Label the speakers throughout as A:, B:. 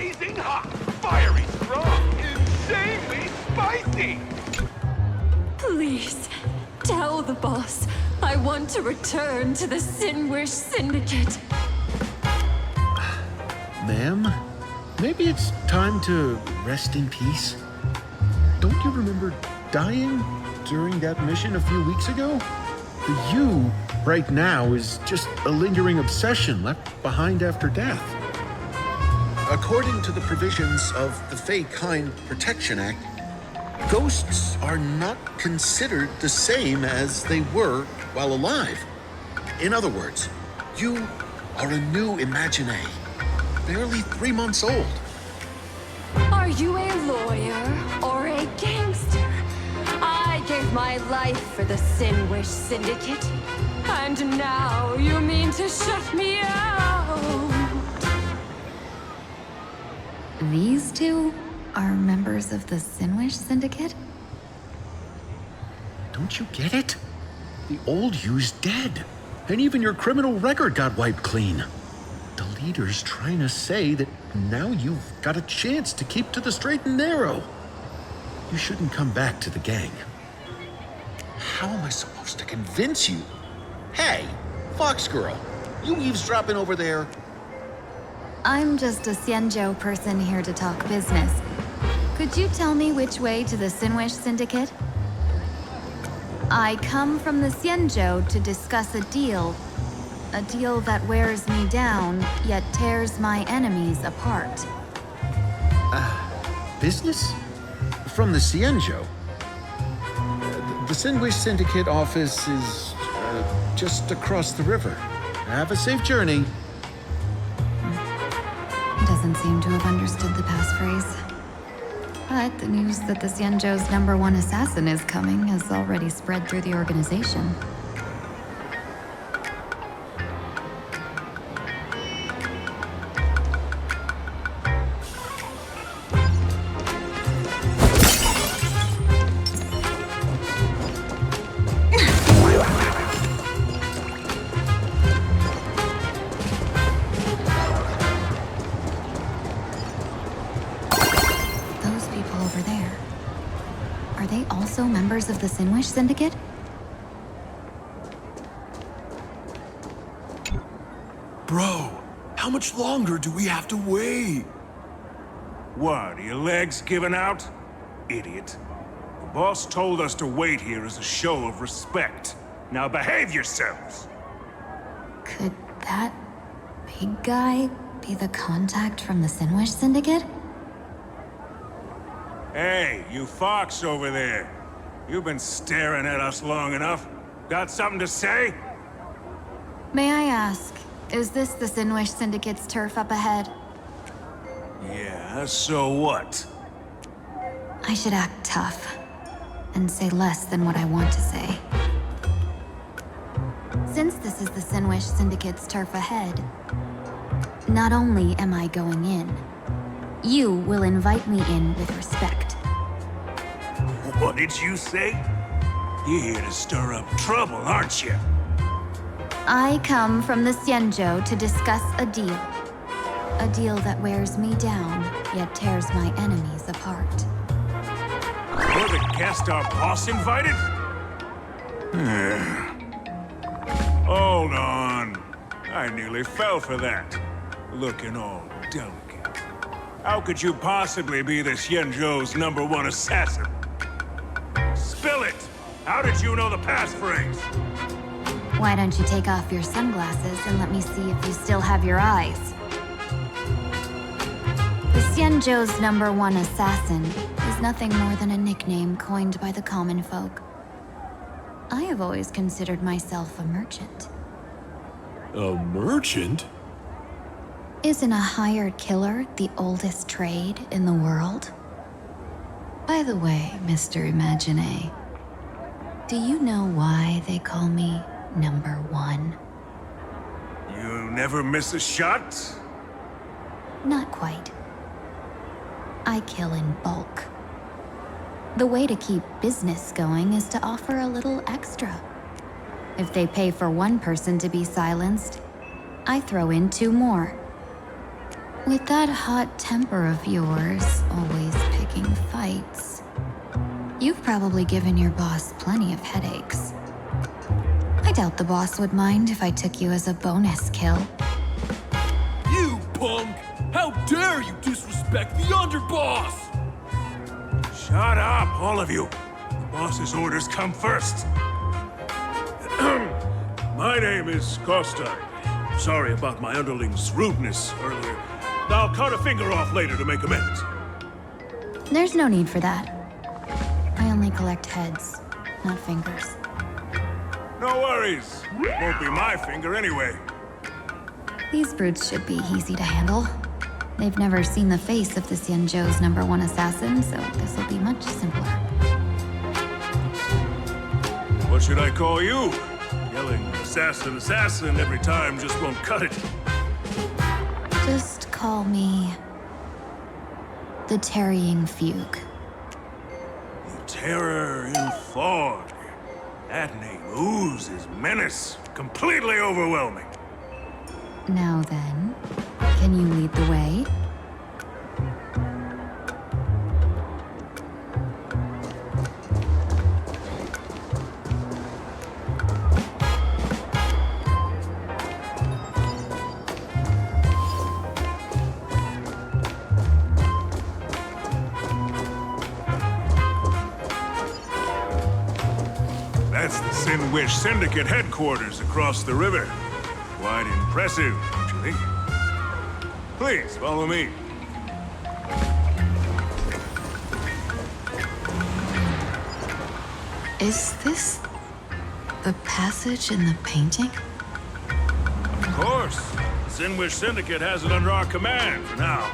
A: blazing hot, fiery strong, insanely spicy!
B: Please, tell the boss I want to return to the Sinwish Syndicate.
C: Ma'am, maybe it's time to rest in peace. Don't you remember dying during that mission a few weeks ago? The you right now is just a lingering obsession left behind after death. According to the provisions of the Fey Kind Protection Act, ghosts are not considered the same as they were while alive. In other words, you are a new imagine, barely 3 months old.
B: Are you a lawyer or a gangster? I gave my life for the Sinwish Syndicate, and now you mean to shut me out?
D: These two are members of the Sinwish Syndicate?
C: Don't you get it? The old you's dead, and even your criminal record got wiped clean. The leader's trying to say that now you've got a chance to keep to the straight and narrow. You shouldn't come back to the gang. How am I supposed to convince you? Hey, Fox Girl, you eavesdropping over there?
D: I'm just a Xianzhou person here to talk business. Could you tell me which way to the Sinwish Syndicate? I come from the Xianzhou to discuss a deal. A deal that wears me down, yet tears my enemies apart.
C: Business? From the Xianzhou? The Sinwish Syndicate office is just across the river. Have a safe journey.
D: Doesn't seem to have understood the passphrase. But the news that the Xianzhou's #1 assassin is coming has already spread through the organization. Of the Sinwish Syndicate?
E: Bro, how much longer do we have to wait?
F: What, are your legs giving out? Idiot. The boss told us to wait here as a show of respect. Now behave yourselves!
D: Could that big guy be the contact from the Sinwish Syndicate?
F: Hey, you fox over there. You've been staring at us long enough. Got something to say?
D: May I ask, is this the Sinwish Syndicate's turf up ahead?
F: Yeah, so what?
D: I should act tough, and say less than what I want to say. Since this is the Sinwish Syndicate's turf ahead, not only am I going in, you will invite me in with respect.
F: What did you say? You're here to stir up trouble, aren't you?
D: I come from the Xianzhou to discuss a deal. A deal that wears me down, yet tears my enemies apart.
F: You're the guest our boss invited? Hold on. I nearly fell for that. Looking all delicate. How could you possibly be the Xianzhou's #1 assassin? Spill it! How did you know the passphrase?
D: Why don't you take off your sunglasses and let me see if you still have your eyes? The Xianzhou's #1 assassin is nothing more than a nickname coined by the common folk. I have always considered myself a merchant.
E: A merchant?
D: Isn't a hired killer the oldest trade in the world? By the way, Mr. Imagine, do you know why they call me #1?
F: You never miss a shot?
D: Not quite. I kill in bulk. The way to keep business going is to offer a little extra. If they pay for one person to be silenced, I throw in 2 more. With that hot temper of yours, always picking fights, you've probably given your boss plenty of headaches. I doubt the boss would mind if I took you as a bonus kill.
E: You punk! How dare you disrespect the underboss!
F: Shut up, all of you. The boss's orders come first. My name is Kostai. Sorry about my underling's rudeness earlier. I'll cut a finger off later to make amends.
D: There's no need for that. I only collect heads, not fingers.
F: No worries. Won't be my finger anyway.
D: These brutes should be easy to handle. They've never seen the face of the Xianzhou's #1 assassin, so this'll be much simpler.
F: What should I call you? Yelling assassin, assassin every time just won't cut it.
D: Just call me... the Tarrying Fugue.
F: The terror in fog. That name oozes menace. Completely overwhelming.
D: Now then, can you lead the way?
F: That's the Sinwish Syndicate headquarters across the river. Quite impressive, actually. Please, follow me.
G: Is this the passage in the painting?
F: Of course. The Sinwish Syndicate has it under our command for now.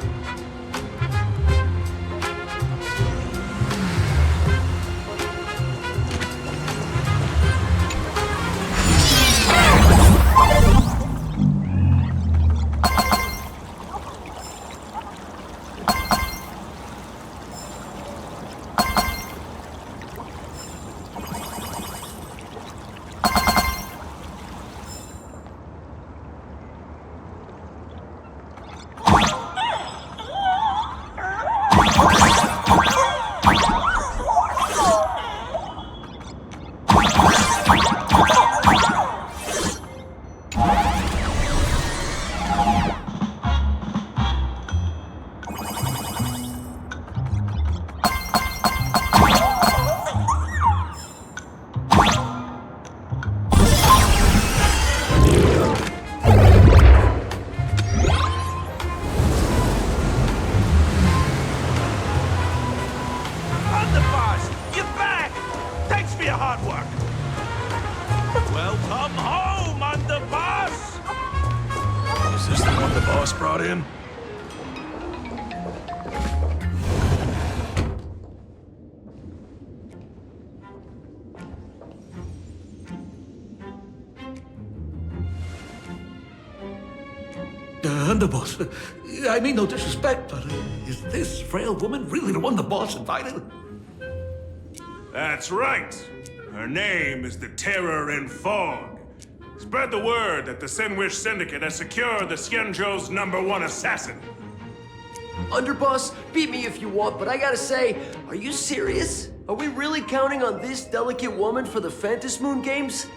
E: Brought in.
H: Underboss, I mean no disrespect, but is this frail woman really the one the boss invited?
F: That's right. Her name is the Terror in Fog. Spread the word that the Sinwish Syndicate has secured the Xianzhou's #1 assassin.
I: Underboss, beat me if you want, but I gotta say, are you serious? Are we really counting on this delicate woman for the Fantasmoon games?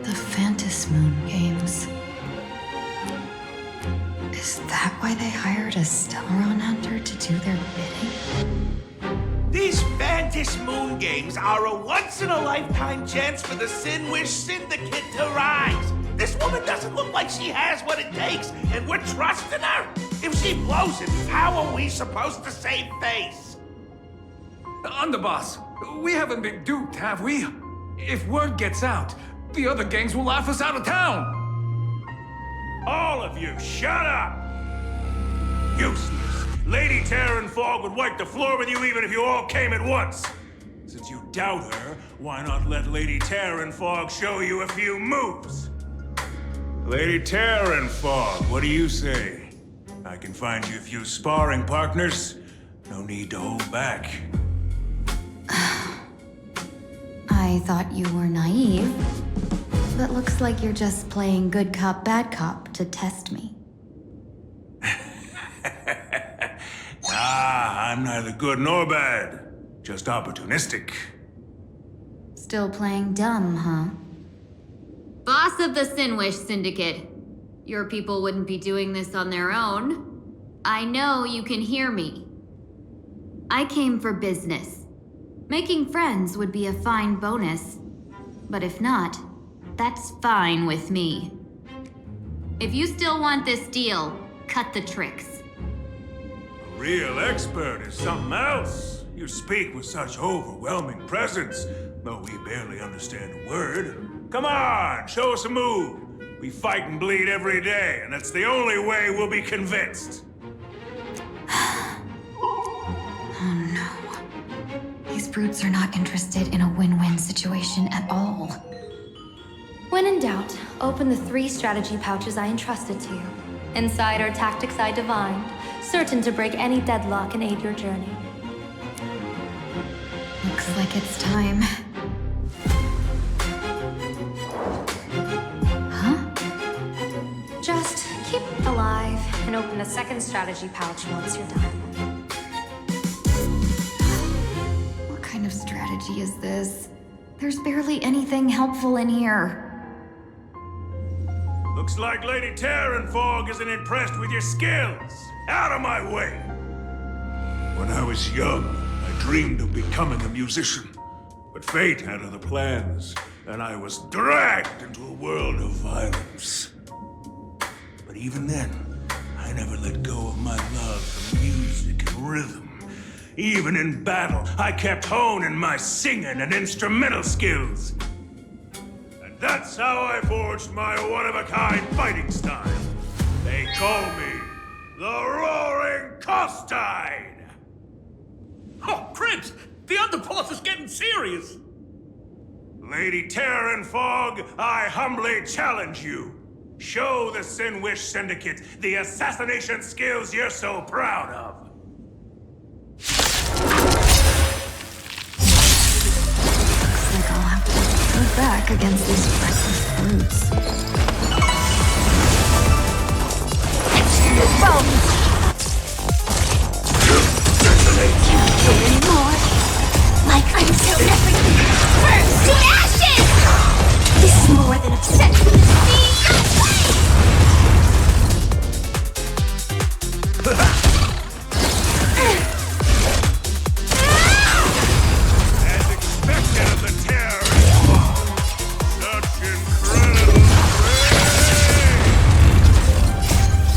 G: The Fantasmoon games. Is that why they hired a Stellaron hunter to do their bidding?
A: These Fantasmoon games are a once-in-a-lifetime chance for the Sinwish Syndicate to rise. This woman doesn't look like she has what it takes, and we're trusting her. If she blows it, how are we supposed to save face?
J: Underboss, we haven't been duped, have we? If word gets out, the other gangs will laugh us out of town.
F: All of you, shut up! Useless. Lady Terror in Fog would wipe the floor with you even if you all came at once. Since you doubt her, why not let Lady Terror in Fog show you a few moves? Lady Terror in Fog, what do you say? I can find you a few sparring partners. No need to hold back.
D: I thought you were naive, but looks like you're just playing good cop, bad cop to test me.
F: I'm neither good nor bad. Just opportunistic.
D: Still playing dumb, huh? Boss of the Sinwish Syndicate. Your people wouldn't be doing this on their own. I know you can hear me. I came for business. Making friends would be a fine bonus. But if not, that's fine with me. If you still want this deal, cut the tricks.
F: A real expert is something else. You speak with such overwhelming presence, though we barely understand a word. Come on, show us a move. We fight and bleed every day, and that's the only way we'll be convinced.
G: Oh no. These brutes are not interested in a win-win situation at all.
B: When in doubt, open the 3 strategy pouches I entrusted to you. Inside are tactics I divined, certain to break any deadlock and aid your journey.
G: Looks like it's time. Huh?
B: Just keep alive and open the 2nd strategy pouch once you're done.
G: What kind of strategy is this? There's barely anything helpful in here.
F: Looks like Lady Terranfog isn't impressed with your skills. Out of my way! When I was young, I dreamed of becoming a musician. But fate had other plans, and I was dragged into a world of violence. But even then, I never let go of my love for music and rhythm. Even in battle, I kept honing my singing and instrumental skills. And that's how I forged my one-of-a-kind fighting style. They call me the Roaring Costine!
H: Oh, Prince! The underboss is getting serious!
F: Lady Terranfog, I humbly challenge you. Show the Sinwish Syndicate the assassination skills you're so proud of.
G: Looks like I'll have to go back against these reckless brutes.
B: Anymore. Like until everything burns to ashes! This is more than upset.
F: As expected of the terrorists. Such incredible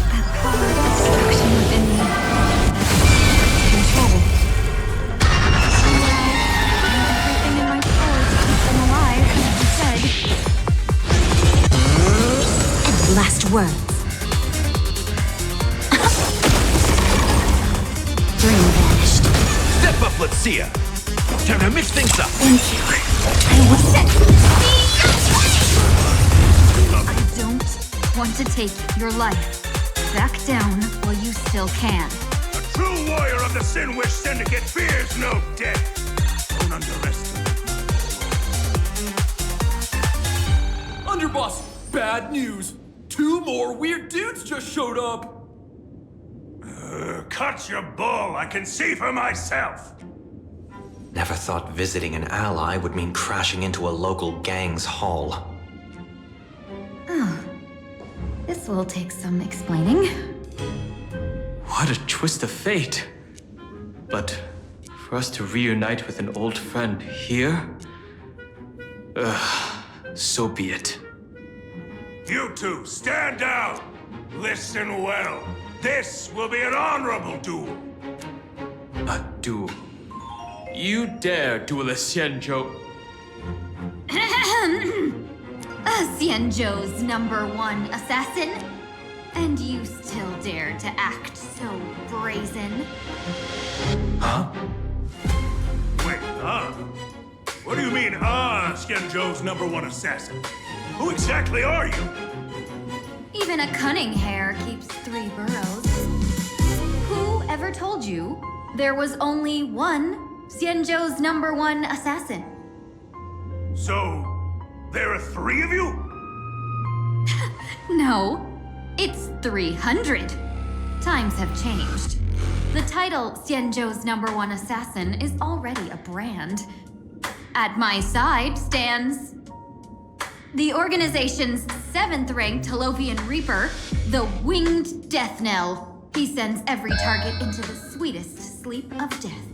G: That power of destruction within me. Control.
D: Everything in my power to keep them alive, as you said.
B: And last words. Dream vanished.
E: Step up, let's see ya. Time to mix things up.
B: Thank you. I was set.
D: I don't want to take your life. Back down while you still can.
F: A true warrior of the Sinwish Syndicate fears no death. Don't underestimate.
H: Underboss, bad news. 2 more weird dudes just showed up.
F: Cut your bull. I can see for myself.
K: Never thought visiting an ally would mean crashing into a local gang's hall.
D: Oh. This will take some explaining.
L: What a twist of fate. But for us to reunite with an old friend here? So be it.
F: You two, stand down. Listen well. This will be an honorable duel.
L: A duel. You dare duel a Xianzhou?
D: Xianzhou's #1 assassin? And you still dare to act so brazen?
L: Huh?
F: Wait, What do you mean, Xianzhou's #1 assassin? Who exactly are you?
D: Even a cunning hare keeps 3 burrows. Who ever told you there was only one Xianzhou's #1 assassin?
F: So, there are 3 of you?
D: No, it's 300. Times have changed. The title, Xianzhou's #1 assassin, is already a brand. At my side stands the organization's 7th-ranked Holovian Reaper, the Winged Death Knell. He sends every target into the sweetest sleep of death.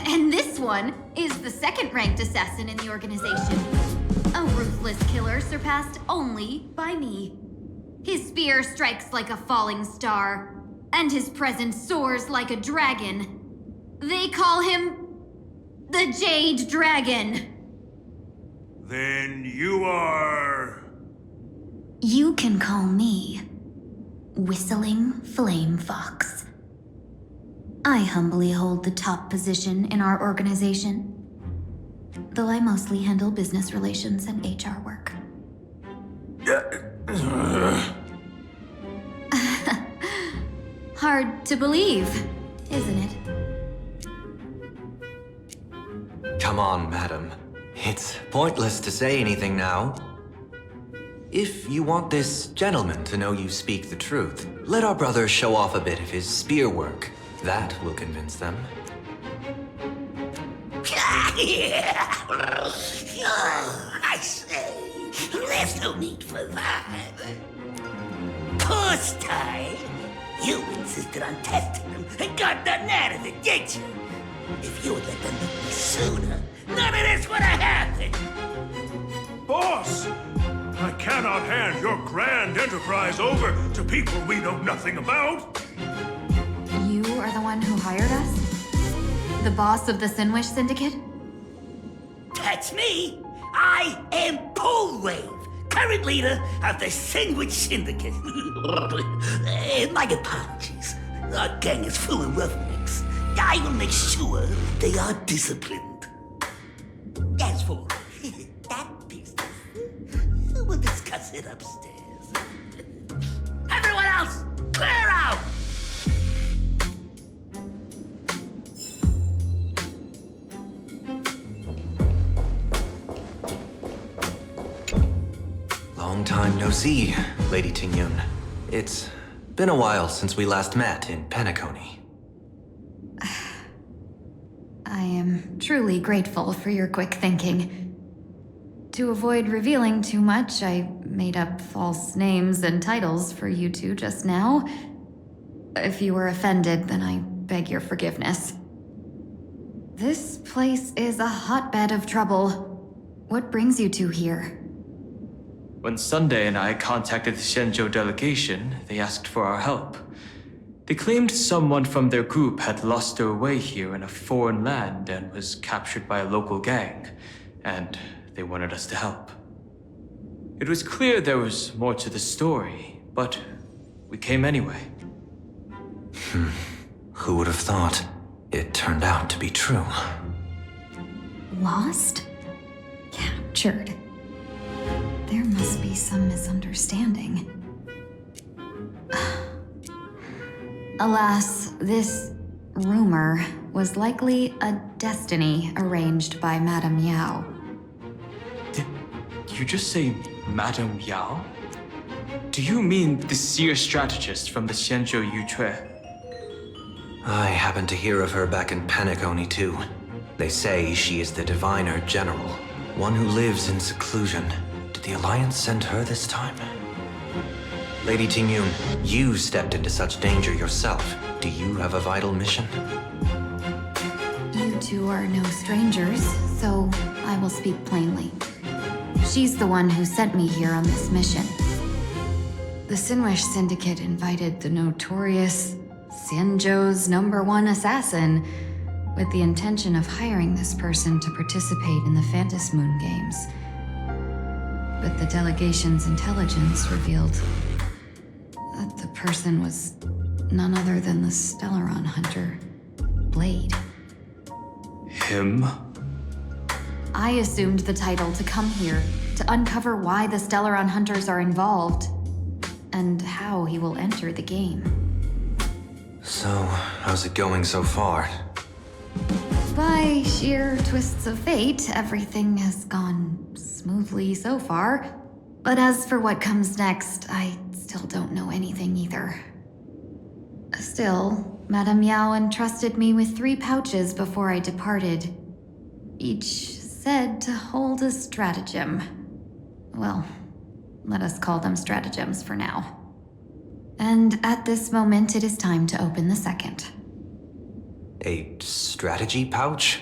D: And this one is the 2nd-ranked assassin in the organization. A ruthless killer surpassed only by me. His spear strikes like a falling star, and his presence soars like a dragon. They call him the Jade Dragon.
F: Then you are...
G: You can call me Whistling Flame Fox. I humbly hold the top position in our organization, though I mostly handle business relations and HR work.
D: Hard to believe, isn't it?
K: Come on, madam. It's pointless to say anything now. If you want this gentleman to know you speak the truth, let our brother show off a bit of his spear work. That will convince them.
A: I say, there's no need for that. Course time. You insisted on testing them and got nothing out of it, did you? If you had let them meet me sooner, none of this would have happened.
F: Boss! I cannot hand your grand enterprise over to people we know nothing about.
D: You are the one who hired us? The boss of the Sinwish Syndicate?
A: That's me. I am Polwave, current leader of the Sinwish Syndicate. My apologies. Our gang is full of roughnecks. I will make sure they are disciplined. As for that business, we'll discuss it upstairs. Everyone else, clear out!
K: Long time no see, Lady Tingyun. It's been a while since we last met in Penacony.
D: I am truly grateful for your quick thinking. To avoid revealing too much, I made up false names and titles for you two just now. If you were offended, then I beg your forgiveness. This place is a hotbed of trouble. What brings you two here?
L: When Sunday and I contacted the Xianzhou delegation, they asked for our help. They claimed someone from their group had lost their way here in a foreign land and was captured by a local gang, and they wanted us to help. It was clear there was more to the story, but we came anyway.
K: Who would have thought? It turned out to be true.
G: Lost? Captured. There must be some misunderstanding.
D: Alas, this rumor was likely a destiny arranged by Madame Yao.
L: Did you just say Madame Yao? Do you mean the seer strategist from the Xianzhou Yutue?
K: I happened to hear of her back in Penacony too. They say she is the diviner general, one who lives in seclusion. Did the Alliance send her this time? Lady Tingyun, you stepped into such danger yourself. Do you have a vital mission?
D: You two are no strangers, so I will speak plainly. She's the one who sent me here on this mission. The Sinwish Syndicate invited the notorious Xianzhou's #1 assassin with the intention of hiring this person to participate in the Fantasmoon games. But the delegation's intelligence revealed that the person was none other than the Stellaron hunter, Blade.
L: Him?
D: I assumed the title to come here to uncover why the Stellaron hunters are involved and how he will enter the game.
K: So, how's it going so far?
D: By sheer twists of fate, everything has gone smoothly so far. But as for what comes next, I still don't know anything either. Still, Madame Yao entrusted me with 3 pouches before I departed. Each said to hold a stratagem. Well, let us call them stratagems for now. And at this moment, it is time to open the second.
K: A strategy pouch?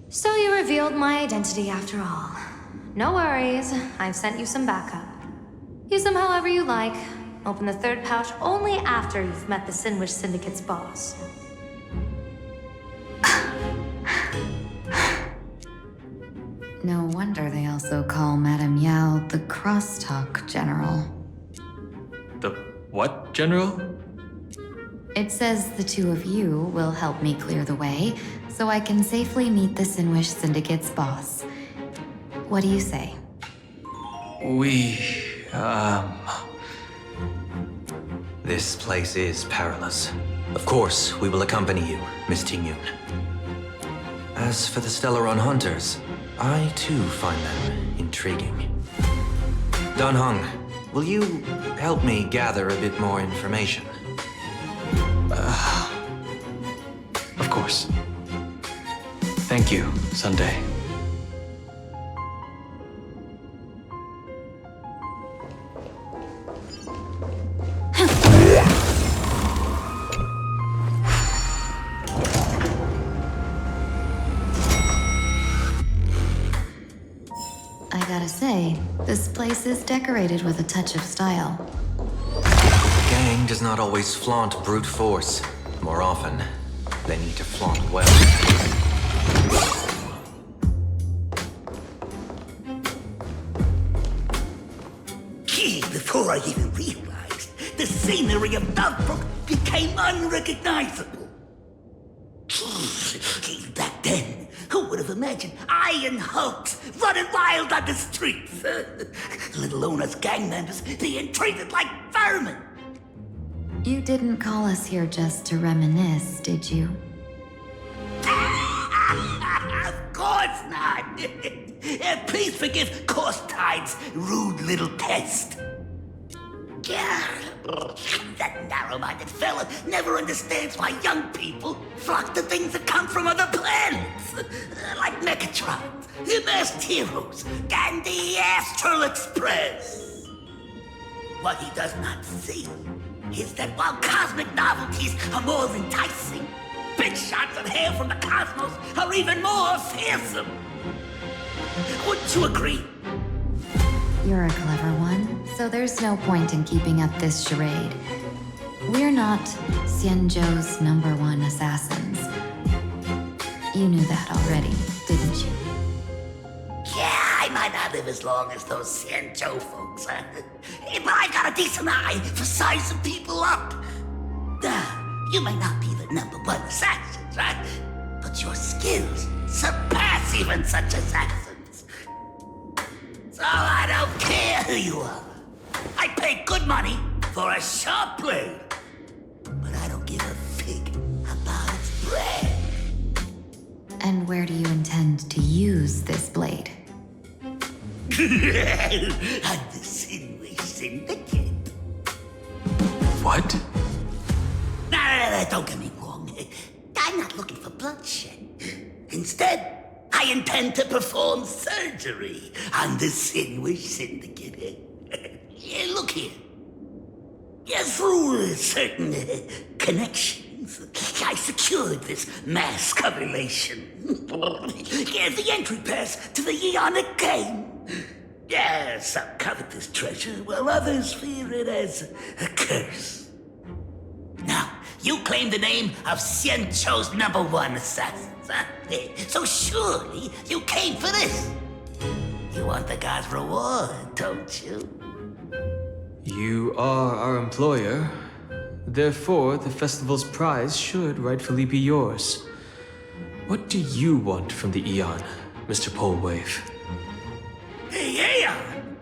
M: So you revealed my identity after all. No worries, I've sent you some backup. Use them however you like. Open the 3rd pouch only after you've met the Sinwish Syndicate's boss.
D: No wonder they also call Madame Yao the Crosstalk General.
L: The what, General?
D: It says the 2 of you will help me clear the way, so I can safely meet the Sinwish Syndicate's boss. What do you say?
K: This place is perilous. Of course, we will accompany you, Miss Tingyun. As for the Stellaron Hunters, I too find them intriguing. Dan Heng, will you help me gather a bit more information?
L: Of course. Thank you, Sunday.
D: I gotta say, this place is decorated with a touch of style.
K: The gang does not always flaunt brute force. More often, they need to flaunt well.
A: Gee, before I even realized, the scenery of Dunkbrook became unrecognizable. Gee, back then, who would have imagined iron hulks running wild on the streets? Little own us gang members being treated like vermin.
D: You didn't call us here just to reminisce, did you?
A: Of course not. Please forgive Korstein's rude little test. That narrow-minded fella never understands why young people flock to things that come from other planets. Like Mechatrons, Masked Heroes, and the Astral Express. What he does not see is that while cosmic novelties are more enticing, big shots of hail from the cosmos are even more fearsome. Wouldn't you agree?
D: You're a clever one, so there's no point in keeping up this charade. We're not Xianzhou's #1 assassins. You knew that already, didn't you?
A: Yeah, I might not live as long as those Xianzhou folks, huh? But I got a decent eye for sizing people up. You might not be the #1 assassins, right? But your skills surpass even such assassins. So I don't care who you are. I pay good money for a sharp blade. But I don't give a fig about its brand.
D: And where do you intend to use this blade?
A: On the Sinwish Syndicate.
L: What?
A: No, don't get me wrong. I'm not looking for bloodshed. Instead, I intend to perform surgery on the Sinwish Syndicate. Look here. Through certain connections, I secured this mass correlation. The entry pass to the Eonic game. Some covet this treasure, while others fear it as a curse. Now, you claim the name of Xianzhou's #1 assassins, huh? So surely you came for this. You want the god's reward, don't you?
L: You are our employer. Therefore, the festival's prize should rightfully be yours. What do you want from the Eon, Mr. Polewave?
A: Eon?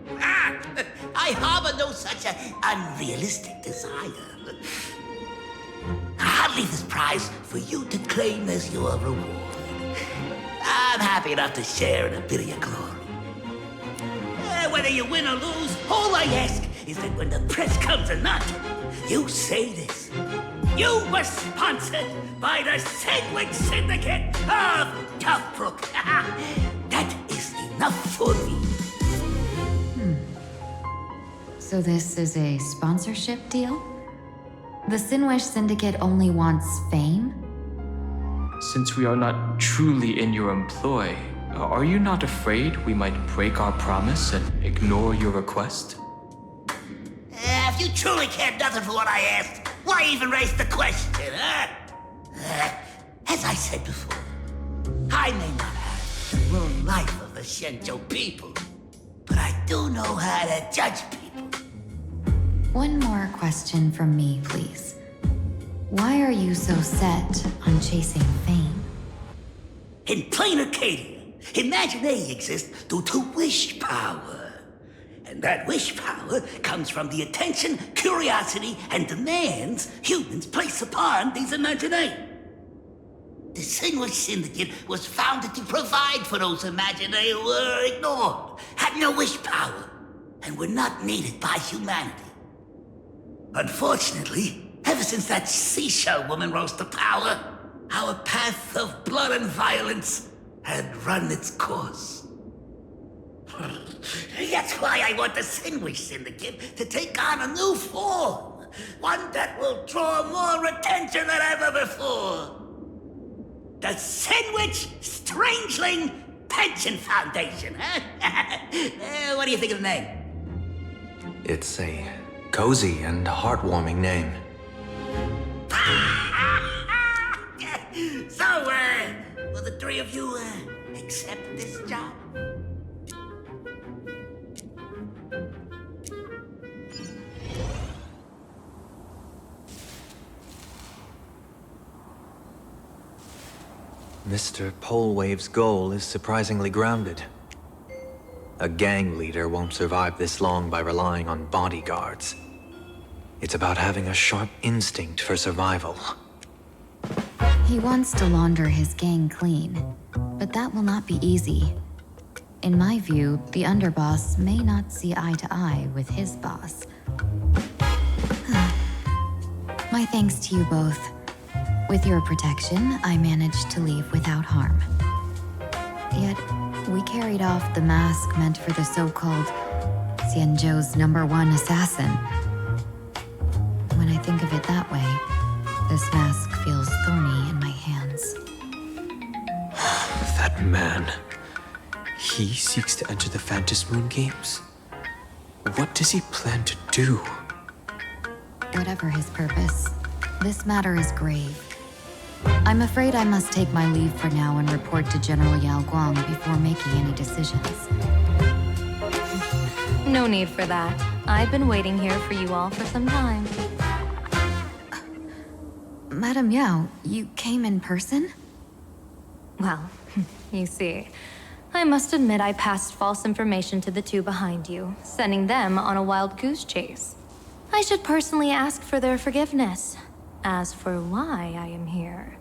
A: I harbor no such unrealistic desire. I'll leave this prize for you to claim as your reward. I'm happy enough to share in a bit of your glory. Whether you win or lose, all I ask is that when the press comes a knocking, you say this. You were sponsored by the Sandwich Syndicate of Toughbrook. That is enough for me.
D: So this is a sponsorship deal? The Sinwish Syndicate only wants fame?
L: Since we are not truly in your employ, are you not afraid we might break our promise and ignore your request?
A: If you truly cared nothing for what I asked, why even raise the question, huh? As I said before, I may not have the real life of the Shenzhou people, but I do know how to judge people.
D: One more question from me, please. Why are you so set on chasing fame?
A: In planarcadia, Imagination exists due to wish power. And that wish power comes from the attention, curiosity, and demands humans place upon these imaginations. The Sinwish Syndicate was founded to provide for those imaginations who were ignored, had no wish power, and were not needed by humanity. Unfortunately, ever since that seashell woman rose to power, our path of blood and violence had run its course. That's why I want the Sinwish Syndicate to take on a new form. One that will draw more attention than ever before. The Sinwish Strangeling Pension Foundation, huh? What do you think of the name?
K: It's a cozy and heartwarming name.
A: So, will the three of you, accept this job?
K: Mr. Polewave's goal is surprisingly grounded. A gang leader won't survive this long by relying on bodyguards. It's about having a sharp instinct for survival.
D: He wants to launder his gang clean, but that will not be easy. In my view, the underboss may not see eye to eye with his boss. My thanks to you both. With your protection, I managed to leave without harm. Yet, we carried off the mask meant for the so-called Xianzhou's #1 assassin. When I think of it that way, this mask feels thorny in my hands.
L: That man. He seeks to enter the Fantasmoon games? What does he plan to do?
D: Whatever his purpose, this matter is grave. I'm afraid I must take my leave for now and report to General Yaoguang before making any decisions.
M: No need for that. I've been waiting here for you all for some time.
D: Madam Yao, you came in person?
M: Well, you see, I must admit I passed false information to the two behind you, sending them on a wild goose chase. I should personally ask for their forgiveness. As for why I am here,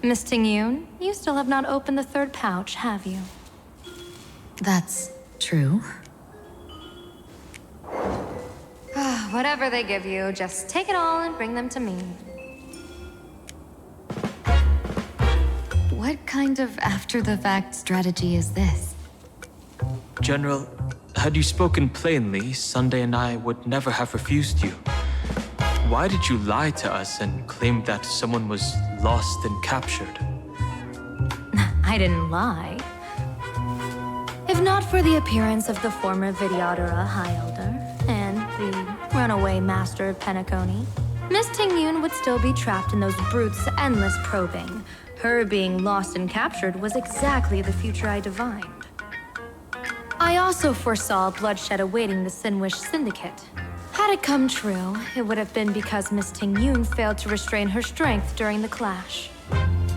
M: Miss Tingyun, you still have not opened the third pouch, have you?
D: That's true.
M: Whatever they give you, just take it all and bring them to me.
D: What kind of after-the-fact strategy is this?
L: General, had you spoken plainly, Sunday and I would never have refused you. Why did you lie to us and claim that someone was lost and captured?
M: I didn't lie. If not for the appearance of the former Vidyadhara High Elder and the runaway Master of Penacony, Miss Tingyun would still be trapped in those brutes' endless probing. Her being lost and captured was exactly the future I divined. I also foresaw bloodshed awaiting the Sinwish Syndicate. Had it come true, it would have been because Miss Tingyun failed to restrain her strength during the clash.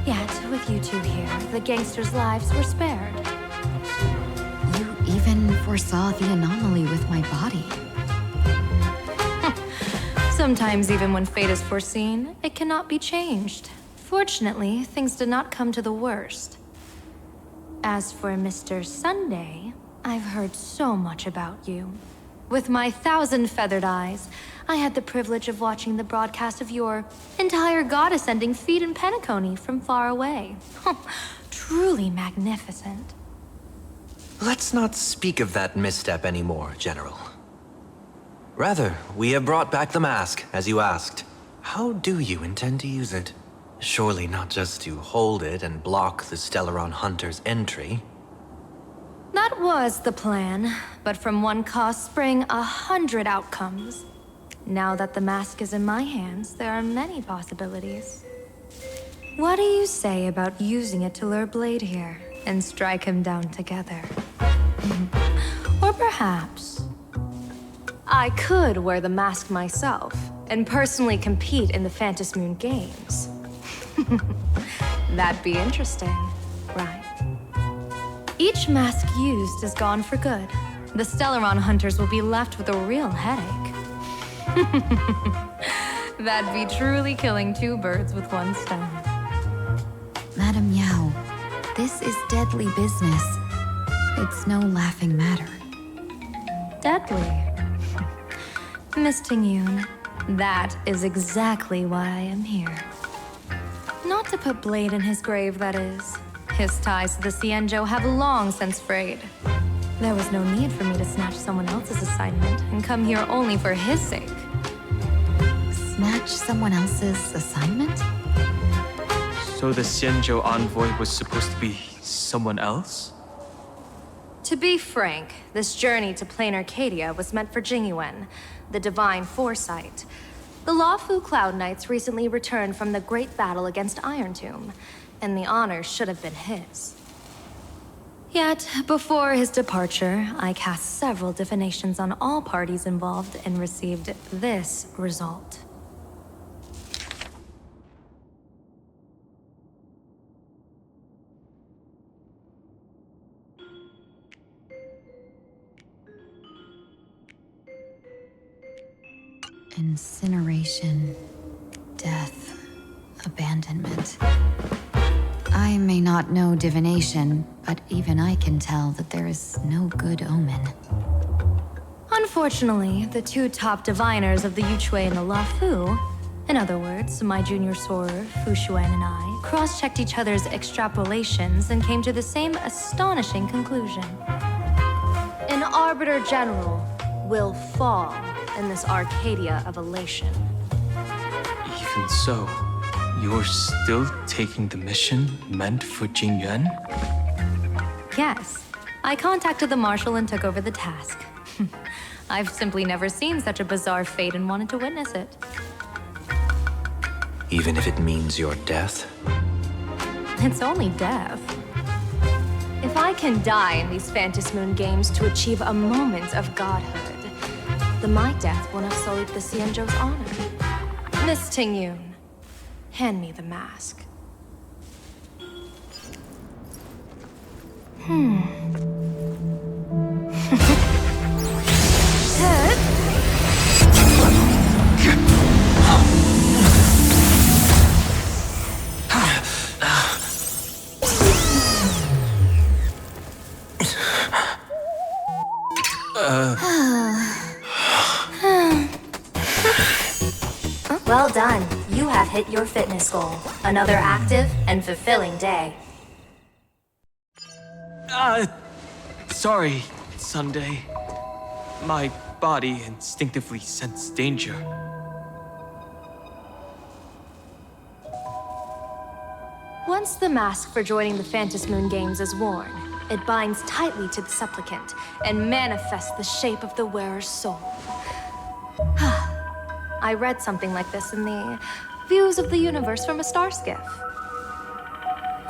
M: Yet, with you two here, the gangsters' lives were spared.
D: You even foresaw the anomaly with my body.
M: Sometimes even when fate is foreseen, it cannot be changed. Fortunately, things did not come to the worst. As for Mr. Sunday, I've heard so much about you. With my 1,000 feathered eyes, I had the privilege of watching the broadcast of your entire god-ascending feat in Penacony from far away. Truly magnificent.
K: Let's not speak of that misstep anymore, General. Rather, we have brought back the mask, as you asked. How do you intend to use it? Surely not just to hold it and block the Stellaron Hunter's entry.
M: That was the plan, but from one cost spring 100 outcomes. Now that the mask is in my hands, there are many possibilities. What do you say about using it to lure Blade here and strike him down together? Or perhaps I could wear the mask myself and personally compete in the Fantasmoon games. That'd be interesting, right? Each mask used is gone for good. The Stellaron hunters will be left with a real headache. That'd be truly killing two birds with one stone.
D: Madam Yao, this is deadly business. It's no laughing matter.
M: Deadly. Miss Tingyun, that is exactly why I am here. Not to put Blade in his grave, that is. His ties to the Xianzhou have long since frayed. There was no need for me to snatch someone else's assignment and come here only for his sake.
D: Snatch someone else's assignment?
L: So the Xianzhou envoy was supposed to be someone else?
M: To be frank, this journey to planarcadia was meant for Jingyuan, the divine foresight. The Luofu Cloud Knights recently returned from the great battle against Iron Tomb, and the honor should have been his. Yet, before his departure, I cast several divinations on all parties involved and received this result.
D: Incineration, death, abandonment. I may not know divination, but even I can tell that there is no good omen.
M: Unfortunately, the two top diviners of the Yuchui and the Luofu, in other words, my junior soarer, Fu Xuan, and I, cross-checked each other's extrapolations and came to the same astonishing conclusion. An Arbiter General will fall in this Arcadia of elation.
L: Even so, you're still taking the mission meant for Jingyuan?
M: Yes. I contacted the Marshal and took over the task. I've simply never seen such a bizarre fate and wanted to witness it.
K: Even if it means your death?
M: It's only death. If I can die in these Fantasmoon games to achieve a moment of godhood, then my death won't have sullied the Xianzhou's honor. Miss Tingyun, hand me the mask.
N: Well done. You have hit your fitness goal. Another active and fulfilling day.
L: Sorry, Sunday. My body instinctively sensed danger.
M: Once the mask for joining the Fantasmoon games is worn, it binds tightly to the supplicant and manifests the shape of the wearer's soul. I read something like this in the Views of the Universe from a Star Skiff.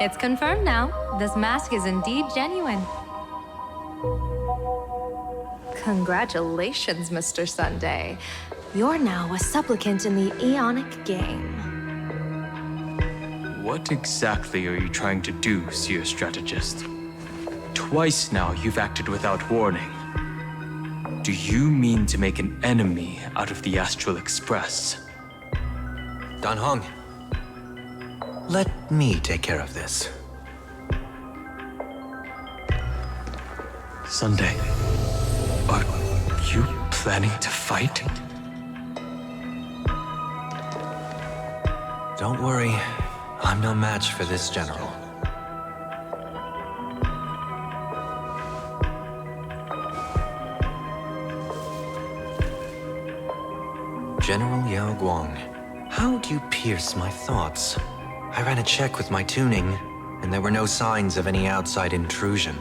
M: It's confirmed now. This mask is indeed genuine. Congratulations, Mr. Sunday. You're now a supplicant in the Aeonic game.
L: What exactly are you trying to do, Seer Strategist? Twice now you've acted without warning. Do you mean to make an enemy out of the Astral Express?
K: Dan Heng, let me take care of this.
L: Sunday, are you planning to fight?
K: Don't worry, I'm no match for this general. General Yaoguang, how do you pierce my thoughts? I ran a check with my tuning, and there were no signs of any outside intrusion.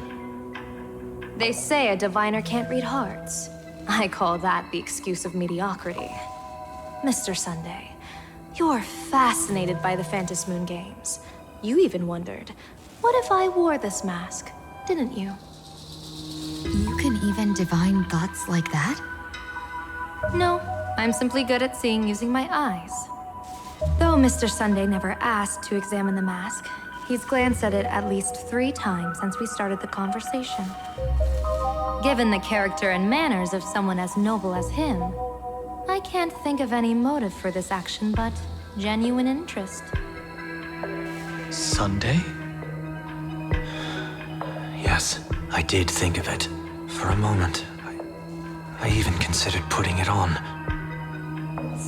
M: They say a diviner can't read hearts. I call that the excuse of mediocrity. Mr. Sunday, you're fascinated by the Fantasmoon games. You even wondered, what if I wore this mask, didn't you?
D: You can even divine thoughts like that?
M: No, I'm simply good at seeing using my eyes. Though Mr. Sunday never asked to examine the mask, he's glanced at it at least 3 times since we started the conversation. Given the character and manners of someone as noble as him, I can't think of any motive for this action but genuine interest.
L: Sunday?
K: Yes, I did think of it. For a moment, I even considered putting it on.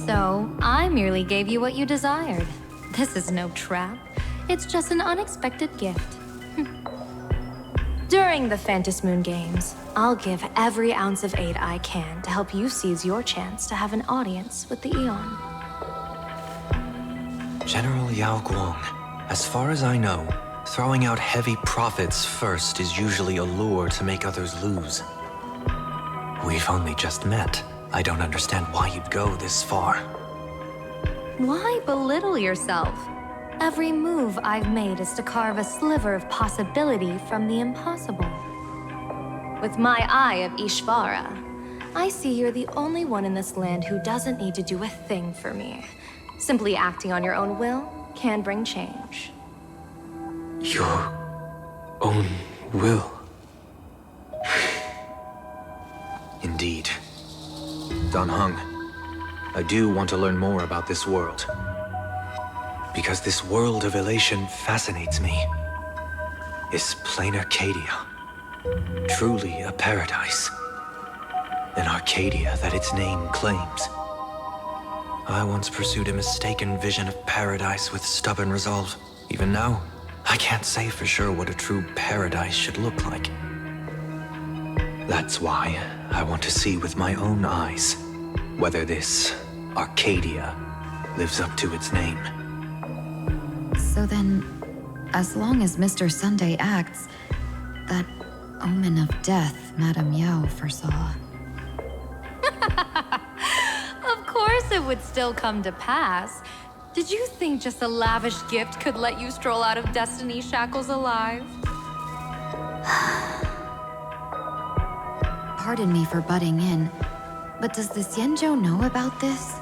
M: So, I merely gave you what you desired. This is no trap. It's just an unexpected gift. During the Fantasmoon games, I'll give every ounce of aid I can to help you seize your chance to have an audience with the Eon.
K: General Yaoguang, as far as I know, throwing out heavy profits first is usually a lure to make others lose. We've only just met. I don't understand why you'd go this far.
M: Why belittle yourself? Every move I've made is to carve a sliver of possibility from the impossible. With my eye of Ishvara, I see you're the only one in this land who doesn't need to do a thing for me. Simply acting on your own will can bring change.
L: Your own will?
K: Indeed. Dan Heng, I do want to learn more about this world. Because this world of elation fascinates me. Is planarcadia truly a paradise? An Arcadia that its name claims? I once pursued a mistaken vision of paradise with stubborn resolve. Even now, I can't say for sure what a true paradise should look like. That's why I want to see with my own eyes whether this Arcadia lives up to its name.
D: So then, as long as Mr. Sunday acts, that omen of death Madame Yao foresaw.
M: Of course it would still come to pass. Did you think just a lavish gift could let you stroll out of Destiny shackles alive?
D: Pardon me for butting in, but does the Xianzhou know about this?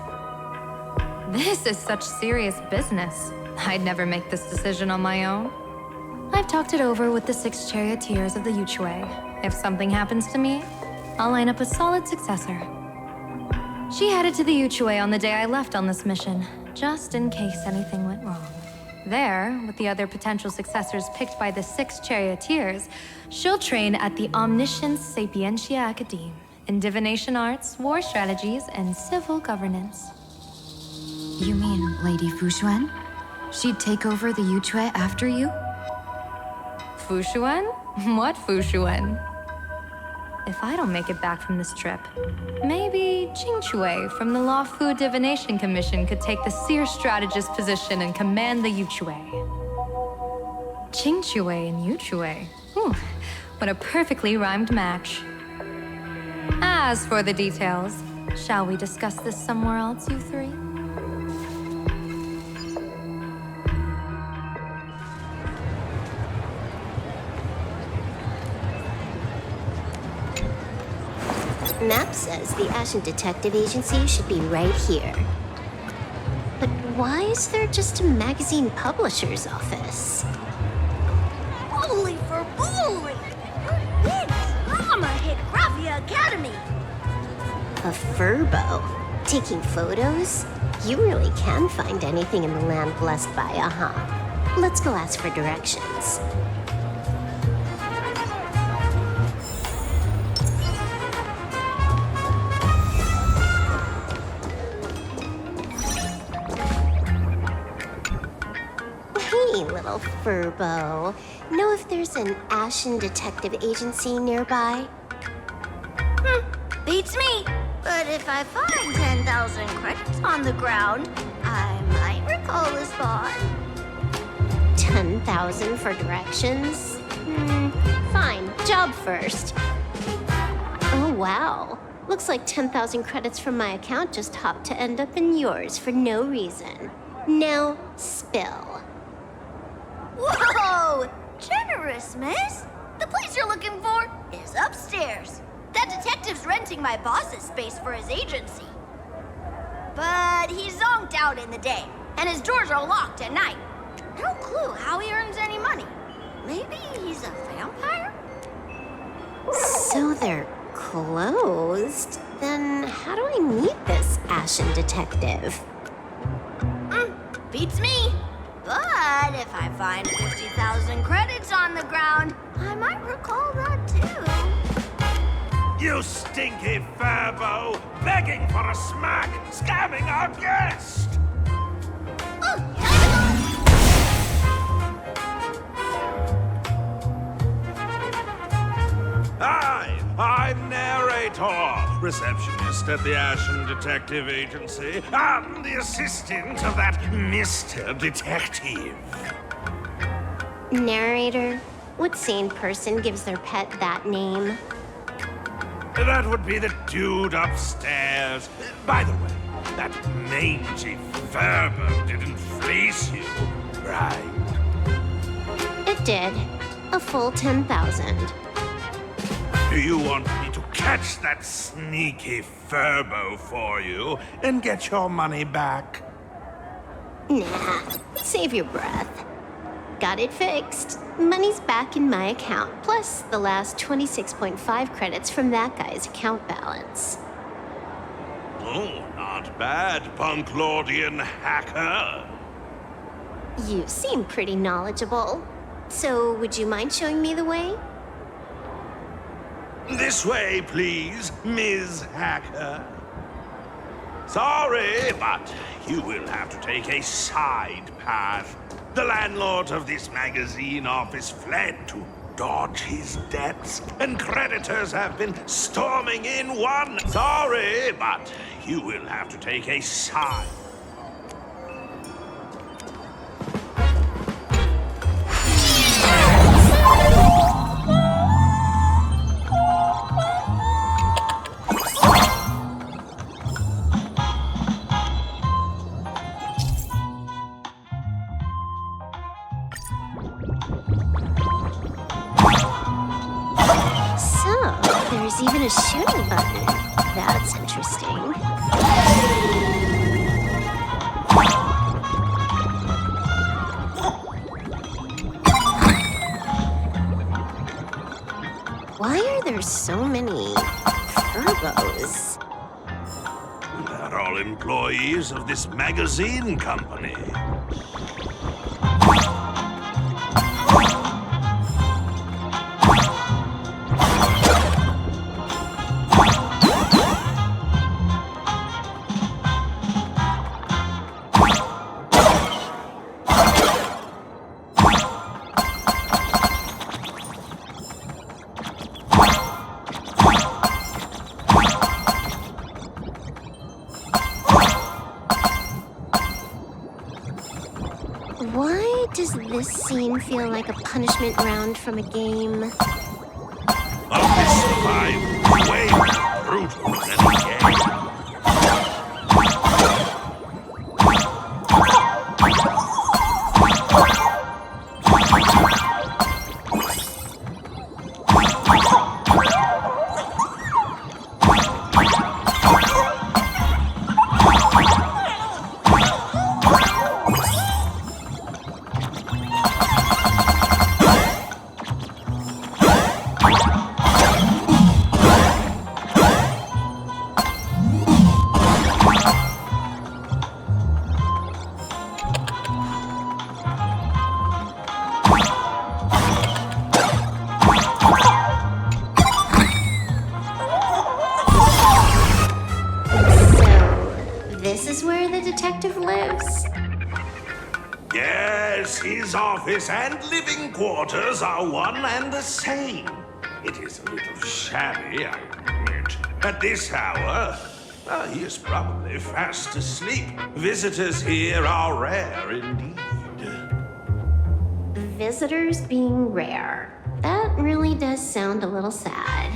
M: This is such serious business. I'd never make this decision on my own. I've talked it over with the 6 charioteers of the Yuchue. If something happens to me, I'll line up a solid successor. She headed to the Yuchue on the day I left on this mission, just in case anything went wrong. There, with the other potential successors picked by the 6 charioteers, she'll train at the Omniscience Sapientia Academe in divination arts, war strategies, and civil governance.
D: You mean Lady Fushuan? She'd take over the Yuchue after you?
M: Fushuan? What Fushuan? If I don't make it back from this trip, maybe Qingchui from the Luofu Divination Commission could take the seer strategist position and command the Yuchue. Qingchui and Yuchue. What a perfectly rhymed match. As for the details, shall we discuss this somewhere else, you 3?
O: Map says the Ashen Detective Agency should be right here. But why is there just a magazine publisher's office?
P: Holy for bully! Big drama hit Raffia Academy!
O: A furbo? Taking photos? You really can find anything in the land blessed by a huh? Let's go ask for directions. Furbo. Know if there's an Ashen Detective Agency nearby?
P: Beats me. But if I find 10,000 credits on the ground, I might recall the spot.
O: 10,000 for directions? Fine, job first. Oh wow. Looks like 10,000 credits from my account just hopped to end up in yours for no reason. Now, spill.
P: Whoa! Generous, miss. The place you're looking for is upstairs. That detective's renting my boss's space for his agency. But he's zonked out in the day, and his doors are locked at night. No clue how he earns any money. Maybe he's a vampire?
O: So they're closed? Then how do I meet this Ashen Detective?
P: Beats me. But if I find 50,000 credits on the ground, I might recall that too.
A: You stinky Furbo! Begging for a smack! Scamming our guest! Hi, I'm Narrator, receptionist at the Ashen Detective Agency. I'm the assistant of that Mr. Detective.
O: Narrator? What sane person gives their pet that name?
A: That would be the dude upstairs. By the way, that mangy Furbo didn't fleece you, right?
O: It did. A full 10,000.
A: Do you want me to catch that sneaky Furbo for you and get your money back?
O: Nah, save your breath. Got it fixed. Money's back in my account, plus the last 26.5 credits from that guy's account balance.
A: Oh, not bad, Punklordian hacker.
O: You seem pretty knowledgeable. So, would you mind showing me the way?
A: This way, please, Ms. Hacker. Sorry, but you will have to take a side path. The landlord of this magazine office fled to dodge his debts, and creditors have been storming in one. Sorry, but you will have to take a side.
O: There's even a shooting button. That's interesting. Why are there so many Furbos?
A: They're all employees of this magazine company.
O: Why does this scene feel like a punishment round from a game?
A: Office 5, way more brutal than a game. Yes, his office and living quarters are one and the same. It is a little shabby, I admit. At this hour, he is probably fast asleep. Visitors here are rare indeed.
O: Visitors being rare. That really does sound a little sad.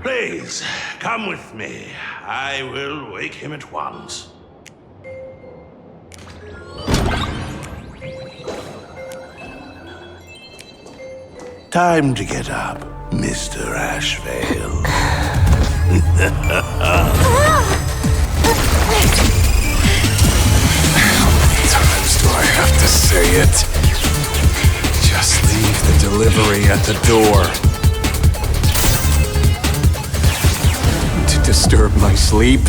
A: Please, come with me. I will wake him at once. Time to get up, Mr. Ashvale.
E: How many times do I have to say it? Just leave the delivery at the door. To disturb my sleep?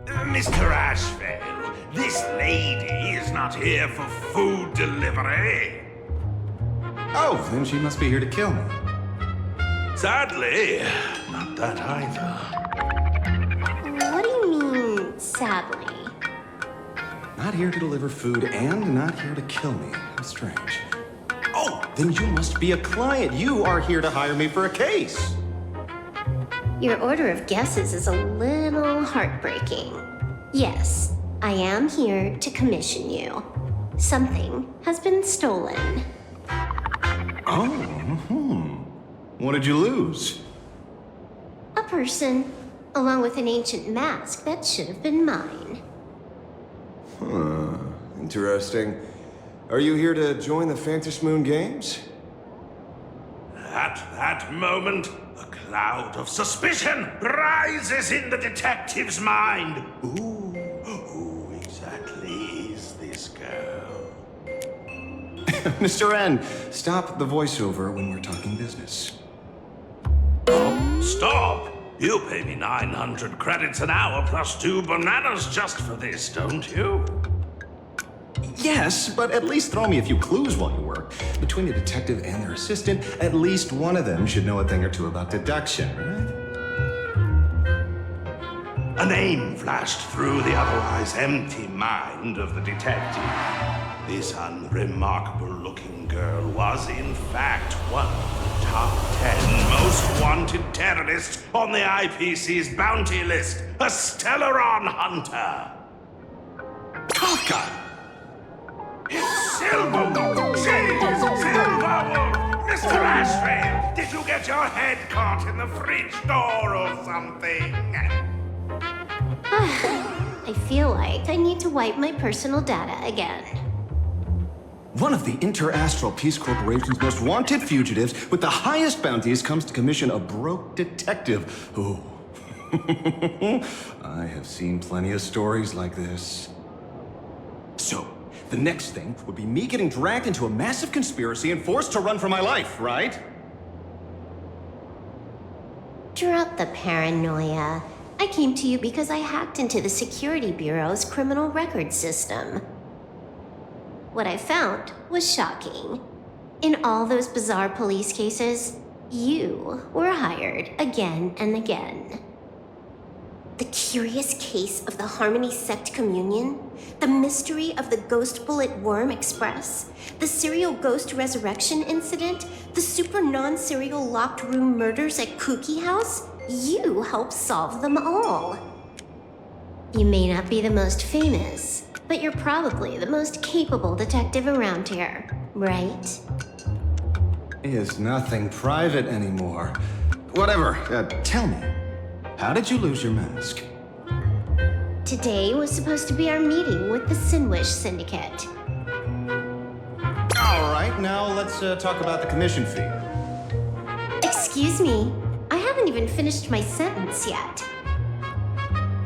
A: Mr. Ashvale, this lady is not here for food delivery.
C: Oh, then she must be here to kill me.
A: Sadly, not that either.
O: What do you mean, sadly?
C: Not here to deliver food and not here to kill me. How strange. Oh, then you must be a client. You are here to hire me for a case.
O: Your order of guesses is a little heartbreaking. Yes, I am here to commission you. Something has been stolen.
C: Oh, What did you lose?
O: A person, along with an ancient mask that should have been mine.
E: Huh. Interesting. Are you here to join the Fantasmoon games?
A: At that moment, a cloud of suspicion rises in the detective's mind. Who exactly is this girl?
C: Mr. N, stop the voiceover when we're talking business.
A: Oh, stop! You pay me 900 credits an hour plus 2 bananas just for this, don't you?
C: Yes, but at least throw me a few clues while you work. Between the detective and their assistant, at least one of them should know a thing or two about deduction, right?
A: A name flashed through the otherwise empty mind of the detective. This unremarkable-looking girl was, in fact, one of the top 10 most wanted terrorists on the IPC's bounty list, a Stellaron hunter.
C: Kafka!
A: It's Silverwood! Silverwood! Mr. Ashvale, did you get your head caught in the fridge door or something?
O: I feel like I need to wipe my personal data again.
C: One of the Interastral Peace Corporation's most wanted fugitives with the highest bounties comes to commission a broke detective. Oh. I have seen plenty of stories like this. So, the next thing would be me getting dragged into a massive conspiracy and forced to run for my life, right?
O: Drop the paranoia. I came to you because I hacked into the Security Bureau's criminal record system. What I found was shocking. In all those bizarre police cases, you were hired again and again. The curious case of the Harmony Sect Communion, the mystery of the Ghost Bullet Worm Express, the serial ghost resurrection incident, the super non-serial locked room murders at Kooky House, you helped solve them all. You may not be the most famous, but you're probably the most capable detective around here, right?
C: Is nothing private anymore. Whatever, tell me, how did you lose your mask?
O: Today was supposed to be our meeting with the Sinwish Syndicate.
C: All right, now let's talk about the commission fee.
O: Excuse me, I haven't even finished my sentence yet.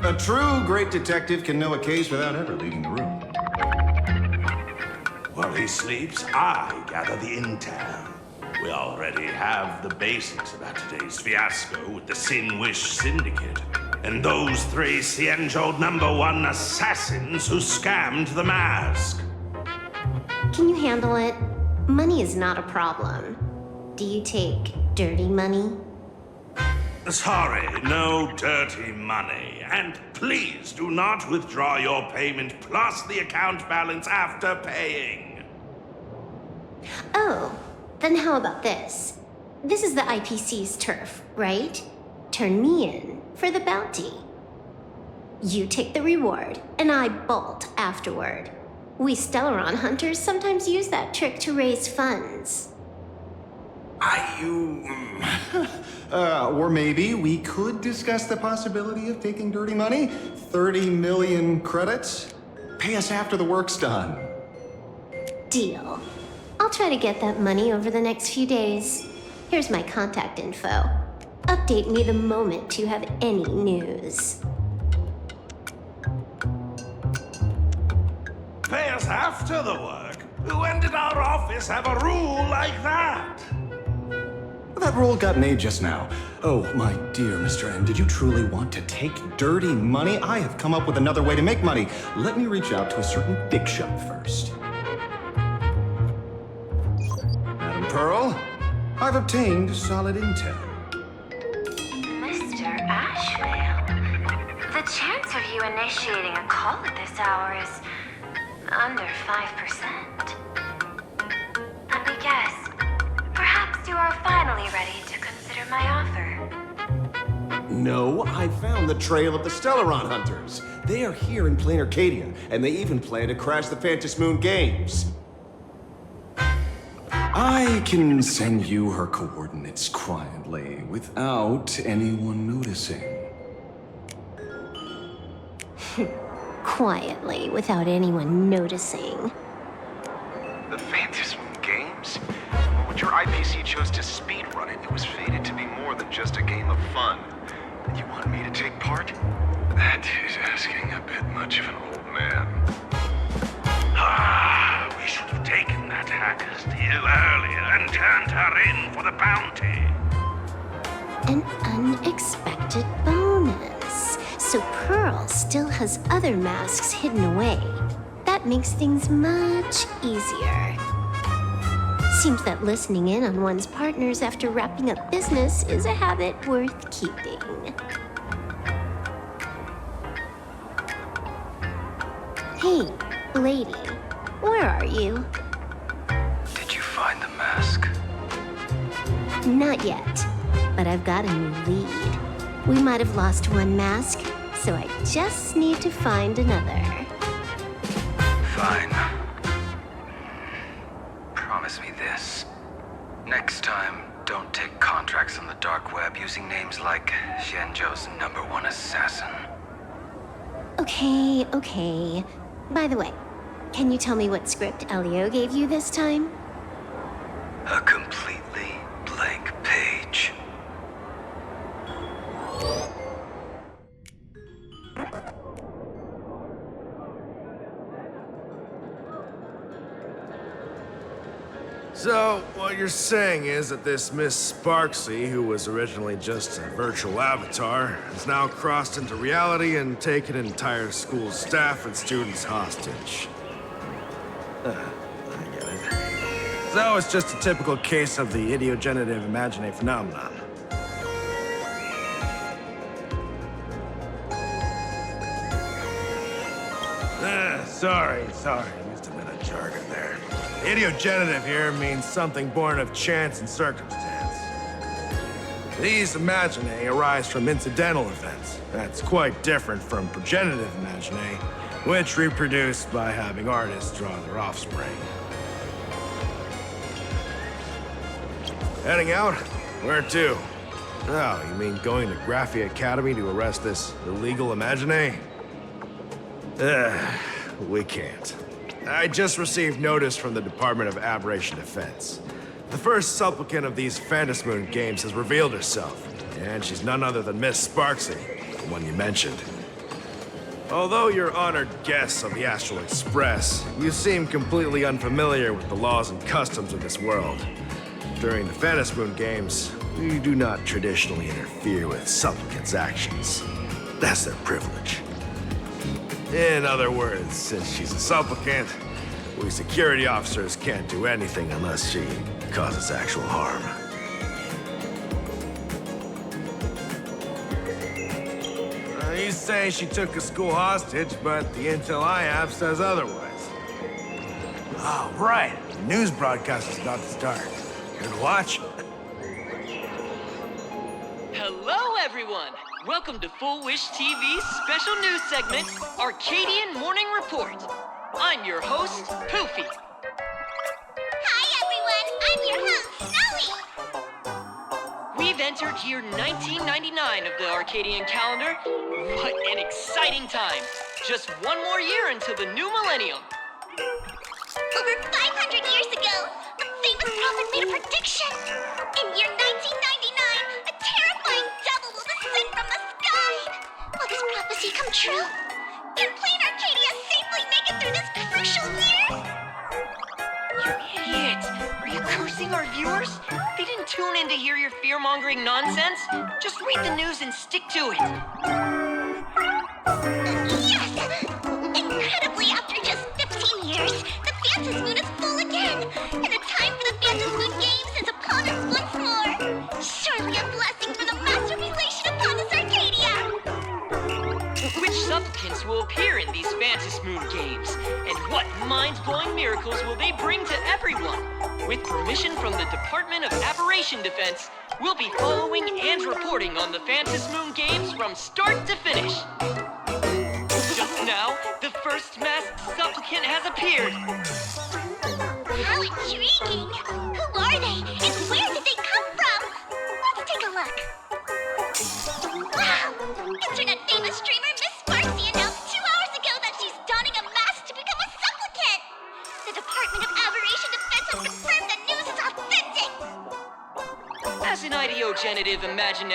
C: A true great detective can know a case without ever leaving the room.
A: While he sleeps, I gather the intel. We already have the basics about today's fiasco with the Sinwish Syndicate and those 3 Xianzhou #1 assassins who scammed the mask.
O: Can you handle it? Money is not a problem. Do you take dirty money?
A: Sorry, no dirty money. And please do not withdraw your payment plus the account balance after paying.
O: Oh, then how about this? This is the IPC's turf, right? Turn me in for the bounty. You take the reward, and I bolt afterward. We Stellaron hunters sometimes use that trick to raise funds.
Q: Or maybe we could discuss the possibility of taking dirty money? 30 million credits? Pay us after the work's done.
O: Deal. I'll try to get that money over the next few days. Here's my contact info. Update me the moment you have any news.
A: Pay us after the work? When did our office have a rule like that?
Q: That rule got made just now. Oh, my dear Mr. M, did you truly want to take dirty money? I have come up with another way to make money. Let me reach out to a certain big shot first. Madam Pearl, I've obtained solid intel.
R: Mr. Ashvale, the chance of you initiating a call at this hour is under 5%. Let me guess. Perhaps you are finally ready to consider my offer.
Q: No, I found the trail of the Stellaron hunters. They are here in Planarcadia, and they even plan to crash the Fantasmoon games. I can send you her coordinates quietly, without anyone noticing.
O: Quietly, without anyone noticing.
E: The Fantasmoon games? Well, when your IPC chose to speedrun it, it was fated to be more than just a game of fun. And you want me to take part? That is asking a bit much of an old man.
A: We should have taken that hacker's deal earlier and turned her in for the bounty.
O: An unexpected bonus. So Pearl still has other masks hidden away. That makes things much easier. Seems that listening in on one's partners after wrapping up business is a habit worth keeping. Hey, lady, where are you?
E: Did you find the mask?
O: Not yet, but I've got a new lead. We might have lost one mask, so I just need to find another.
E: Fine. Promise me this. Next time, don't take contracts on the dark web using names like Xianzhou's #1 assassin.
O: Okay. By the way, can you tell me what script Elio gave you this time?
E: A completely blank page.
S: So, what you're saying is that this Miss Sparxie, who was originally just a virtual avatar, has now crossed into reality and taken an entire school staff and students hostage. I get it. So it's just a typical case of the idiogenerative imagine phenomenon. Sorry, used a bit of jargon there. Idiogenerative here means something born of chance and circumstance. These imaginae arise from incidental events. That's quite different from progenitive imaginae, which reproduce by having artists draw their offspring. Heading out? Where to? Oh, you mean going to Graphia Academy to arrest this illegal imaginae? We can't. I just received notice from the Department of Aberration Defense. The first supplicant of these Fantasmoon games has revealed herself, and she's none other than Miss Sparxie, the one you mentioned. Although you're honored guests of the Astral Express, you seem completely unfamiliar with the laws and customs of this world. During the Fantasmoon games, we do not traditionally interfere with supplicants' actions. That's their privilege. In other words, since she's a supplicant, we security officers can't do anything unless she causes actual harm. just saying she took a school hostage, but the intel I have says otherwise. Oh, right. The news broadcast is about to start. Here to watch?
T: Hello, everyone! Welcome to Full Wish TV's special news segment, Arcadian Morning Report. I'm your host, Poofy.
P: Hi, everyone. I'm your host, Snowy.
T: We've entered year 1999 of the Arcadian calendar. What an exciting time! Just one more year until the new millennium.
P: Over 500 years ago, a famous prophet made a prediction. In year 1999, a terrifying devil will descend from the sky. Will this prophecy come true? Can Planarcadia safely make it through this crucial year?
T: You idiot! Are you cursing our viewers? They didn't tune in to hear your fear-mongering nonsense. Just read the news and stick to it.
P: Yes! Incredibly, after just 15 years, the Fantasmoon is full again, and the time for the Fantasmoon Games is upon us once more. Surely a blessing for the master relation upon us, Arcadia!
T: Which supplicants will appear in these Fantasmoon games? And what mind-blowing miracles will they bring to everyone? With permission from the Department of Aberration Defense, we'll be following and reporting on the Fantasmoon games from start to finish. Just now, the first masked supplicant has appeared.
P: How intriguing! Who are they, and where did they come from? Let's take a look. Wow! Internet-famous streamer Miss Sparxie announced 2 hours ago that she's donning a mask to become a supplicant. The Department of Aberration Defense has confirmed the news is authentic.
T: As an ideogenitive imagine,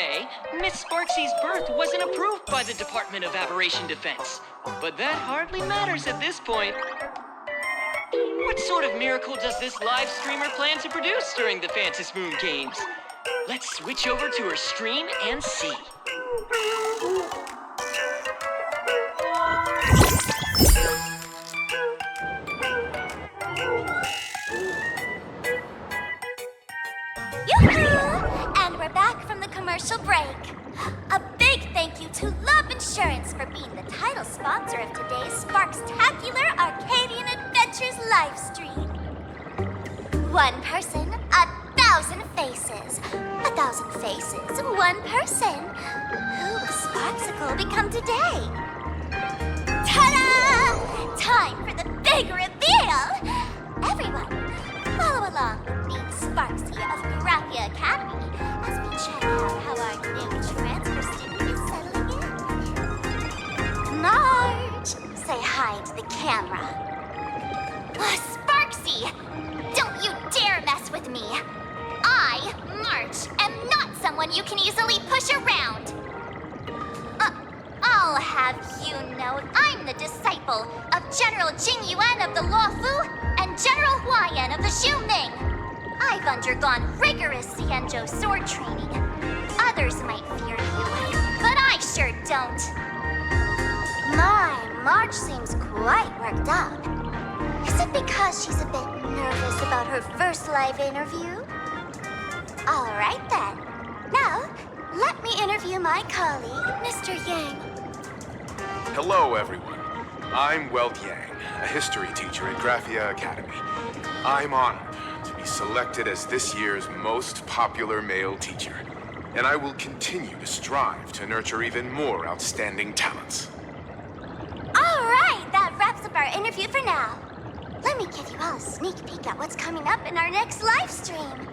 T: Miss Sparxie's birth wasn't approved by the Department of Aberration Defense. But that hardly matters at this point. What sort of miracle does this live streamer plan to produce during the Fantasmoon games? Let's switch over to her stream and see.
P: Yoo-hoo! And we're back from the commercial break. A big thank you to Love Insurance for being the title sponsor of today's Sparkstacular Arcadian Adventures live stream. One person, 1,000 faces. 1,000 faces, one person. Who will Sparksicle become today? Ta-da! Time for the big reveal! Everyone, follow along with me, Sparxie of Graphia Academy, as we check out how our new transfer student is settling in. Marge, say hi to the camera. Sparxie, don't you dare mess with me. I, Marge, am not someone you can easily push around. I'll have you know I'm the disciple of General Jing Yuan of the Luofu and General Huayan of the Xu Ming. I've undergone rigorous Xianzhou sword training. Others might fear you, but I sure don't. My, Marge seems quite worked up. Is it because she's a bit nervous about her first live interview? All right then. Now, let me interview my colleague, Mr. Yang.
E: Hello, everyone. I'm Weld Yang, a history teacher at Graphia Academy. I'm honored to be selected as this year's most popular male teacher, and I will continue to strive to nurture even more outstanding talents.
P: All right, that wraps up our interview for now. Let me give you all a sneak peek at what's coming up in our next live stream.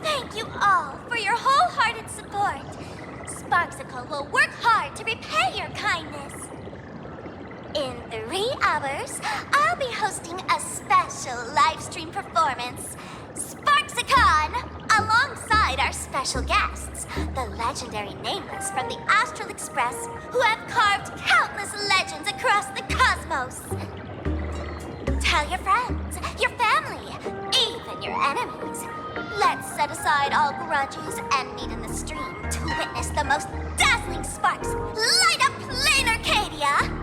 P: Thank you all for your wholehearted support. Sparksicle will work hard to repay your kindness. In 3 hours, I'll be hosting a special live stream performance, Sparxicon, alongside our special guests, the legendary nameless from the Astral Express, who have carved countless legends across the cosmos. Tell your friends, your family, even your enemies. Let's set aside all grudges and meet in the stream to witness the most dazzling sparks light up Planarcadia!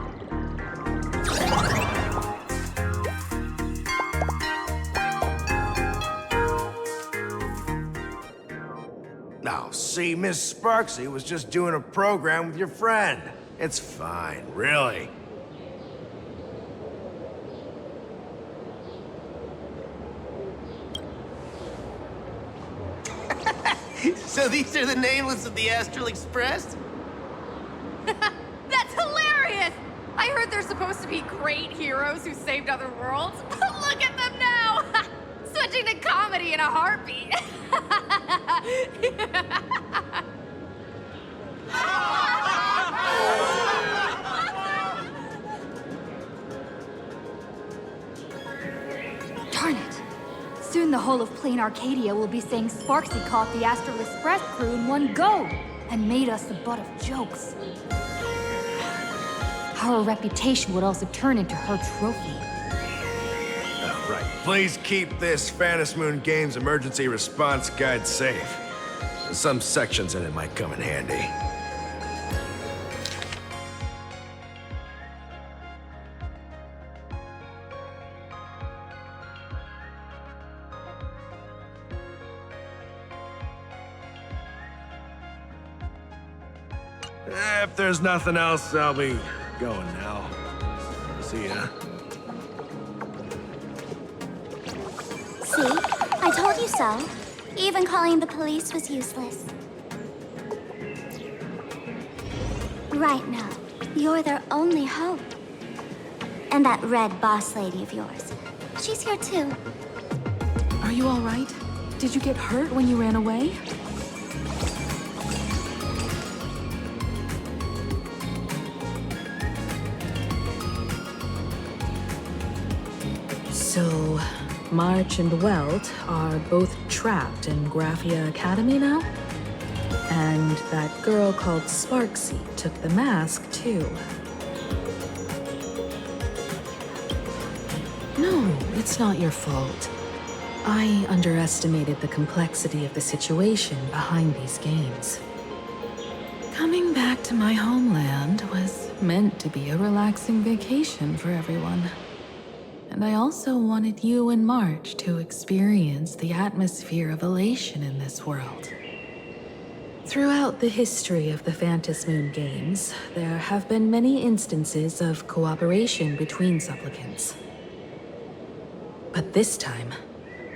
S: Oh, see, Miss Sparxie was just doing a program with your friend. It's fine, really.
A: So these are the nameless of the Astral Express?
U: That's hilarious! I heard they're supposed to be great heroes who saved other worlds. Look at them now! Switching to comedy in a heartbeat.
D: Darn it. Soon the whole of planarcadia will be saying Sparxie caught the Astral Express crew in one go and made us the butt of jokes. Our reputation would also turn into her trophy.
S: Right. Please keep this Fantasmoon Games emergency response guide safe. Some sections in it might come in handy. If there's nothing else, I'll be going now. See ya.
G: See? I told you so. Even calling the police was useless. Right now, you're their only hope. And that red boss lady of yours. She's here too.
V: Are you all right? Did you get hurt when you ran away? So, March and Welt are both trapped in Graphia Academy now? And that girl called Sparxie took the mask, too. No, it's not your fault. I underestimated the complexity of the situation behind these games. Coming back to my homeland was meant to be a relaxing vacation for everyone. And I also wanted you and March to experience the atmosphere of elation in this world. Throughout the history of the Fantasmoon games, there have been many instances of cooperation between supplicants. But this time,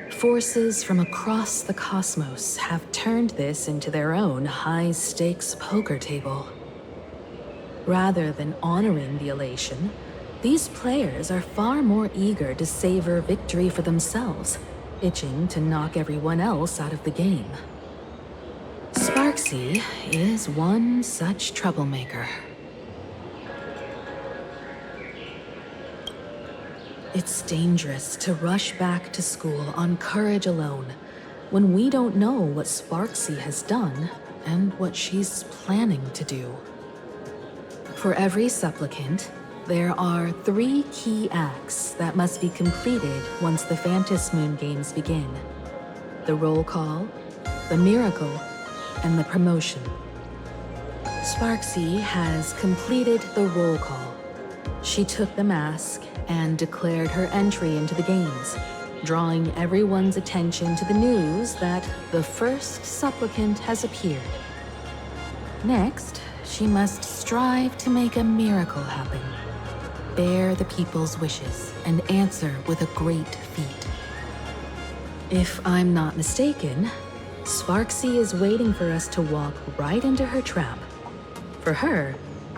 V: forces from across the cosmos have turned this into their own high-stakes poker table. Rather than honoring the elation, these players are far more eager to savor victory for themselves, itching to knock everyone else out of the game. Sparxie is one such troublemaker. It's dangerous to rush back to school on courage alone, when we don't know what Sparxie has done and what she's planning to do. For every supplicant, there are 3 key acts that must be completed once the Fantasmoon games begin. The roll call, the miracle, and the promotion. Sparxie has completed the roll call. She took the mask and declared her entry into the games, drawing everyone's attention to the news that the first supplicant has appeared. Next, she must strive to make a miracle happen. Bear the people's wishes and answer with a great feat. If I'm not mistaken, Sparxie is waiting for us to walk right into her trap. For her,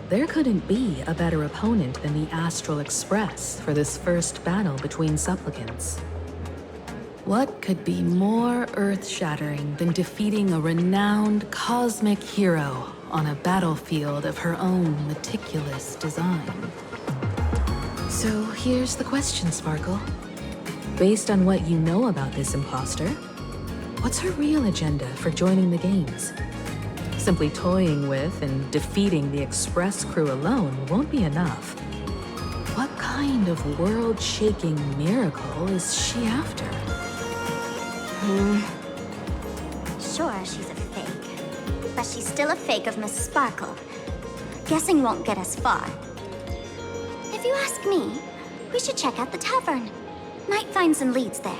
V: there couldn't be a better opponent than the Astral Express for this first battle between supplicants. What could be more earth-shattering than defeating a renowned cosmic hero on a battlefield of her own meticulous design? So here's the question, Sparkle. Based on what you know about this imposter, what's her real agenda for joining the games? Simply toying with and defeating the Express crew alone won't be enough. What kind of world-shaking miracle is she after?
G: Sure, she's a fake. But she's still a fake of Miss Sparkle. Guessing won't get us far. If you ask me, we should check out the tavern. Might find some leads there.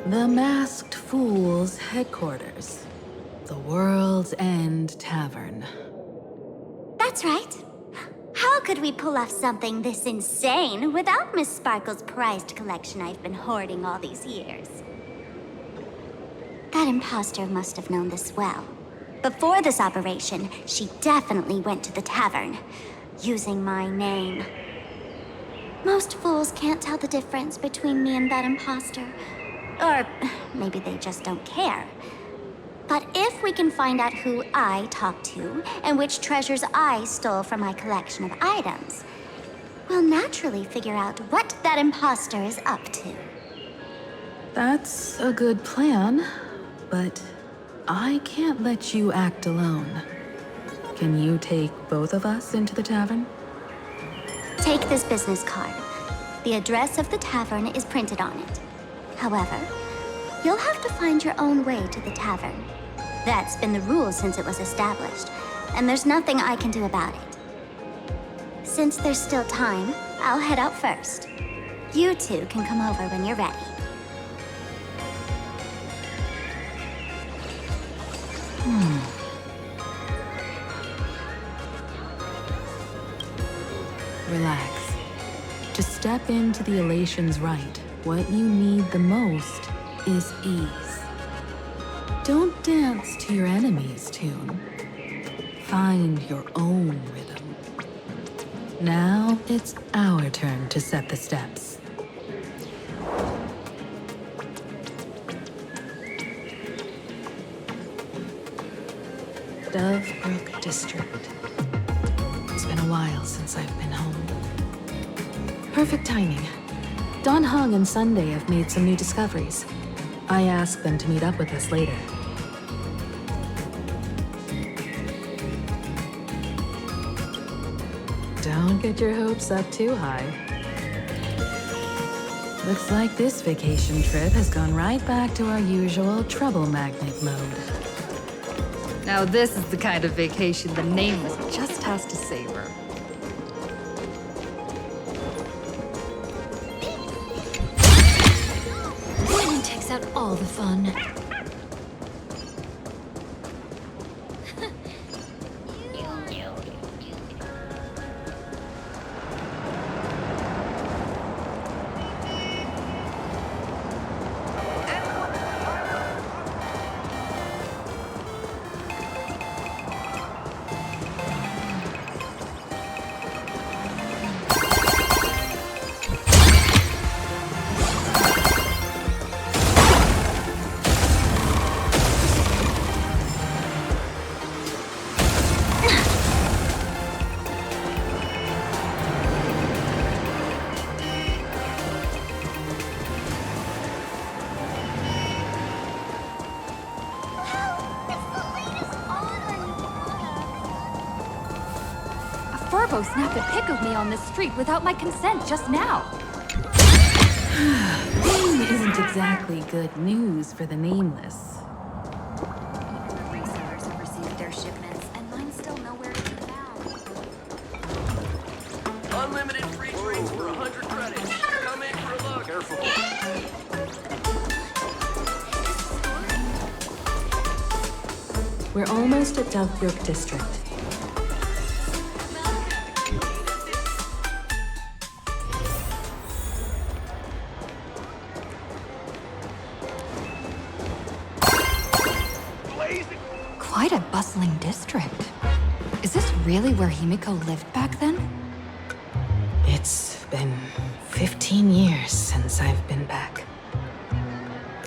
V: The Masked Fool's headquarters. The World's End Tavern.
G: That's right. How could we pull off something this insane without Miss Sparkle's prized collection I've been hoarding all these years? That imposter must have known this well. Before this operation, she definitely went to the tavern, using my name. Most fools can't tell the difference between me and that imposter. Or maybe they just don't care. But if we can find out who I talked to and which treasures I stole from my collection of items, we'll naturally figure out what that imposter is up to.
V: That's a good plan, but I can't let you act alone. Can you take both of us into the tavern?
G: Take this business card. The address of the tavern is printed on it. However, you'll have to find your own way to the tavern. That's been the rule since it was established, and there's nothing I can do about it. Since there's still time, I'll head out first. You two can come over when you're ready.
V: Relax. To step into the elation's right, what you need the most is ease. Don't dance to your enemy's tune. Find your own rhythm. Now it's our turn to set the steps. Dovebrook District. It's been a while since I've been home. Perfect timing. Don Hung and Sunday have made some new discoveries. I asked them to meet up with us later. Don't get your hopes up too high. Looks like this vacation trip has gone right back to our usual trouble magnet mode.
I: Now this is the kind of vacation the Nameless just has to savor.
B: Winning takes out all the fun.
U: Furbo snapped a pic of me on the street without my consent just now.
V: Fame isn't exactly good news for the Nameless.
D: Resellers have received their shipments, and mine's still nowhere to be found.
J: Unlimited free drinks for 100 credits. Come in for a look. Careful.
V: We're almost at Dovebrook District.
U: Quite a bustling district. Is this really where Himeko lived back then?
V: It's been 15 years since I've been back.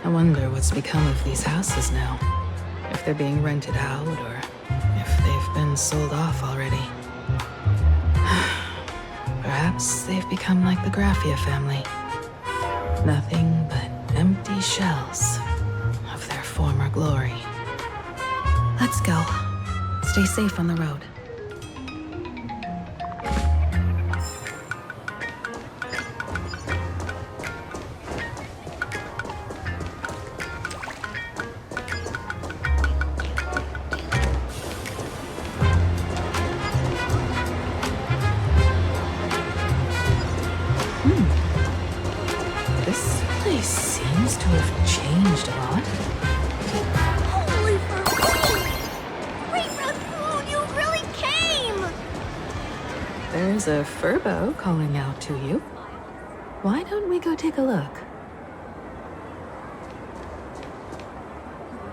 V: I wonder what's become of these houses now. If they're being rented out, or if they've been sold off already. Perhaps they've become like the Graffia family. Nothing but empty shells of their former glory. Let's go. Stay safe on the road. This place seems to have You've changed a lot.
P: Holy Great Raccoon, you really came!
V: There's a furbo calling out to you. Why don't we go take a look?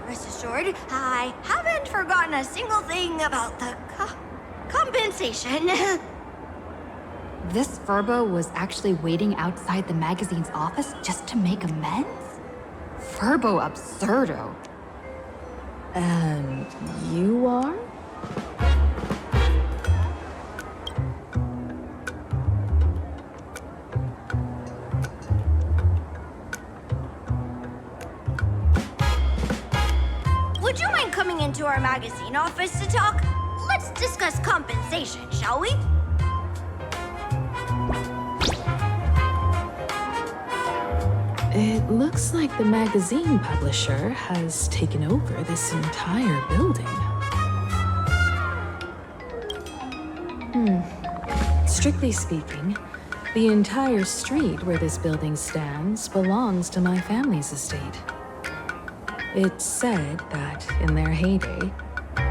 P: Rest assured, I haven't forgotten a single thing about the compensation.
F: This furbo was actually waiting outside the magazine's office just to make amends? Furbo absurdo.
V: And you are?
P: Would you mind coming into our magazine office to talk? Let's discuss compensation, shall we?
V: It looks like the magazine publisher has taken over this entire building. Strictly speaking, the entire street where this building stands belongs to my family's estate. It's said that, in their heyday,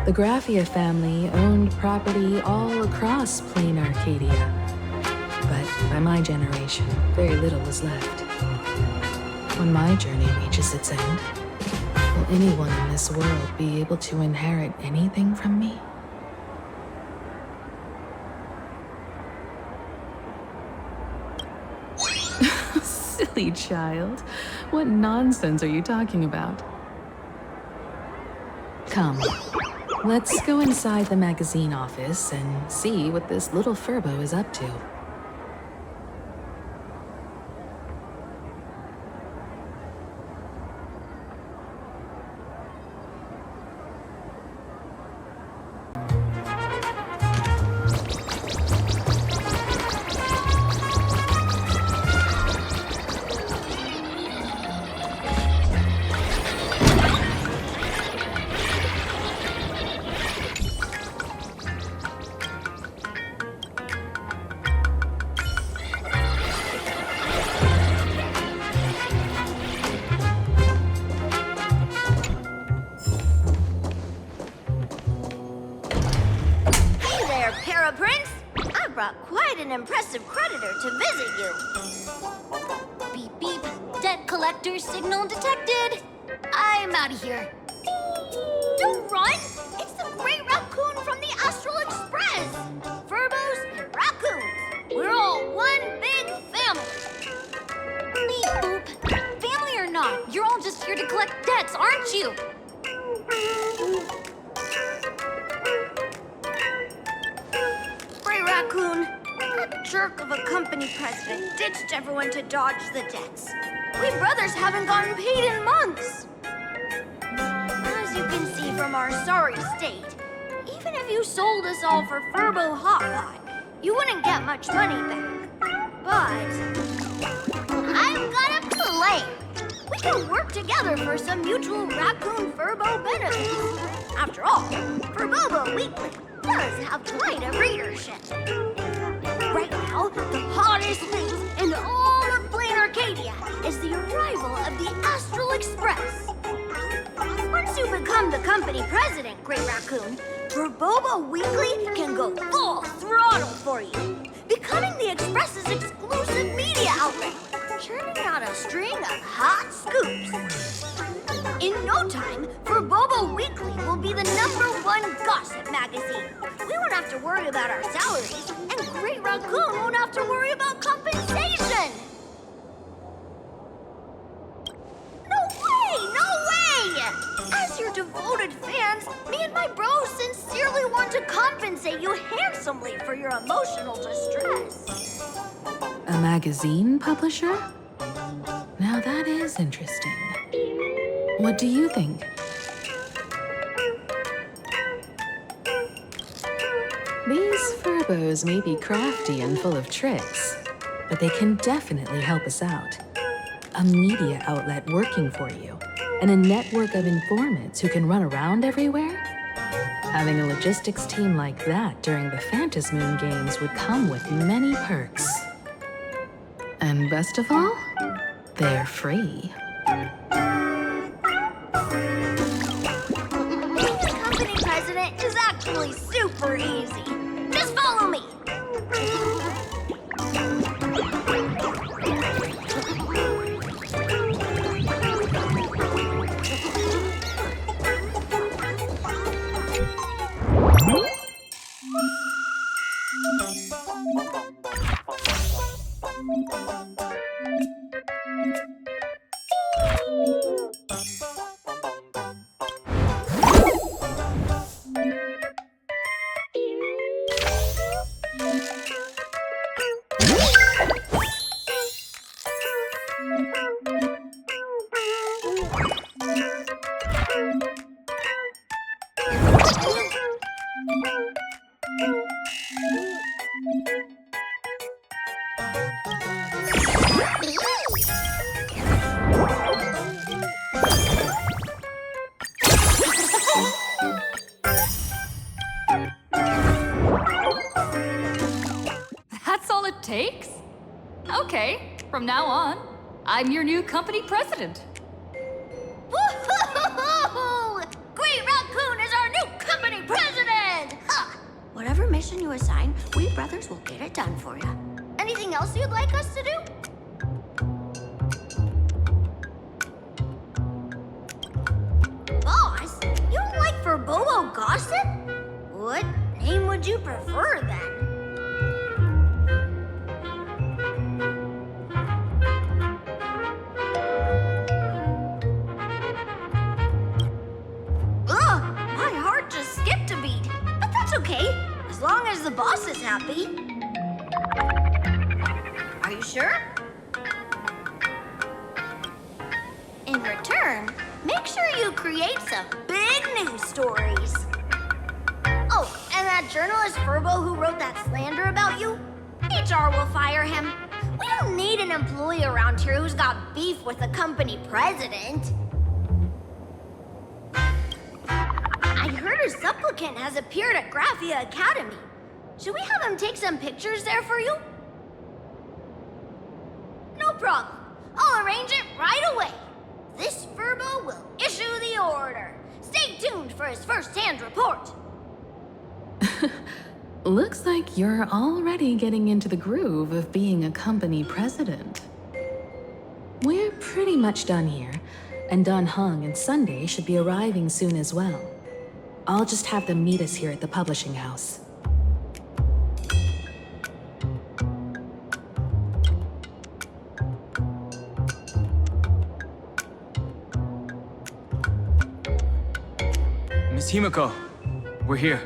V: the Graphia family owned property all across planarcadia. But by my generation, very little was left. When my journey reaches its end, will anyone in this world be able to inherit anything from me? Silly child. What nonsense are you talking about? Come, let's go inside the magazine office and see what this little furbo is up to.
P: Quite an impressive creditor to visit you. Beep beep. Debt collector signal detected. I'm out of here. Don't run! It's the Great Raccoon from the Astral Express! Furbos and raccoons. We're all one big family. Beep boop.
F: Family or not, you're all just here to collect debts, aren't you?
P: Great Raccoon. That jerk of a company president ditched everyone to dodge the debts. We brothers haven't gotten paid in months. As you can see from our sorry state, even if you sold us all for Furbo Hot Pot, you wouldn't get much money back. But I've got a plan. We can work together for some mutual raccoon Furbo benefits. After all, Furbobo Weekly does have quite a readership. Right now, the hottest thing in all of Planarcadia is the arrival of the Astral Express. Once you become the company president, Great Raccoon, Furbobo Weekly can go full throttle for you, becoming the Express's exclusive media outlet, churning out a string of hot scoops. In no time, Furbobo Weekly will be the #1 gossip magazine. We won't have to worry about our salaries, and Great Raccoon won't have to worry about compensation! No way! No way! As your devoted fans, me and my bros sincerely want to compensate you handsomely for your emotional distress.
V: A magazine publisher? Now that is interesting. What do you think? These furbos may be crafty and full of tricks, but they can definitely help us out. A media outlet working for you, and a network of informants who can run around everywhere? Having a logistics team like that during the Fantasmoon games would come with many perks. And best of all, they're free.
P: super easy. Just follow me.
F: That's all it takes? Okay, from now on, I'm your new company president.
P: Woo-hoo-hoo-hoo! Great Raccoon is our new company president! Ha! Whatever mission you assign, we brothers will get it done for you. Anything else you'd like us to do? Boss, you don't like Verbobo gossip? What name would you prefer then? Ugh, my heart just skipped a beat. But that's okay, as long as the boss is happy. Are you sure? In return, make sure you create some big news stories. Oh, and that journalist Verbo who wrote that slander about you? HR will fire him. We don't need an employee around here who's got beef with the company president. I heard a supplicant has appeared at Graphia Academy. Should we have him take some pictures there for you? No problem. I'll arrange it right away. This Verbo will issue the order. Stay tuned for his first-hand report.
V: Looks like you're already getting into the groove of being a company president. We're pretty much done here, and Dun Hung and Sunday should be arriving soon as well. I'll just have them meet us here at the publishing house.
L: Miss Himeko, we're here.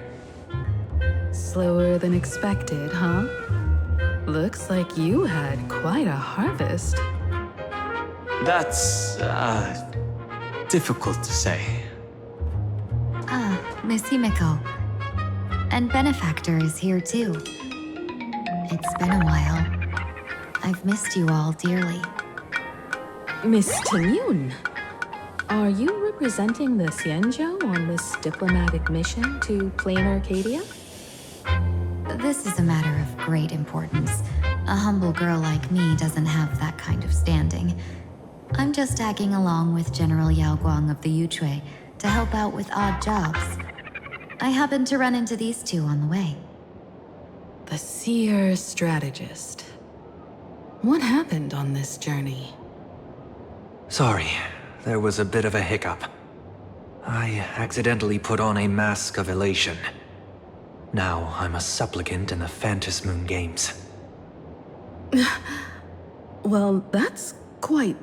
V: Slower than expected, huh? Looks like you had quite a harvest.
L: That's, difficult to say.
D: Ah, Miss Himeko. And Benefactor is here too. It's been a while. I've missed you all dearly.
V: Miss Tangyun, are you representing the Xianzhou on this diplomatic mission to Planarcadia?
D: This is a matter of great importance. A humble girl like me doesn't have that kind of standing. I'm just tagging along with General Yaoguang of the Yuchui to help out with odd jobs. I happened to run into these two on the way.
V: The seer strategist. What happened on this journey?
K: Sorry, there was a bit of a hiccup. I accidentally put on a mask of elation. Now I'm a supplicant in the Fantasmoon games.
V: Well, that's quite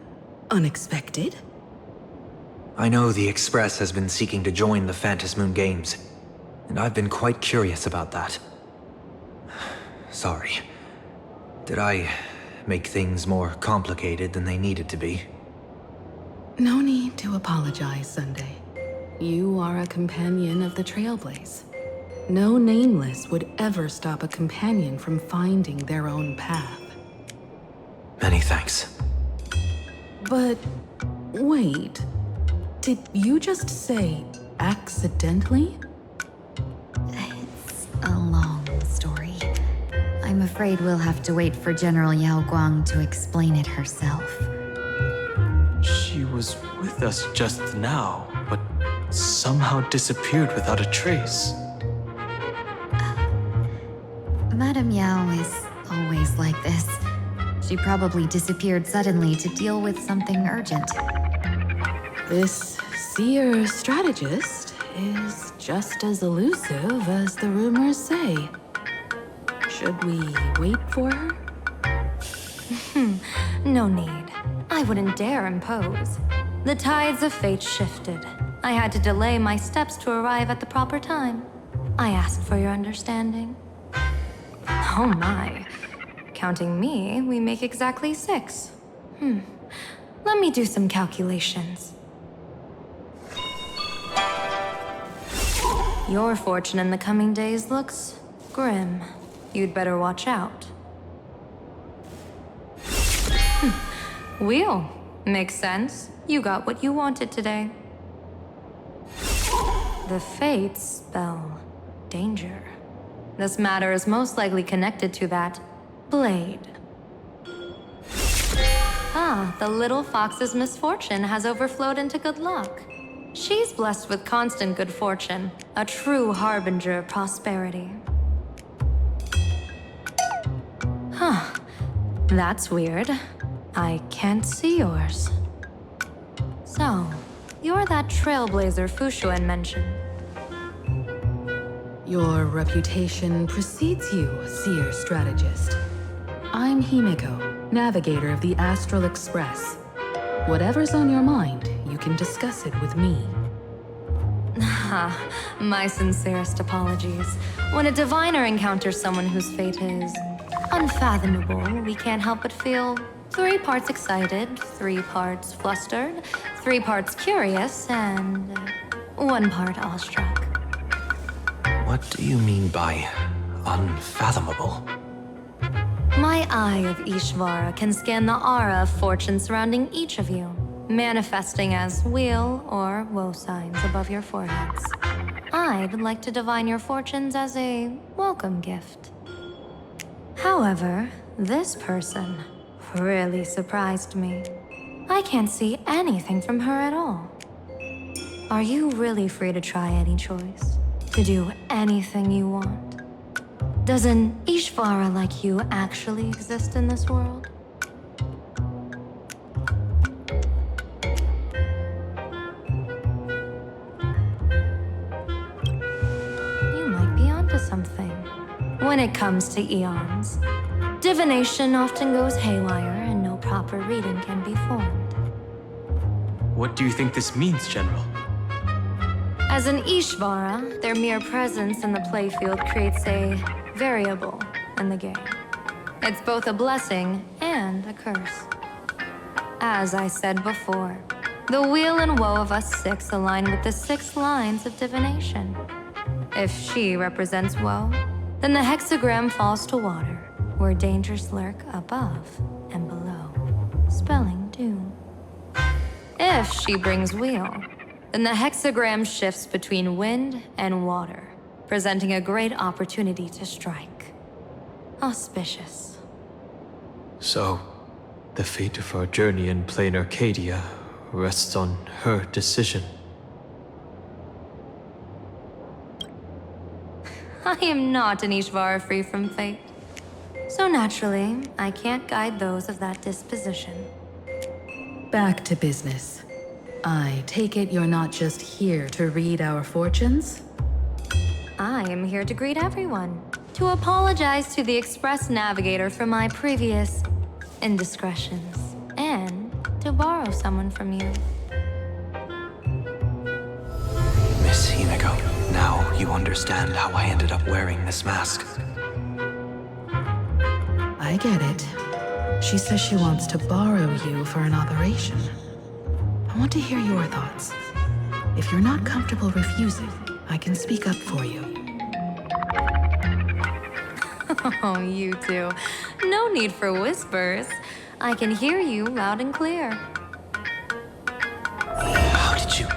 V: unexpected.
K: I know the Express has been seeking to join the Fantasmoon games, and I've been quite curious about that. Sorry. Did I make things more complicated than they needed to be?
V: No need to apologize, Sunday. You are a companion of the Trailblazer. No nameless would ever stop a companion from finding their own path.
K: Many thanks.
V: But wait, did you just say accidentally?
D: It's a long story. I'm afraid we'll have to wait for General Yaoguang to explain it herself.
L: She was with us just now, but somehow disappeared without a trace.
D: Madame Yao is always like this. She probably disappeared suddenly to deal with something urgent.
V: This seer strategist is just as elusive as the rumors say. Should we wait for her?
M: No need. I wouldn't dare impose. The tides of fate shifted. I had to delay my steps to arrive at the proper time. I asked for your understanding. Oh my. Counting me, we make exactly 6. Let me do some calculations. Your fortune in the coming days looks grim. You'd better watch out. Wheel. Makes sense. You got what you wanted today. The fates spell danger. This matter is most likely connected to that blade. The little fox's misfortune has overflowed into good luck. She's blessed with constant good fortune, a true harbinger of prosperity. That's weird. I can't see yours. So, you're that Trailblazer Fushuan mentioned.
V: Your reputation precedes you, seer strategist. I'm Himeko, navigator of the Astral Express. Whatever's on your mind, you can discuss it with me.
M: My sincerest apologies. When a diviner encounters someone whose fate is unfathomable, we can't help but feel 3 parts excited, 3 parts flustered, 3 parts curious, and 1 part awestruck.
K: What do you mean by unfathomable?
M: My eye of Ishvara can scan the aura of fortune surrounding each of you, manifesting as weal or woe signs above your foreheads. I'd like to divine your fortunes as a welcome gift. However, this person really surprised me. I can't see anything from her at all. Are you really free to try any choice? To do anything you want? Does an Ishvara like you actually exist in this world? You might be onto something. When it comes to eons, divination often goes haywire and no proper reading can be formed.
L: What do you think this means, General?
M: As an Ishvara, their mere presence in the playfield creates a variable in the game. It's both a blessing and a curse. As I said before, the weal and woe of us 6 align with the 6 lines of divination. If she represents woe, then the hexagram falls to water, where dangers lurk above and below, spelling doom. If she brings weal, then the hexagram shifts between wind and water, presenting a great opportunity to strike. Auspicious.
L: So, the fate of our journey in planarcadia rests on her decision.
M: I am not an Ishvara free from fate. So naturally, I can't guide those of that disposition.
V: Back to business. I take it you're not just here to read our fortunes?
M: I am here to greet everyone, to apologize to the Express Navigator for my previous indiscretions, and to borrow someone from you.
K: Miss Himeko, now you understand how I ended up wearing this mask.
V: I get it. She says she wants to borrow you for an operation. I want to hear your thoughts. If you're not comfortable refusing, I can speak up for you.
M: Oh, you two. No need for whispers. I can hear you loud and clear.
K: How did you...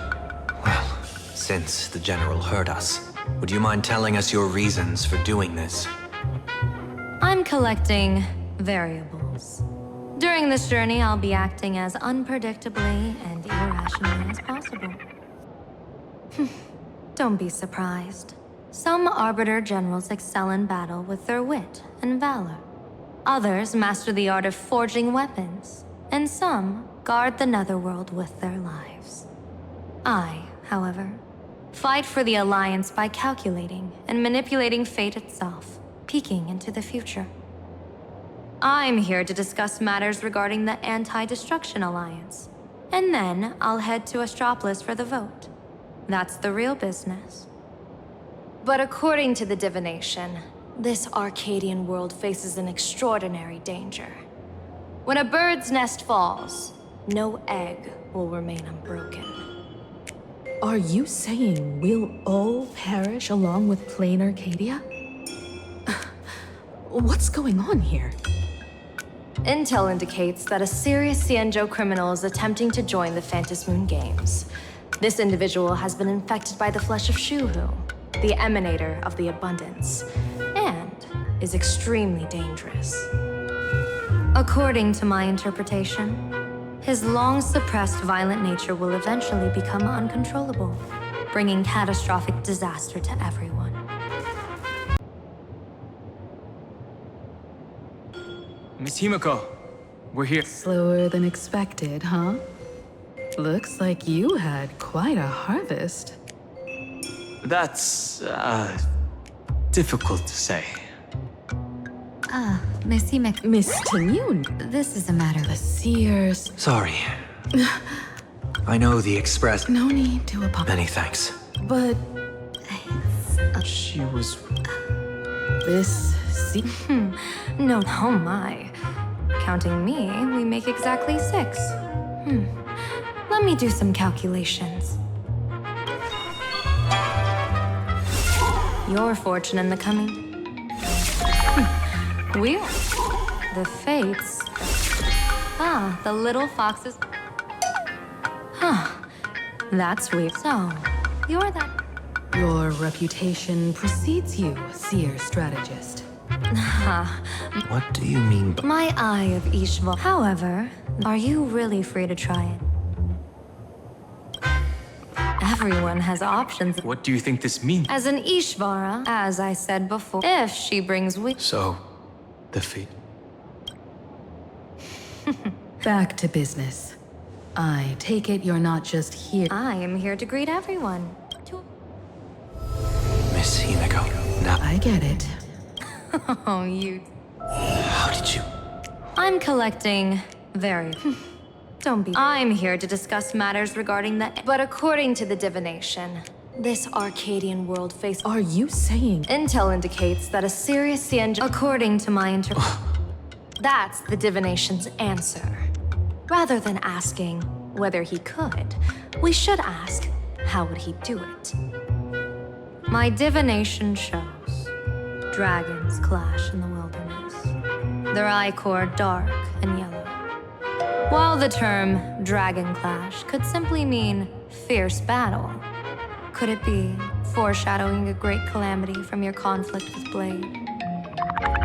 K: Well, since the General heard us, would you mind telling us your reasons for doing this?
M: I'm collecting variables. During this journey, I'll be acting as unpredictably and irrationally as possible. Don't be surprised. Some Arbiter Generals excel in battle with their wit and valor. Others master the art of forging weapons, and some guard the Netherworld with their lives. I, however, fight for the Alliance by calculating and manipulating fate itself, peeking into the future. I'm here to discuss matters regarding the Anti-Destruction Alliance, and then I'll head to Astropolis for the vote. That's the real business. But according to the divination, this Arcadian world faces an extraordinary danger. When a bird's nest falls, no egg will remain unbroken.
V: Are you saying we'll all perish along with planarcadia? What's going on here?
M: Intel indicates that a serious Xianzhou criminal is attempting to join the Fantasmoon games. This individual has been infected by the flesh of Shuhu, the emanator of the abundance, and is extremely dangerous. According to my interpretation, his long-suppressed violent nature will eventually become uncontrollable, bringing catastrophic disaster to everyone.
L: Miss Himeko, we're here.
V: Slower than expected, huh? Looks like you had quite a harvest.
L: That's, difficult to say.
D: Miss Himeko.
V: Miss Tanyoon.
D: This is a matter
V: The Seers.
K: Sorry. I know the Express.
V: No need to apologize.
K: Many thanks.
V: But
L: She was...
V: this...
M: No, oh my. Counting me, we make exactly 6. Let me do some calculations. Your fortune in the coming. Weird. The fates. The little foxes. That's weird. So, you're that.
V: Your reputation precedes you, Seer strategist.
K: What do you mean by...
M: My eye of Ishva. However, are you really free to try it? Everyone has options.
L: What do you think this means?
M: As an Ishvara, as I said before, if she brings
K: So, the fate...
V: Back to business. I take it you're not just here.
M: I am here to greet everyone.
K: Miss Himeko, now...
V: I get it.
M: Oh, you...
K: How did you...
M: I'm collecting very... Don't be... I'm here to discuss matters regarding the... But according to the divination, this Arcadian world face...
V: Are you saying...
M: Intel indicates that a serious Xianzhou... According to my That's the divination's answer. Rather than asking whether he could, we should ask, how would he do it? My divination shows dragons clash in the wilderness. Their ichor dark and yellow. While the term dragon clash could simply mean fierce battle, could it be foreshadowing a great calamity from your conflict with Blade?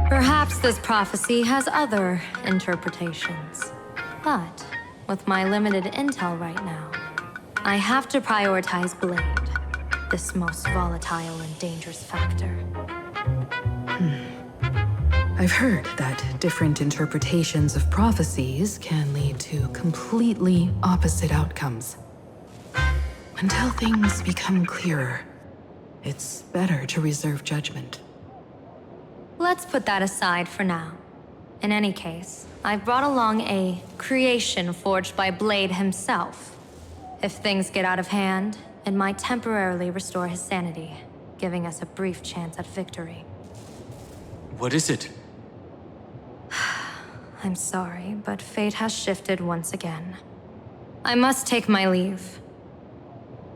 M: Perhaps this prophecy has other interpretations. But with my limited intel right now, I have to prioritize Blade, this most volatile and dangerous factor.
V: I've heard that different interpretations of prophecies can lead to completely opposite outcomes. Until things become clearer, it's better to reserve judgment.
M: Let's put that aside for now. In any case, I've brought along a creation forged by Blade himself. If things get out of hand, it might temporarily restore his sanity, giving us a brief chance at victory.
L: What is it?
M: I'm sorry, but fate has shifted once again. I must take my leave.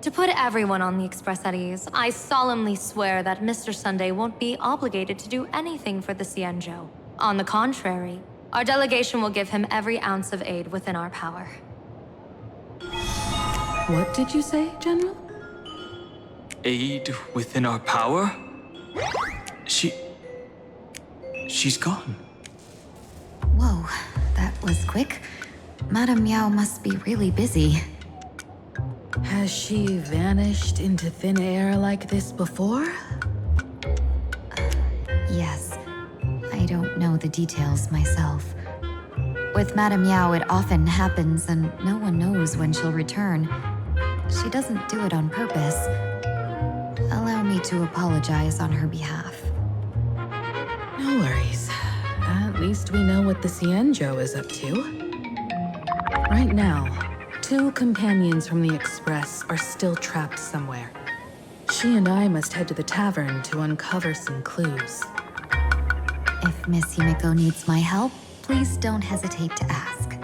M: To put everyone on the Express at ease, I solemnly swear that Mr. Sunday won't be obligated to do anything for the Xianzhou. On the contrary, our delegation will give him every ounce of aid within our power.
V: What did you say, General?
L: Aid within our power? She's gone.
D: Whoa, that was quick. Madame Yao must be really busy.
V: Has she vanished into thin air like this before?
D: Yes. I don't know the details myself. With Madame Yao, it often happens and no one knows when she'll return. She doesn't do it on purpose. Allow me to apologize on her behalf.
V: No worries. At least we know what the Xianzhou is up to. Right now, 2 companions from the Express are still trapped somewhere. She and I must head to the tavern to uncover some clues.
D: If Miss Himeko needs my help, please don't hesitate to ask.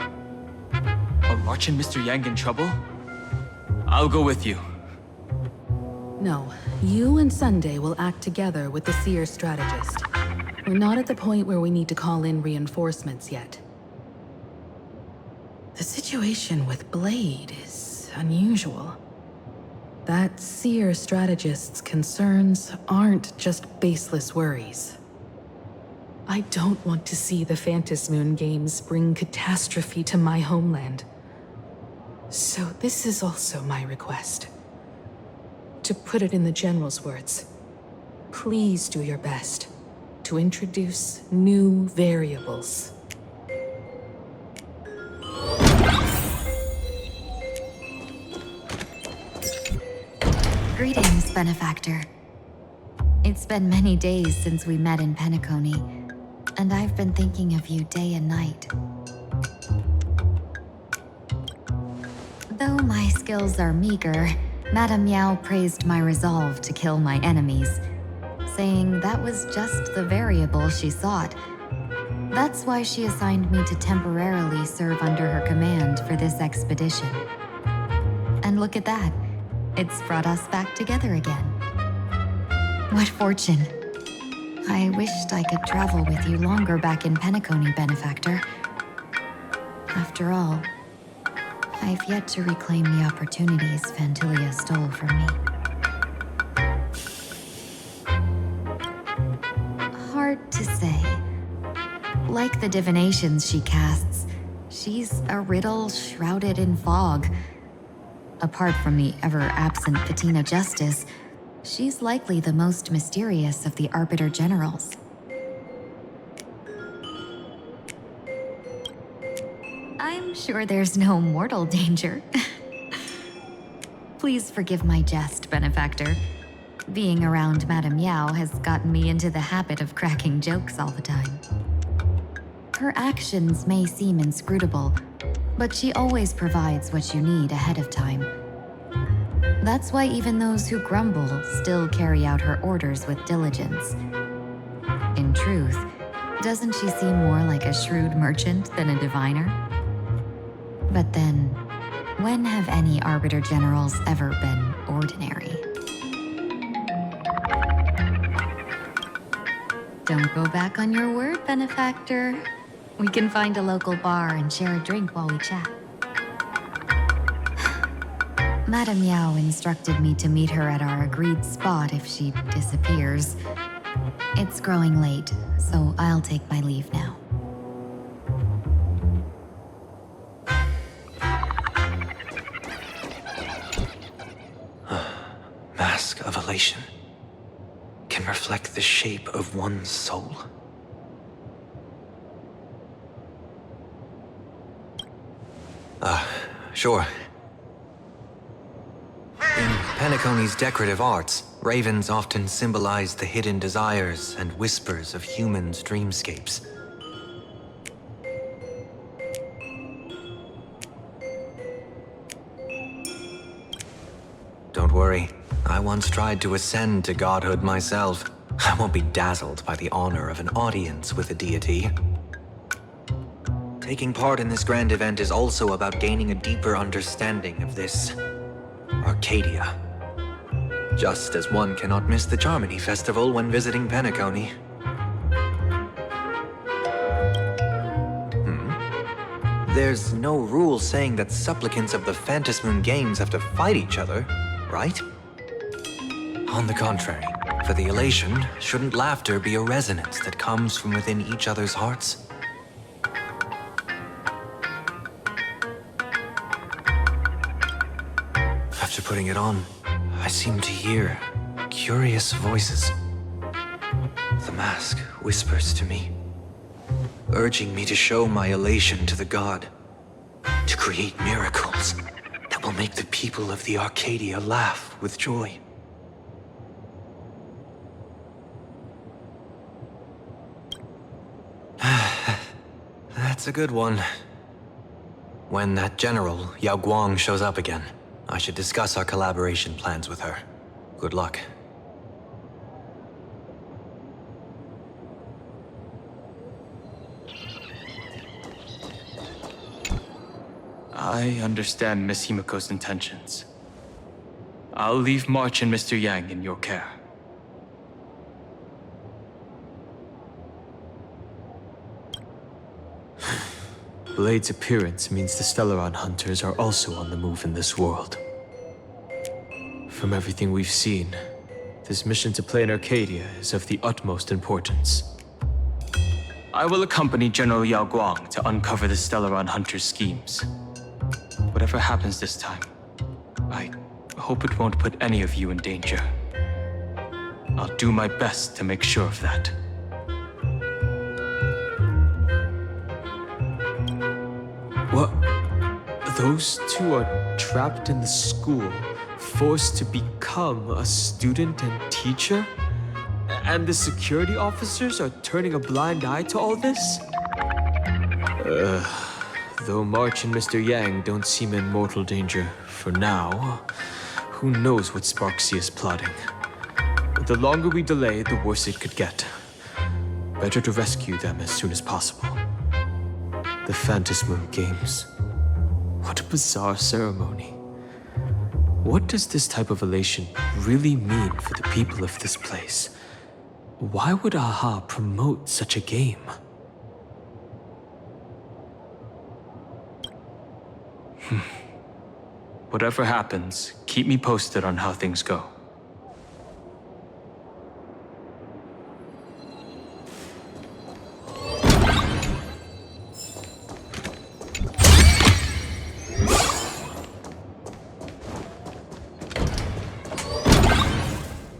L: Are March and Mr. Yang in trouble? I'll go with you.
V: No, you and Sunday will act together with the Seer strategist. We're not at the point where we need to call in reinforcements yet. The situation with Blade is unusual. That Seer strategist's concerns aren't just baseless worries. I don't want to see the Fantasmoon games bring catastrophe to my homeland. So this is also my request. To put it in the General's words, please do your best to introduce new variables.
D: Greetings, Benefactor. It's been many days since we met in Penacony, and I've been thinking of you day and night. Though my skills are meager, Madame Yao praised my resolve to kill my enemies, saying that was just the variable she sought. That's why she assigned me to temporarily serve under her command for this expedition. And look at that. It's brought us back together again. What fortune. I wished I could travel with you longer back in Penacony, Benefactor. After all, I've yet to reclaim the opportunities Fantilia stole from me. Hard to say. Like the divinations she casts, she's a riddle shrouded in fog. Apart from the ever-absent Patina Justice, she's likely the most mysterious of the Arbiter Generals. I'm sure there's no mortal danger. Please forgive my jest, Benefactor. Being around Madame Yao has gotten me into the habit of cracking jokes all the time. Her actions may seem inscrutable, but she always provides what you need ahead of time. That's why even those who grumble still carry out her orders with diligence. In truth, doesn't she seem more like a shrewd merchant than a diviner? But then, when have any Arbiter Generals ever been ordinary? Don't go back on your word, Benefactor. We can find a local bar and share a drink while we chat. Madame Yao instructed me to meet her at our agreed spot if she disappears. It's growing late, so I'll take my leave now.
K: Mask of elation can reflect the shape of one's soul. Sure. In Penacony's decorative arts, ravens often symbolize the hidden desires and whispers of humans' dreamscapes. Don't worry, I once tried to ascend to godhood myself. I won't be dazzled by the honor of an audience with a deity. Taking part in this grand event is also about gaining a deeper understanding of this Arcadia. Just as one cannot miss the Charmony Festival when visiting Penacony. There's no rule saying that supplicants of the Fantasmoon games have to fight each other, right? On the contrary, for the elation, shouldn't laughter be a resonance that comes from within each other's hearts? After putting it on, I seem to hear curious voices. The mask whispers to me, urging me to show my elation to the god, to create miracles that will make the people of the Arcadia laugh with joy. That's a good one. When that general, Yaoguang, shows up again, I should discuss our collaboration plans with her. Good luck.
L: I understand Miss Himeko's intentions. I'll leave March and Mr. Yang in your care. Blade's appearance means the Stellaron hunters are also on the move in this world. From everything we've seen, this mission to Planarcadia is of the utmost importance. I will accompany General Yaoguang to uncover the Stellaron hunters' schemes. Whatever happens this time, I hope it won't put any of you in danger. I'll do my best to make sure of that. What? Those two are trapped in the school, forced to become a student and teacher? And the security officers are turning a blind eye to all this? Though March and Mr. Yang don't seem in mortal danger for now, who knows what Sparxie is plotting. But the longer we delay, the worse it could get. Better to rescue them as soon as possible. The Fantasmoon Games. What a bizarre ceremony. What does this type of elation really mean for the people of this place? Why would AHA promote such a game? Whatever happens, keep me posted on how things go.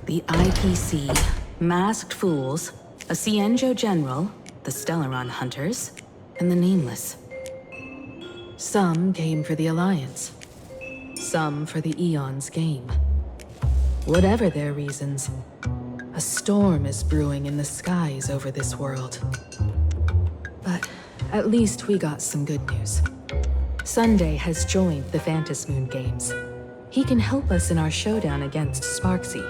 V: The IPC, Masked Fools, a Xianzhou General, the Stellaron Hunters, and the Nameless. Some came for the Alliance. Some for the Eon's game. Whatever their reasons, a storm is brewing in the skies over this world. But at least we got some good news. Sunday has joined the Fantasmoon Games. He can help us in our showdown against Sparxie.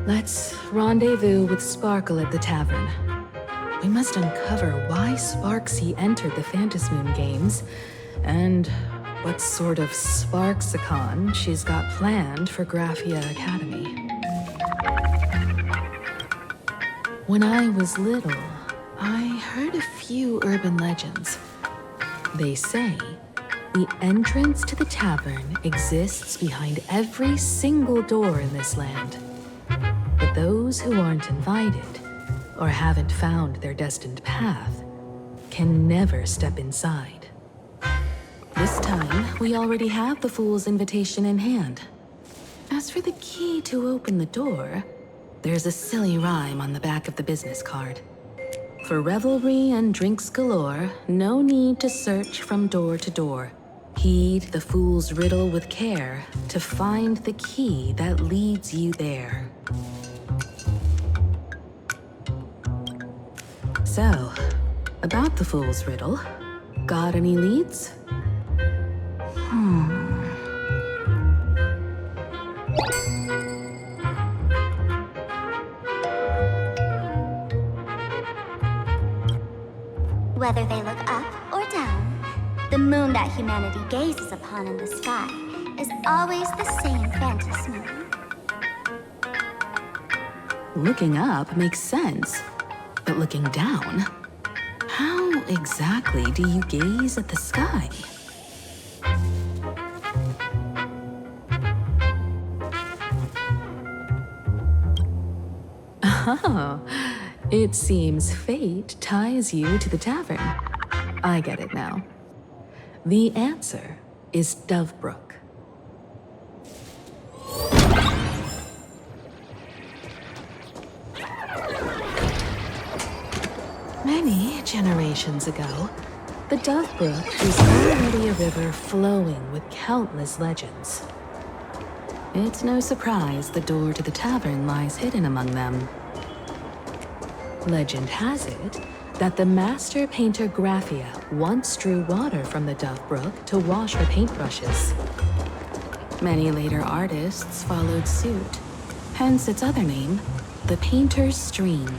V: Let's rendezvous with Sparkle at the tavern. We must uncover why Sparxie entered the Fantasmoon Games, and what sort of Sparxicon she's got planned for Graphia Academy. When I was little, I heard a few urban legends. They say the entrance to the tavern exists behind every single door in this land. But those who aren't invited, or haven't found their destined path, can never step inside. This time, we already have the Fool's invitation in hand. As for the key to open the door, there's a silly rhyme on the back of the business card. For revelry and drinks galore, no need to search from door to door. Heed the Fool's riddle with care to find the key that leads you there. So, about the Fool's riddle, got any leads?
G: Whether they look up or down, the moon that humanity gazes upon in the sky is always the same Fantasmoon.
V: Looking up makes sense, but looking down? How exactly do you gaze at the sky? Oh, it seems fate ties you to the tavern. I get it now. The answer is Dovebrook. generations ago, the Dove Brook was already a river flowing with countless legends. It's no surprise the door to the tavern lies hidden among them. Legend has it that the master painter Graphia once drew water from the Dove Brook to wash her paintbrushes. Many later artists followed suit, hence its other name, the Painter's Stream.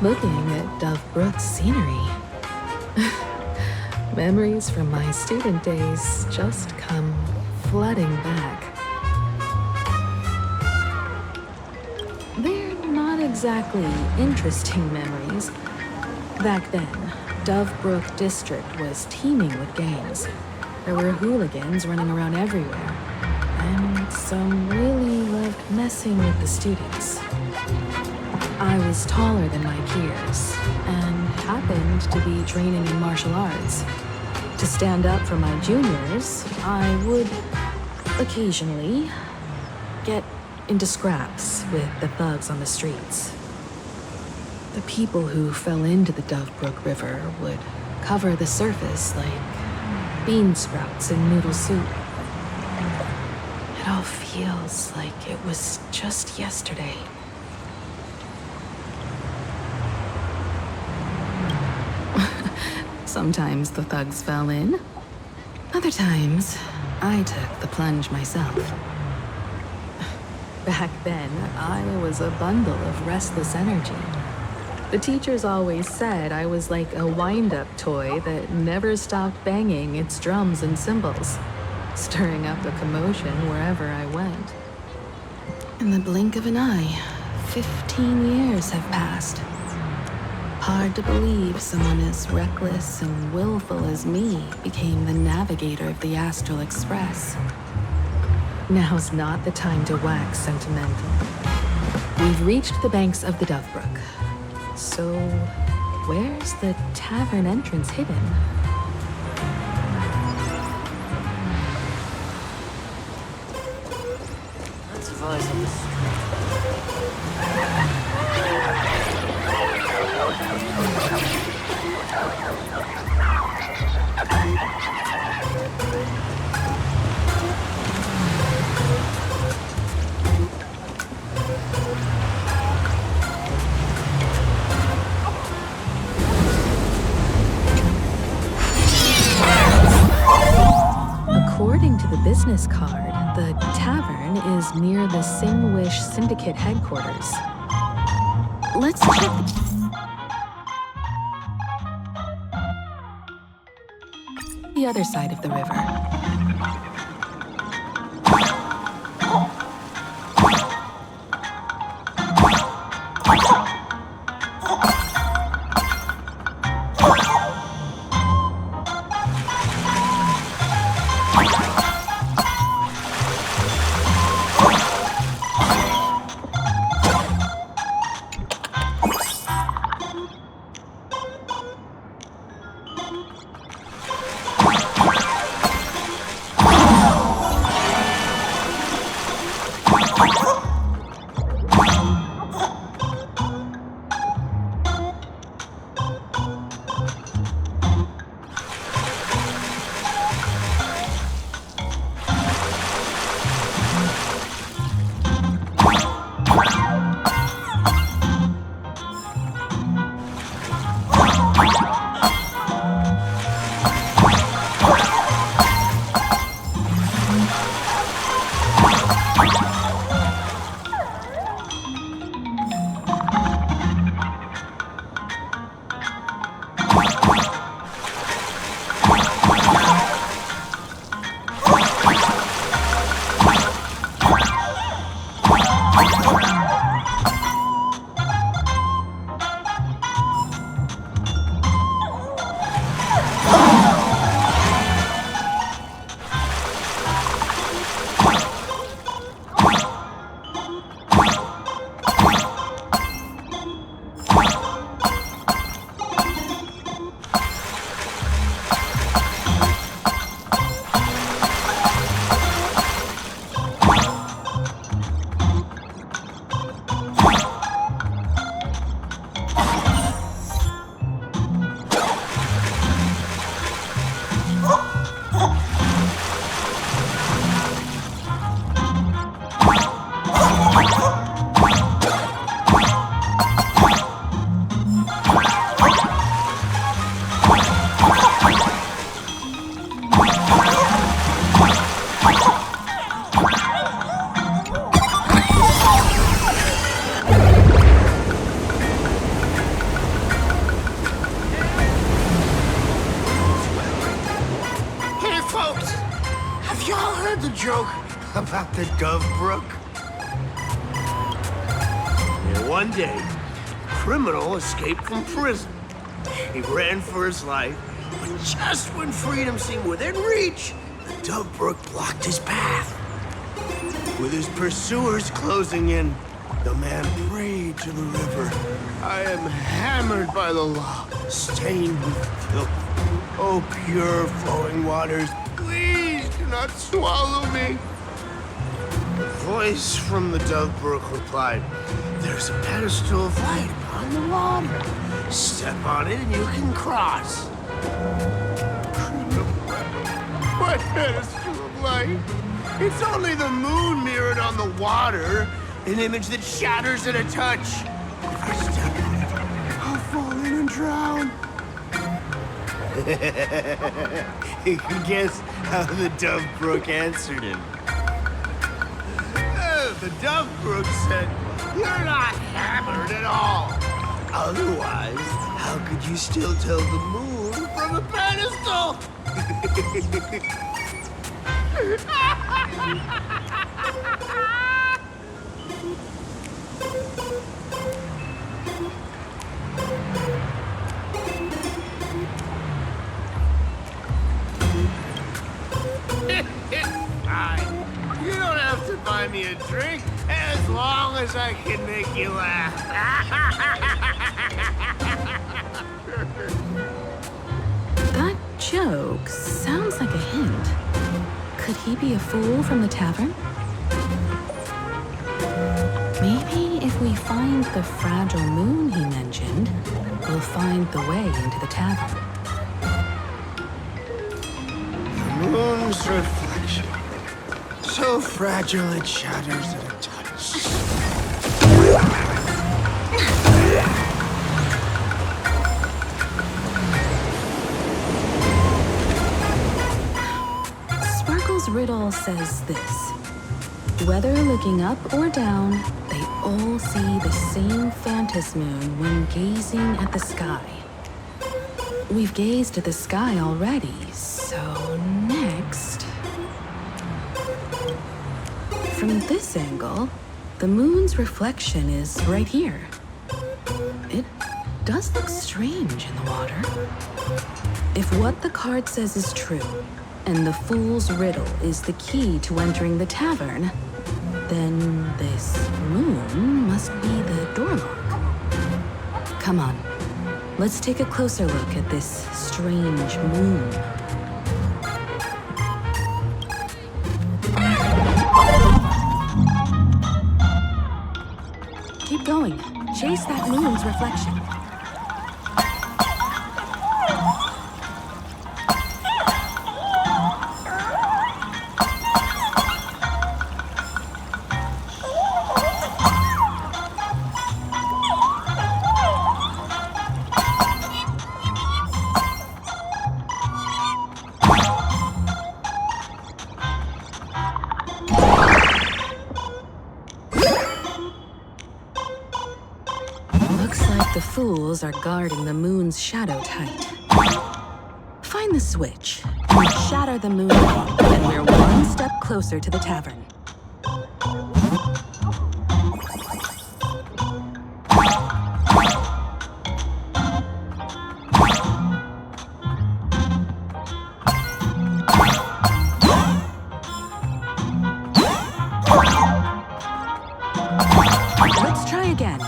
V: Looking at Dove Brook's scenery. Memories from my student days just come flooding back. They're not exactly interesting memories. Back then, Dove Brook District was teeming with gangs. There were hooligans running around everywhere, and some really loved messing with the students. I was taller than my peers, and happened to be training in martial arts. To stand up for my juniors, I would occasionally get into scraps with the thugs on the streets. The people who fell into the Dove Brook River would cover the surface like bean sprouts in noodle soup. It all feels like it was just yesterday. Sometimes the thugs fell in. Other times, I took the plunge myself. Back then, I was a bundle of restless energy. The teachers always said I was like a wind-up toy that never stopped banging its drums and cymbals, stirring up a commotion wherever I went. In the blink of an eye, 15 years have passed. Hard to believe someone as reckless and willful as me became the navigator of the Astral Express. Now's not the time to wax sentimental. We've reached the banks of the Dove Brook. So, where's the tavern entrance hidden?
T: Let's advise on this.
V: According to the business card, the tavern is near the Sinwish Syndicate headquarters. Let's check the other side of the river.
A: the Dove Brook? Yeah, one day, a criminal escaped from prison. He ran for his life, but just when freedom seemed within reach, the Dove Brook blocked his path. With his pursuers closing in, the man prayed to the river. I am hammered by the law, stained with filth. Oh, pure flowing waters, please do not swallow me. A voice from the Dove Brook replied, there's a pedestal of light upon the water. Step on it and you can cross. What pedestal of light? It's only the moon mirrored on the water, an image that shatters at a touch. If I step on it, I'll fall in and drown. You can guess how the Dove Brook answered him. The Dove Brook said, you're not hammered at all. Otherwise, how could you still tell the moon from a pedestal? Fine. You don't have to buy me a drink as long as I can make you laugh.
V: That joke sounds like a hint. Could he be a fool from the tavern? Maybe if we find the fragile moon he mentioned, we'll find the way into the tavern.
A: The moon's reflection. So fragile it shatters at a touch.
V: Sparkle's riddle says this. Whether looking up or down, they all see the same Fantasmoon when gazing at the sky. We've gazed at the sky already, so next... From this angle, the moon's reflection is right here. It does look strange in the water. If what the card says is true, and the fool's riddle is the key to entering the tavern, then this moon must be the door lock. Come on, let's take a closer look at this strange moon. Keep going. Chase that moon's reflection. The fools are guarding the moon's shadow tight. Find the switch and shatter the moon, and we're one step closer to the tavern. Let's try again.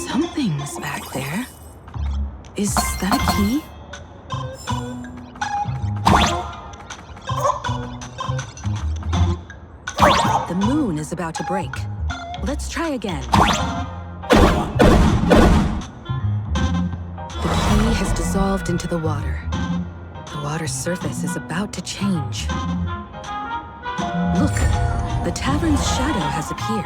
V: Something's back there. Is that a key? The moon is about to break. Let's try again. has dissolved into the water. The water's surface is about to change. Look, the tavern's shadow has appeared.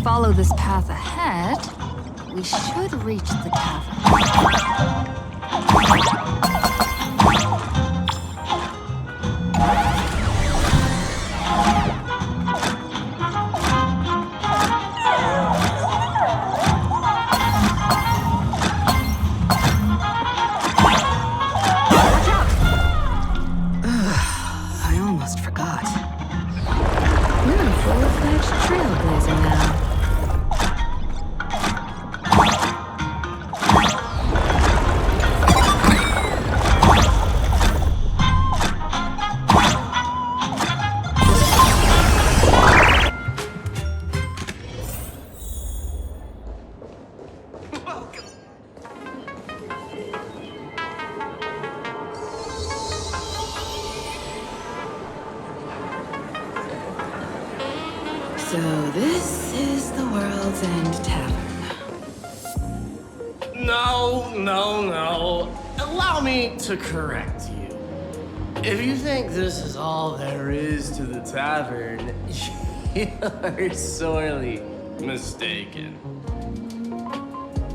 F: Follow this path ahead, we should reach the tavern.
V: I almost forgot. We're a full-fledged Trailblazer now. So this is the World's End Tavern.
H: No. Allow me to correct you. If you think this is all there is to the tavern, you're sorely mistaken.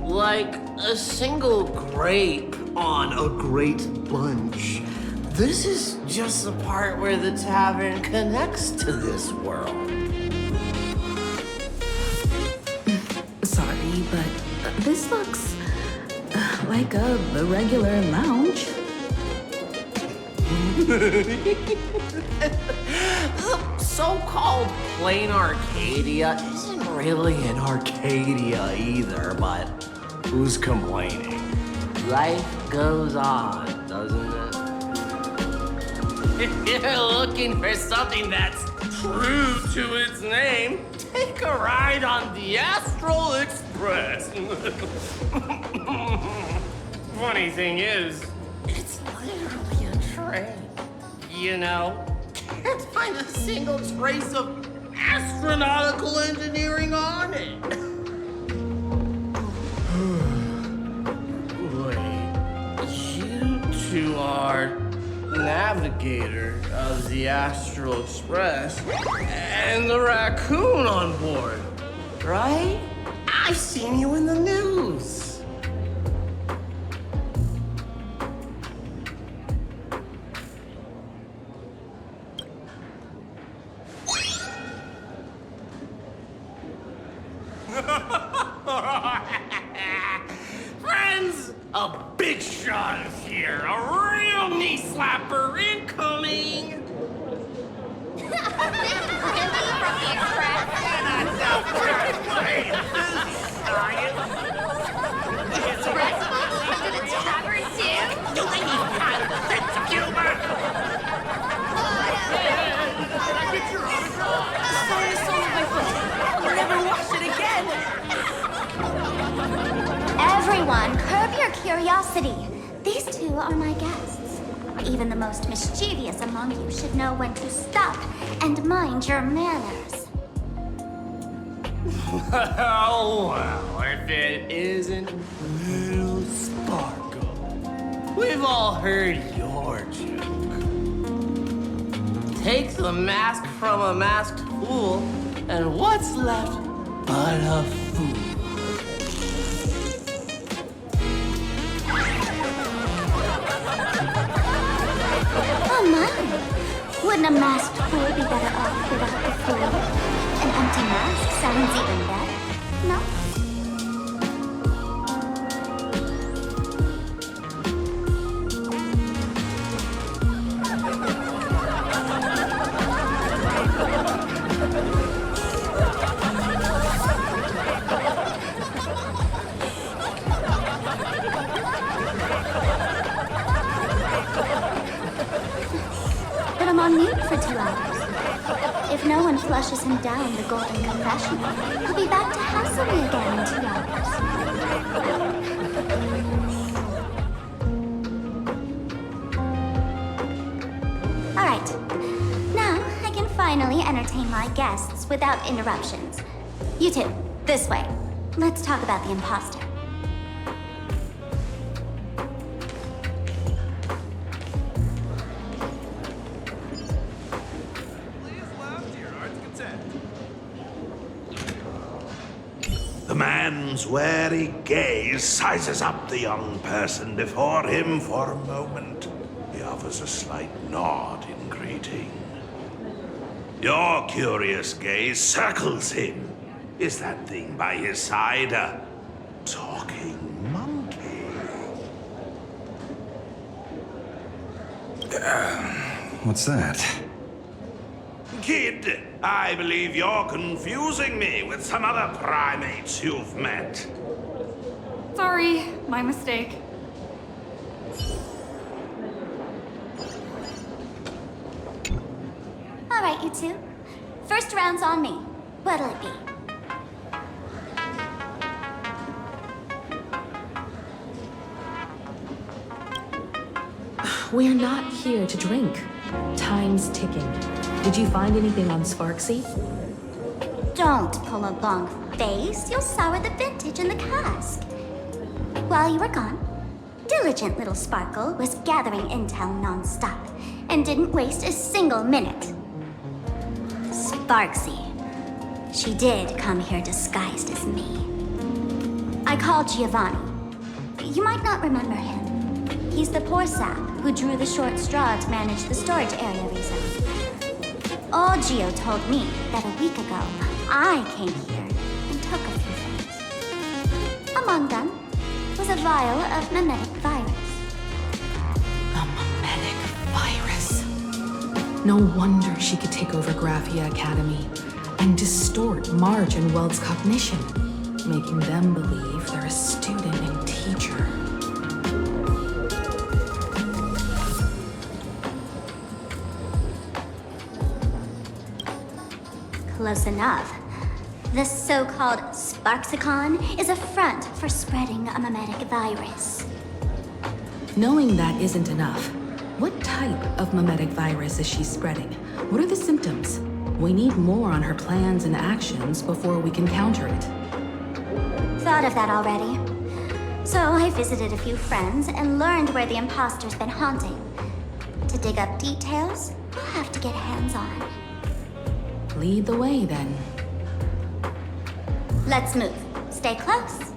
H: Like a single grape on a great bunch, this is just the part where the tavern connects to this world.
V: Sorry, but this looks like a regular lounge.
H: The so-called planarcadia isn't really an Arcadia either, but who's complaining? Life goes on, doesn't it? If you're looking for something that's true to its name, take a ride on the Astral Express. Funny thing is, it's literally a train. You know, can't find a single trace of astronautical engineering on it. Wait, you two are navigator of the Astral Express and the raccoon on board, right? I've seen you in the news. Friends, a big shot is here. A real knee slapper incoming.
O: Everyone, curb your curiosity. These two are my guests. Even the most mischievous among you should know when to stop and mind your manners.
H: Well, if it isn't little Sparkle. We've all heard your joke. Take the mask from a masked fool, and what's left but a fool?
O: Oh my! Wouldn't a masked fool be better off without the fool? An empty mask sounds even better, no?
G: flushes him down the golden confessional, he'll be back to hassle me again in 2 hours. All right. Now I can finally entertain my guests without interruptions. You two, this way. Let's talk about the imposter.
A: The man's wary gaze sizes up the young person before him for a moment. He offers a slight nod in greeting. Your curious gaze circles him. Is that thing by his side a talking monkey?
Q: What's that?
A: Kid, I believe you're confusing me with some other primates you've met.
U: Sorry, my mistake.
G: All right, you two. First round's on me. What'll it be?
V: We're not here to drink. Time's ticking. Did you find anything on Sparxie?
G: Don't pull a long face. You'll sour the vintage in the cask. While you were gone, diligent little Sparkle was gathering intel non-stop and didn't waste a single minute. Sparxie. She did come here disguised as me. I called Giovanni. You might not remember him. He's the poor sap who drew the short straw to manage the storage area rezone. Old Gio told me that a week ago, I came here and took a few things. Among them was a vial of mimetic virus.
V: A mimetic virus. No wonder she could take over Graphia Academy and distort Marge and Weld's cognition, making them believe they're a student and teacher.
G: Close enough. The so-called Sparxicon is a front for spreading a mimetic virus.
V: Knowing that isn't enough, what type of mimetic virus is she spreading? What are the symptoms? We need more on her plans and actions before we can counter it.
G: Thought of that already. So I visited a few friends and learned where the imposter's been haunting. To dig up details, we'll have to get hands-on.
V: Lead the way, then.
G: Let's move. Stay close.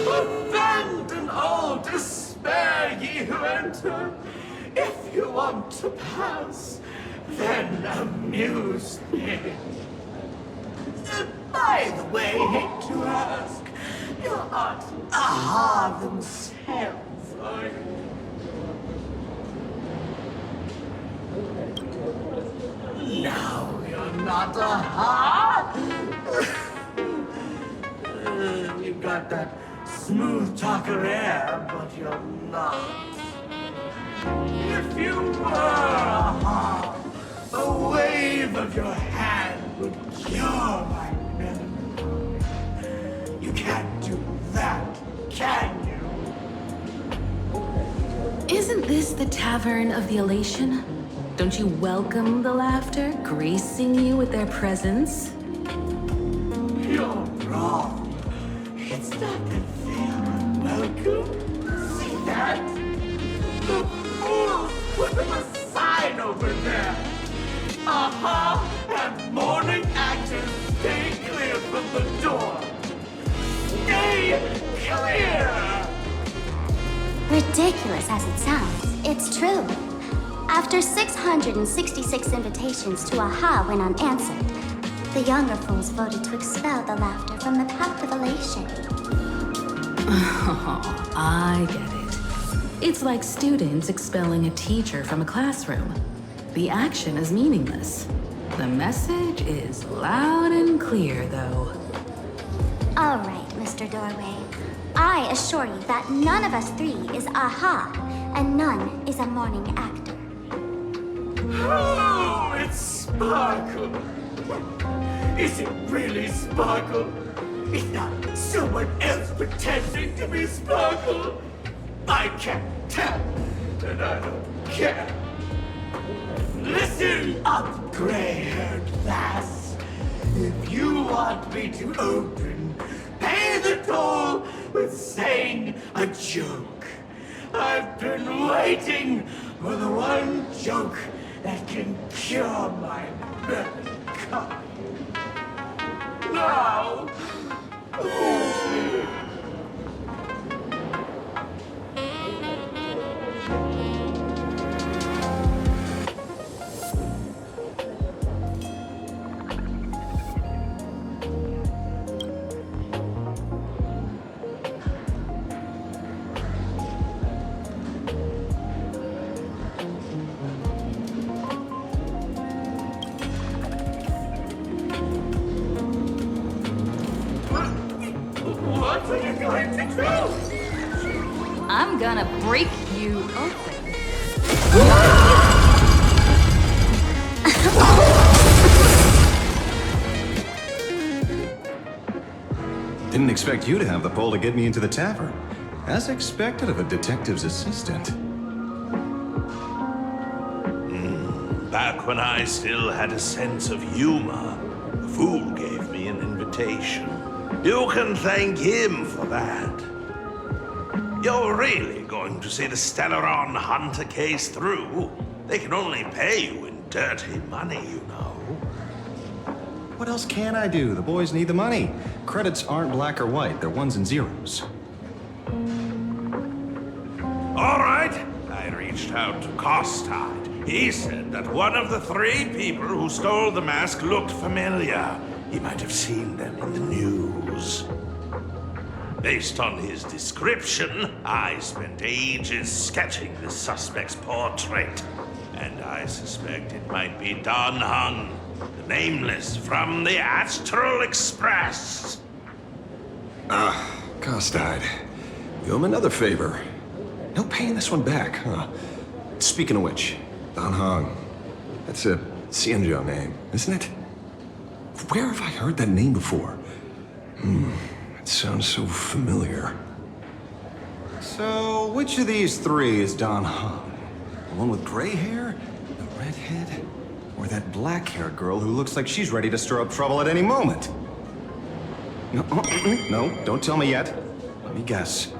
A: Abandon all despair, ye who enter. If you want to pass, then amuse me. By the way, hate to ask, you aren't aha themselves, are you? No, you're not aha. You've got that smooth talker air, but you're not. If you were aha, a wave of your hand would cure my melancholy. You can't do that, can you?
V: Isn't this the Tavern of the Elation? Don't you welcome the laughter, gracing you with their presence?
A: You're wrong. It's not that they are unwelcome. See that? The fools put them aside over there. And morning actors stay clear from the door. Stay clear!
G: Ridiculous as it sounds, it's true. After 666 invitations to AHA went unanswered, the younger fools voted to expel the laughter from the path of elation.
V: Oh, I get it. It's like students expelling a teacher from a classroom. The action is meaningless. The message is loud and clear, though.
G: All right, Mr. Doorway. I assure you that none of us three is Aha, and none is a morning actor.
A: Oh, it's Sparkle. Is it really Sparkle? It's not someone else pretending to be Sparkle. I can't tell, and I don't care. Listen up, gray-haired lass. If you want me to open, pay the toll with saying a joke. I've been waiting for the one joke that can cure my melancholy. Now, what are you going to do?
I: I'm gonna break you open.
Q: Didn't expect you to have the pull to get me into the tavern. As expected of a detective's assistant.
A: Back when I still had a sense of humor, the fool gave me an invitation. You can thank him for that. You're really going to see the Stellaron Hunter case through? They can only pay you in dirty money, you know.
Q: What else can I do? The boys need the money. Credits aren't black or white, they're ones and zeros.
A: All right, I reached out to Costard. He said that one of the 3 people who stole the mask looked familiar. He might have seen them in the news. Based on his description, I spent ages sketching the suspect's portrait. And I suspect it might be Don Hung, the nameless from the Astral Express.
Q: Costard. You owe him another favor. No paying this one back, huh? Speaking of which, Don Hong. That's a Xianzhou name, isn't it? Where have I heard that name before? It sounds so familiar. So, which of these 3 is Don Hong? The one with gray hair? The redhead? Or that black-haired girl who looks like she's ready to stir up trouble at any moment? No, don't tell me yet. Let me guess.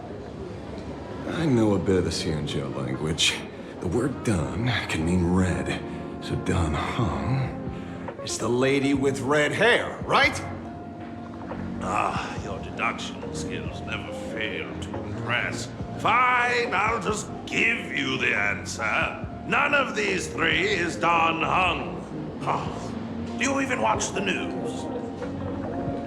Q: I know a bit of the Xianzhou language. The word Don can mean red. So Don Hong is the lady with red hair, right?
A: Your deduction skills never fail to impress. Fine, I'll just give you the answer. None of these 3 is Don Hung. Do you even watch the news?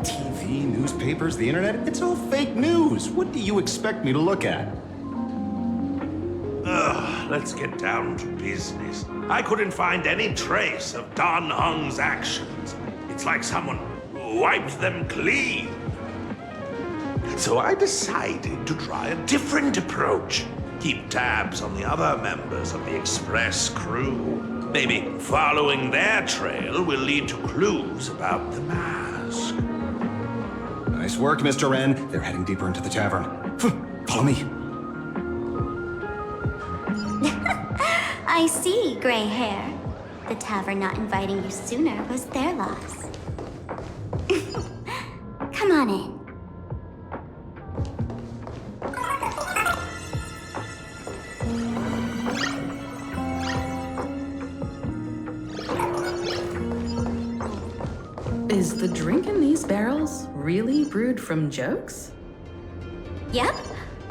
Q: TV, newspapers, the internet, it's all fake news. What do you expect me to look at?
A: Let's get down to business. I couldn't find any trace of Don Hung's actions. It's like someone wiped them clean. So I decided to try a different approach. Keep tabs on the other members of the Express crew. Maybe following their trail will lead to clues about the mask.
Q: Nice work, Mr. Wren. They're heading deeper into the tavern. Follow me.
G: I see, gray hair. The tavern not inviting you sooner was their loss. Come on in.
V: Is the drink in these barrels really brewed from jokes?
G: Yep,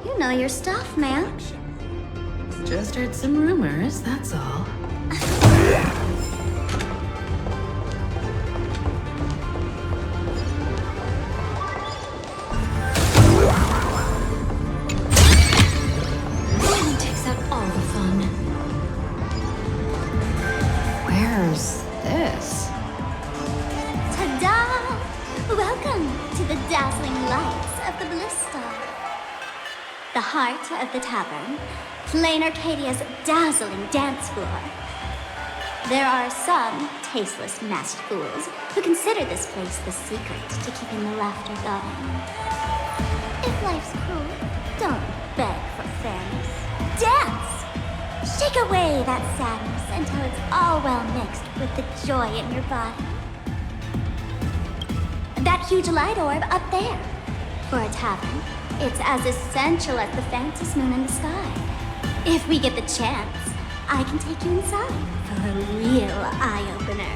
G: you know your stuff, man.
V: Just heard some rumors, that's all.
B: It takes out all the fun. Where's this?
G: the heart of the tavern, Planarcadia's dazzling dance floor. There are some tasteless masked fools who consider this place the secret to keeping the laughter going. If life's cruel, don't beg for fairness. Dance! Shake away that sadness until it's all well mixed with the joy in your body. That huge light orb up there. For a tavern, it's as essential as the Fantasmoon in the sky. If we get the chance, I can take you inside for a real eye-opener.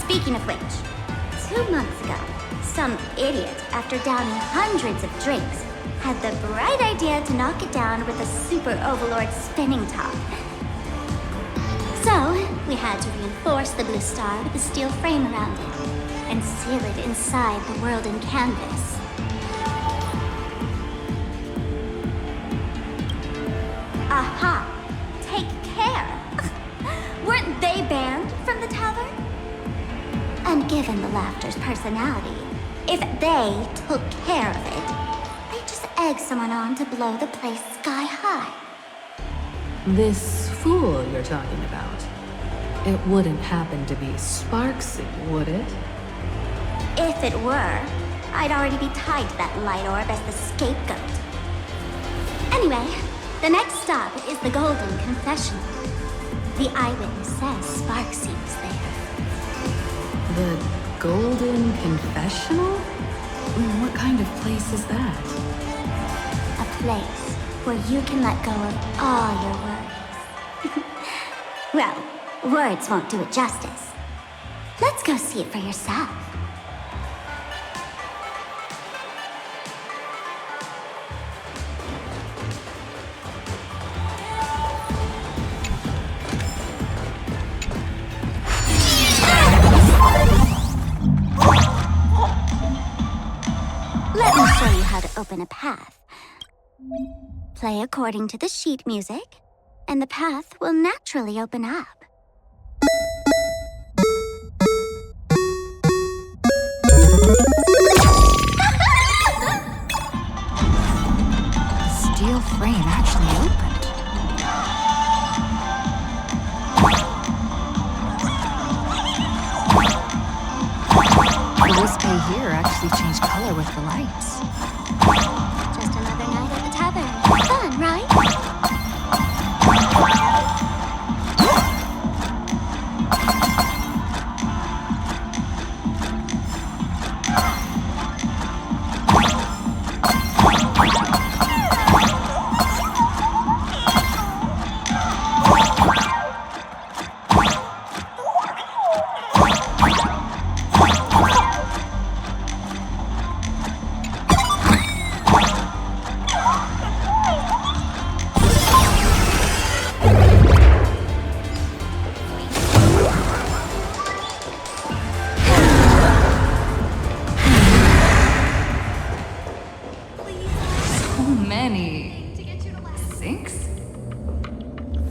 G: Speaking of which, 2 months ago, some idiot, after downing hundreds of drinks, had the bright idea to knock it down with a super overlord spinning top. So, we had to reinforce the blue star with a steel frame around it and seal it inside the world in canvas. Aha! Take care! Weren't they banned from the tavern? And given the laughter's personality, if they took care of it, they'd just egg someone on to blow the place sky high.
V: This fool you're talking about, it wouldn't happen to be Sparxie, would it?
G: If it were, I'd already be tied to that light orb as the scapegoat. Anyway, the next stop is the Golden Confessional. The eyewitness says Sparxie was there.
V: The Golden Confessional? What kind of place is that?
G: A place where you can let go of all your worries. Well, words won't do it justice. Let's go see it for yourself. Let me show you how to open a path. Play according to the sheet music, and the path will naturally open up.
F: The steel frame actually opened. This bay here actually changed color with the lights.
G: Just another night at the tavern. Fun, right?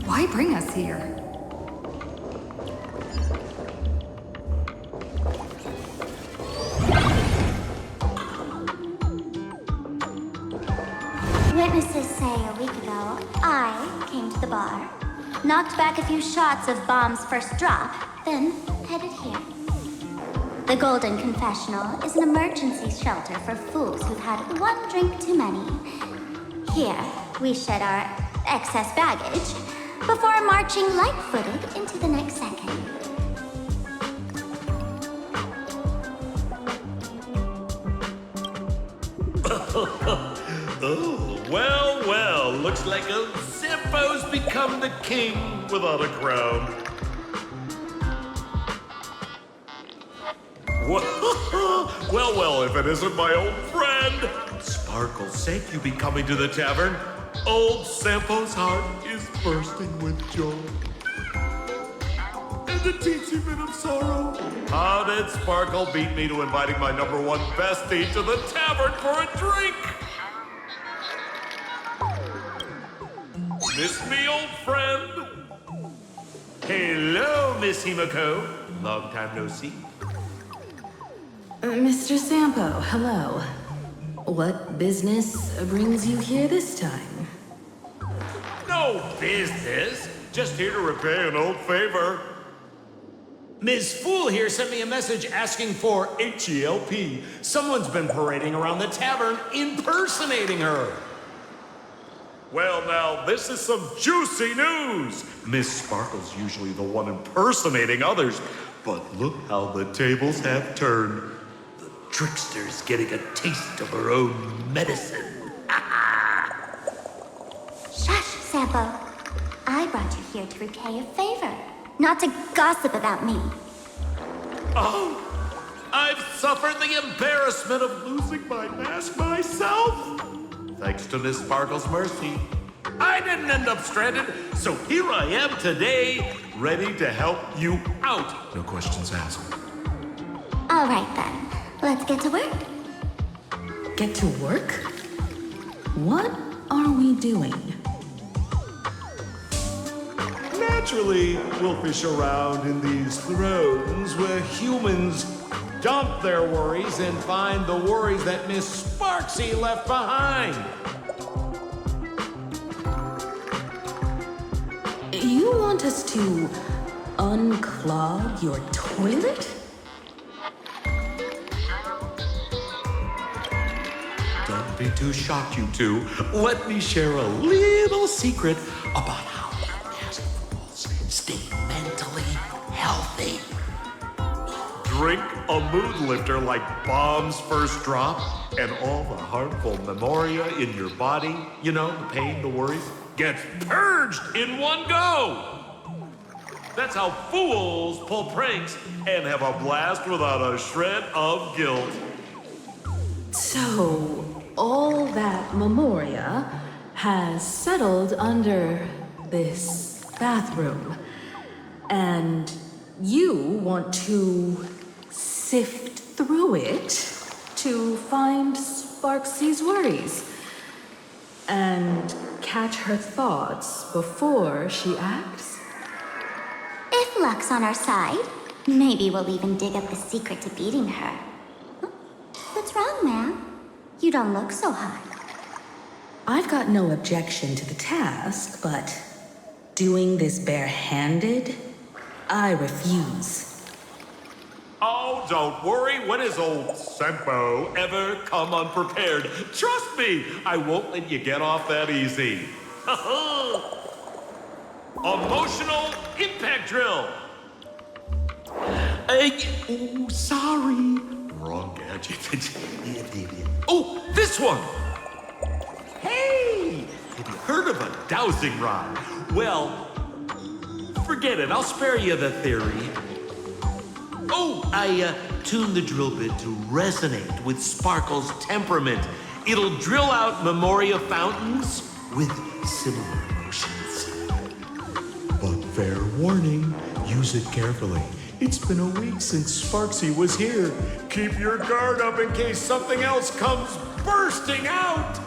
F: Why bring us here?
G: Witnesses say a week ago, I came to the bar, knocked back a few shots of Bomb's first drop, then headed here. The Golden Confessional is an emergency shelter for fools who've had one drink too many. Here, we shed our excess baggage before marching light-footed into the next second.
C: Oh, well, looks like old Zippo's become the king without a crown. Well, if it isn't my old friend. Sparkle's sake, you be coming to the tavern. Old Sampo's heart is bursting with joy. And a teensy bit of sorrow. How did Sparkle beat me to inviting my #1 bestie to the tavern for a drink? Miss me, old friend? Hello, Miss Himeko. Long time no see.
V: Mr. Sampo, hello. What business brings you here this time?
C: No business. Just here to repay an old favor.
N: Ms. Fool here sent me a message asking for H-E-L-P. Someone's been parading around the tavern impersonating her.
C: Well, now, this is some juicy news. Miss Sparkle's usually the one impersonating others, but look how the tables have turned. The trickster's getting a taste of her own medicine.
O: Shush, Sampo. I brought you here to repay a favor, not to gossip about me.
C: Oh, I've suffered the embarrassment of losing my mask myself. Thanks to Miss Sparkle's mercy, I didn't end up stranded, so here I am today, ready to help you out. No questions asked.
O: All right, then. Let's get to work.
V: Get to work? What are we doing?
N: Naturally, we'll fish around in these thrones where humans dump their worries and find the worries that Miss Sparxie left behind.
V: You want us to unclog your toilet?
C: Don't be too shocked, you two. Let me share a little secret about how masked fools stay mentally healthy. Drink a mood lifter like Bomb's First Drop, and all the harmful memoria in your body, you know, the pain, the worries, gets purged in one go. That's how fools pull pranks and have a blast without a shred of guilt.
V: So, all that memoria has settled under this bathroom. And you want to sift through it to find Sparxie's worries and catch her thoughts before she acts?
O: If luck's on our side, maybe we'll even dig up the secret to beating her. What's wrong, ma'am? You don't look so hot.
V: I've got no objection to the task, but doing this barehanded, I refuse.
C: Oh, don't worry. When has old Sempo ever come unprepared? Trust me, I won't let you get off that easy. Emotional impact drill. Oh, sorry. Wrong gadget. Oh, this one. Hey, have you heard of a dowsing rod? Well, forget it. I'll spare you the theory. Oh, I tuned the drill bit to resonate with Sparkle's temperament. It'll drill out memoria fountains with similar emotions. But fair warning, use it carefully. It's been a week since Sparxie was here. Keep your guard up in case something else comes bursting out.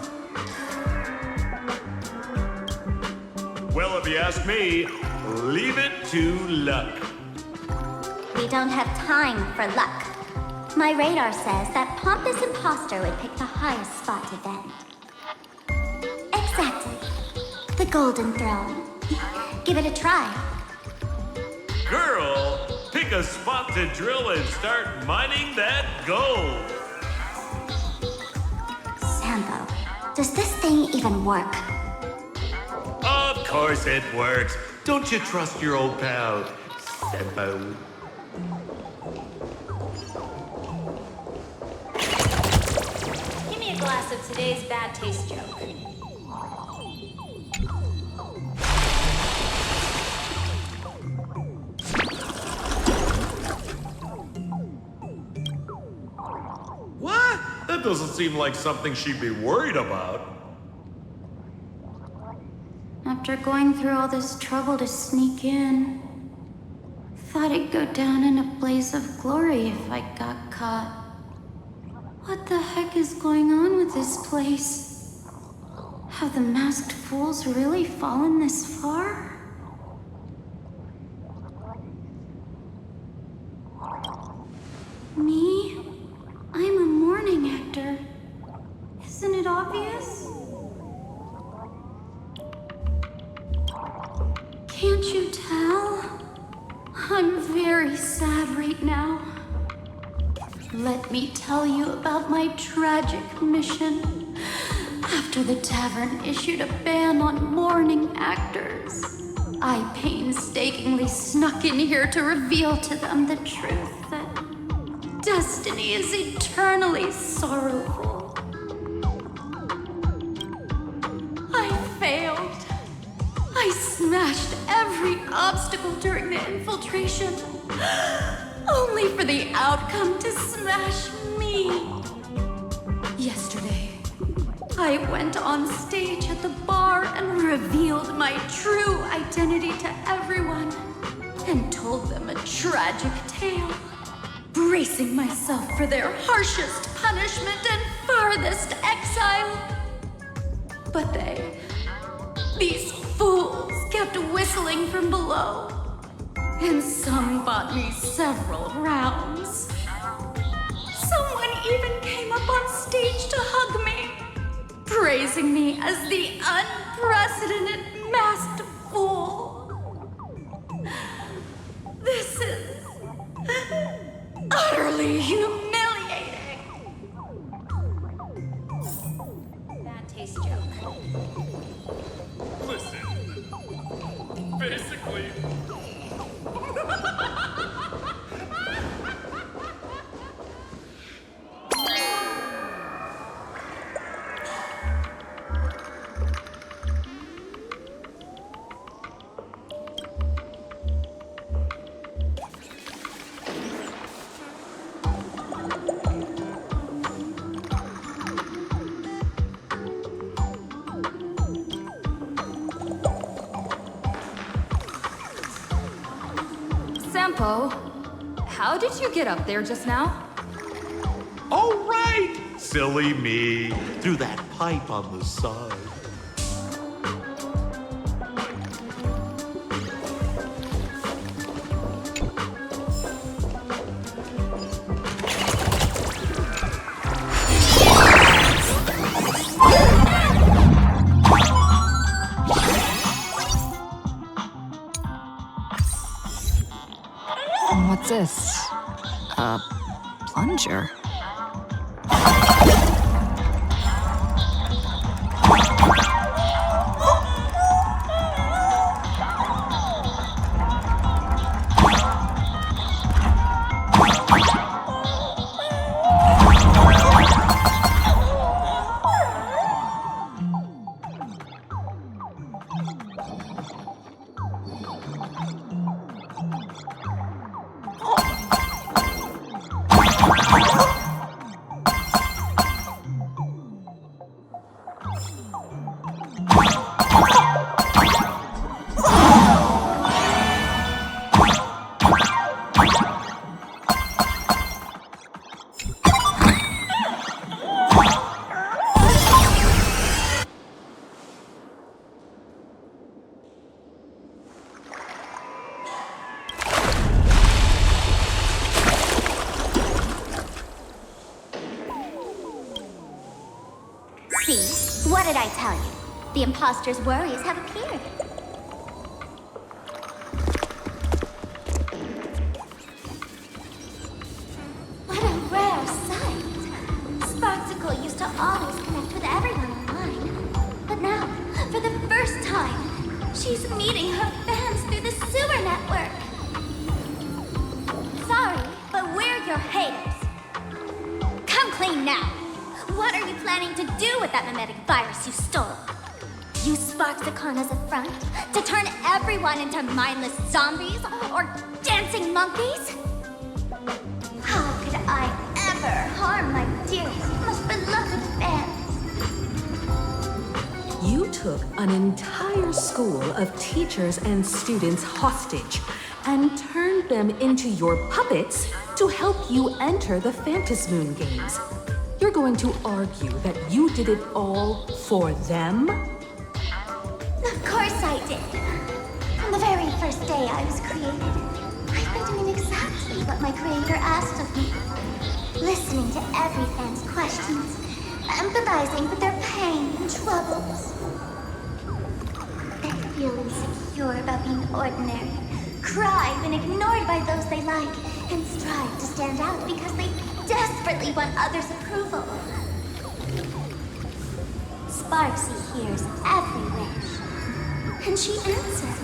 C: Well, if you ask me, leave it to luck.
O: We don't have time for luck. My radar says that Pompous Imposter would pick the highest spot to vent. Exactly. The Golden Throne. Give it a try.
C: Girl, pick a spot to drill and start mining that gold.
O: Sampo, does this thing even work?
C: Of course it works. Don't you trust your old pal, Sempo?
M: Give me a glass of today's bad taste joke.
C: What? That doesn't seem like something she'd be worried about.
O: After going through all this trouble to sneak in, thought I'd go down in a blaze of glory if I got caught. What the heck is going on with this place? Have the masked fools really fallen this far? Me? I'm a morning actor.
G: Can't you tell? I'm very sad right now. Let me tell you about my tragic mission. After the tavern issued a ban on mourning actors, I painstakingly snuck in here to reveal to them the truth that destiny is eternally sorrowful. I failed. I smashed every obstacle during the infiltration, only for the outcome to smash me. Yesterday, I went on stage at the bar and revealed my true identity to everyone and told them a tragic tale, bracing myself for their harshest punishment and farthest exile. But these fools kept whistling from below, and some bought me several rounds. Someone even came up on stage to hug me, praising me as the unprecedented masked fool. This is utterly humiliating.
M: Bad taste joke.
J: Listen. Basically.
I: Sampo, how did you get up there just now?
C: Oh, right! Silly me. Through that pipe on the side.
F: What's this? A plunger?
O: See? What did I tell you? The imposter's worries have appeared. What a rare sight. Sparxie used to always connect with everyone online. But now, for the first time, she's meeting her fans through the sewer network. Sorry, but we're your haters. Come clean now. What are you planning to do with that mimetic virus you stole? Use Sparxie as a front to turn everyone into mindless zombies or dancing monkeys? How could I ever harm my dearest, most beloved fans?
V: You took an entire school of teachers and students hostage and turned them into your puppets to help you enter the Fantasmoon games. You're going to argue that you did it all for them?
O: Of course I did. From the very first day I was created, I've been doing exactly what my creator asked of me. Listening to every fan's questions, empathizing with their pain and troubles. They feel insecure
G: insecure about being ordinary, cry when ignored by those they like, and strive to stand out because they desperately want others' approval. Sparxie hears every wish, and she answers.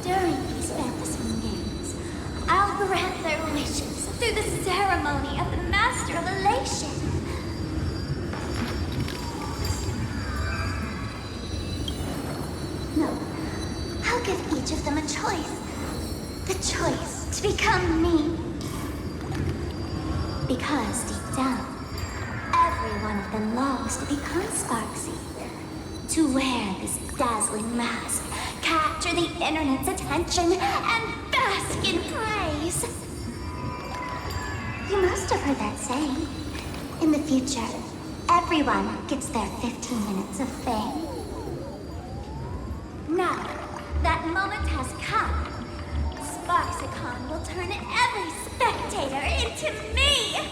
G: During these Fantasmoon games, I'll grant their wishes through the ceremony of the Master of Elation. No, I'll give each of them a choice. The choice to become me. Because deep down, every one of them longs to become Sparxie. To wear this dazzling mask, capture the internet's attention, and bask in praise. You must have heard that saying. In the future, everyone gets their 15 minutes of fame. Now, that moment has come. Sparxicon will turn every spectator into me!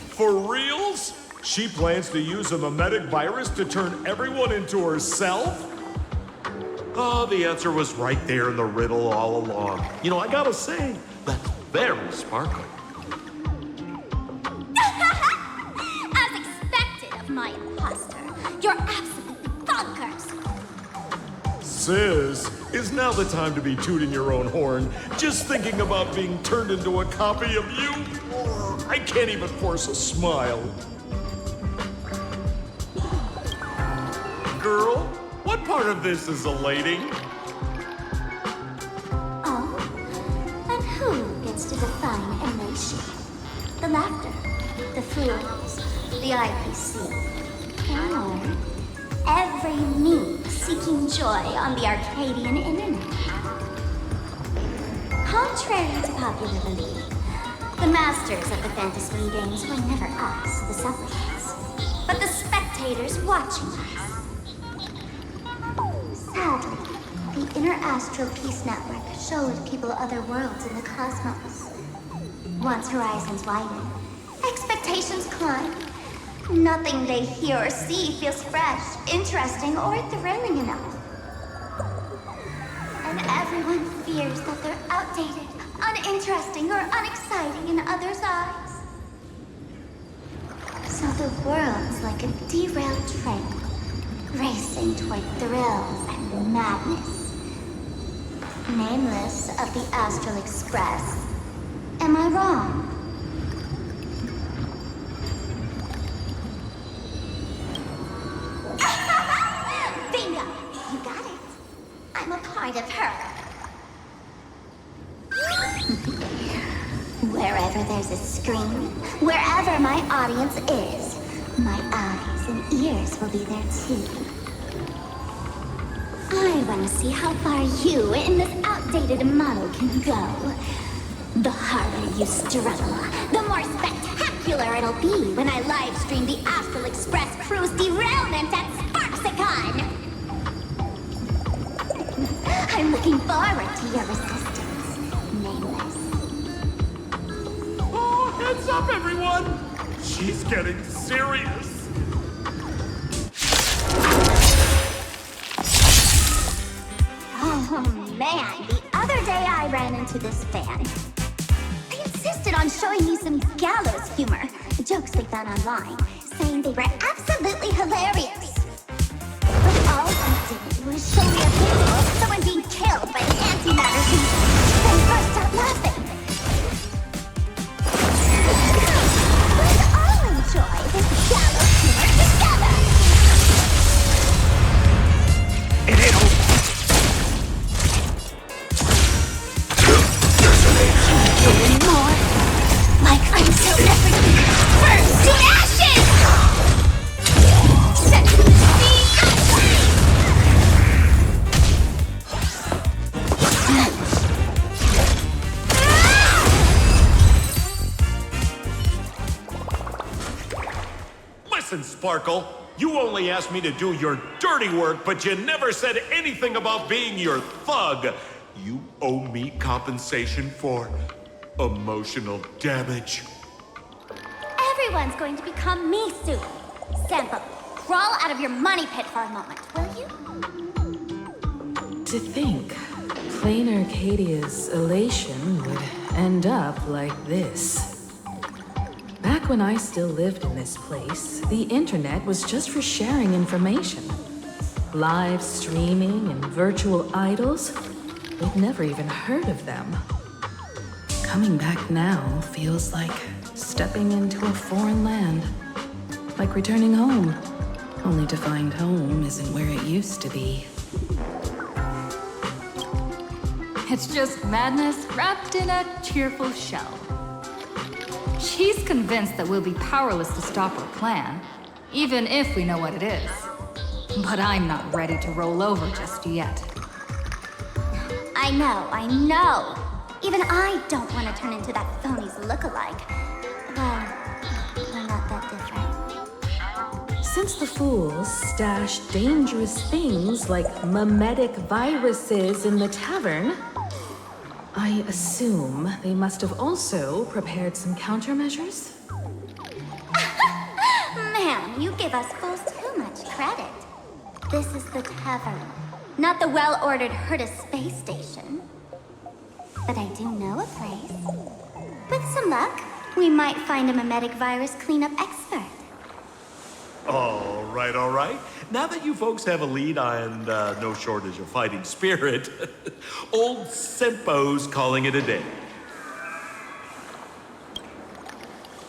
N: For reals? She plans to use a mimetic virus to turn everyone into herself?
C: Oh, the answer was right there in the riddle all along. You know, I gotta say, that's very sparkly.
G: As expected of my imposter, you're absolutely bonkers!
N: Sis, is now the time to be tooting your own horn, just thinking about being turned into a copy of you? I can't even force a smile. Girl, what part of this is elating?
G: Oh, and who gets to define elation? The laughter, the fools, the IPC, or every me seeking joy on the Arcadian internet? Contrary to popular belief, the masters of the Fantasmoon games were never us, the supplicants, but the spectators watching us. Sadly, the Inter-Astral Peace Network showed people other worlds in the cosmos. Once horizons widen, expectations climb. Nothing they hear or see feels fresh, interesting, or thrilling enough. And everyone fears that they're outdated, uninteresting, or unexciting in others' eyes. So the world's like a derailed train, racing toward thrills and madness. Nameless of the Astral Express. Am I wrong? Bingo! You got it. I'm a part of her. Wherever there's a screen, wherever my audience is, my eyes and ears will be there too. I want to see how far you in this outdated model can go. The harder you struggle, the more spectacular it'll be when I live stream the Astral Express Cruise derailment at Sparxicon. I'm looking forward to your resistance, Nameless.
N: Oh, heads up, everyone! She's getting serious.
G: Oh man, the other day I ran into this fan. They insisted on showing me some gallows humor, jokes they found online, saying they were absolutely hilarious. But all he did was show me a video of someone being killed by the antimatter beast, then burst out laughing. Let's all enjoy this gallows humor together!
A: It ain't over.
G: More like until everything burns to ashes! Set the machine
C: Listen, Sparkle, you only asked me to do your dirty work, but you never said anything about being your thug. You owe me compensation for emotional damage.
G: Everyone's going to become me soon. Sample, crawl out of your money pit for a moment, will you?
V: To think, Planarcadia's elation would end up like this. Back when I still lived in this place, the internet was just for sharing information. Live streaming and virtual idols, we'd never even heard of them. Coming back now feels like stepping into a foreign land. Like returning home, only to find home isn't where it used to be.
F: It's just madness wrapped in a cheerful shell. She's convinced that we'll be powerless to stop her plan, even if we know what it is. But I'm not ready to roll over just yet.
O: I know. Even I don't want to turn into that phony's lookalike. Well, we're not that different.
V: Since the fools stash dangerous things like mimetic viruses in the tavern, I assume they must have also prepared some countermeasures?
O: Man, you give us fools too much credit. This is the tavern, not the well-ordered Herta space station. But I do know a place. With some luck, we might find a mimetic virus cleanup expert.
C: All right. Now that you folks have a lead and no shortage of fighting spirit, old Sempo's calling it a day.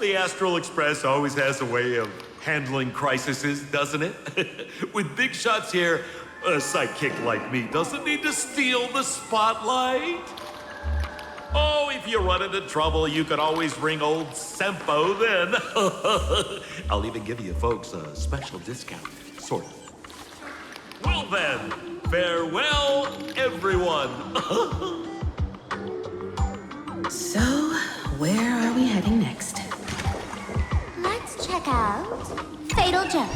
C: The Astral Express always has a way of handling crises, doesn't it? With big shots here, a sidekick like me doesn't need to steal the spotlight. Oh, if you run into trouble, you can always ring old Sempo then. I'll even give you folks a special discount, sort of. Well then, farewell, everyone.
V: So, where are we heading next?
O: Let's check out Fatal Joke.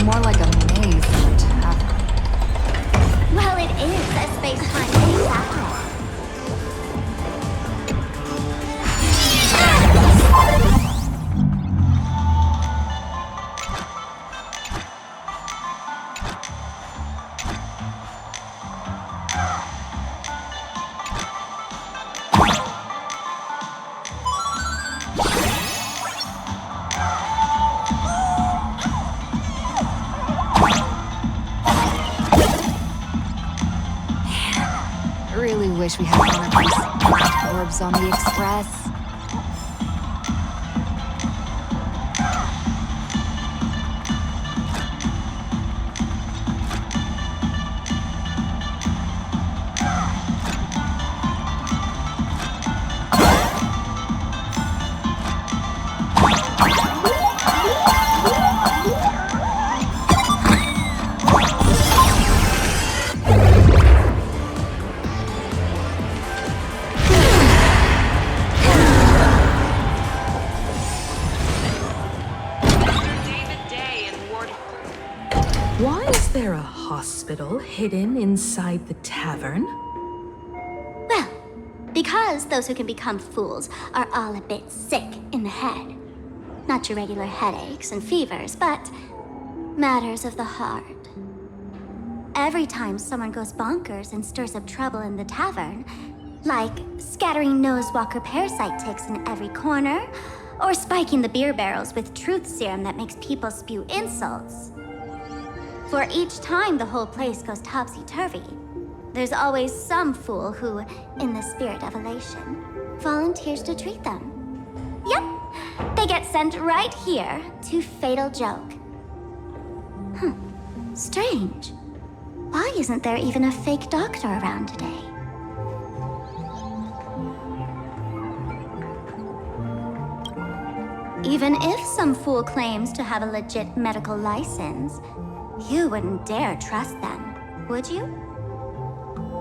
F: More like a maze than a tavern.
O: Well, it is a space-time tavern.
F: Really wish we had one of these black orbs on the express.
V: Hidden inside the tavern?
O: Well, because those who can become fools are all a bit sick in the head. Not your regular headaches and fevers, but matters of the heart. Every time someone goes bonkers and stirs up trouble in the tavern, like scattering nosewalker parasite ticks in every corner, or spiking the beer barrels with truth serum that makes people spew insults. For each time the whole place goes topsy-turvy, there's always some fool who, in the spirit of elation, volunteers to treat them. Yep, they get sent right here to Fatal Joke. Strange. Why isn't there even a fake doctor around today? Even if some fool claims to have a legit medical license, you wouldn't dare trust them, would you?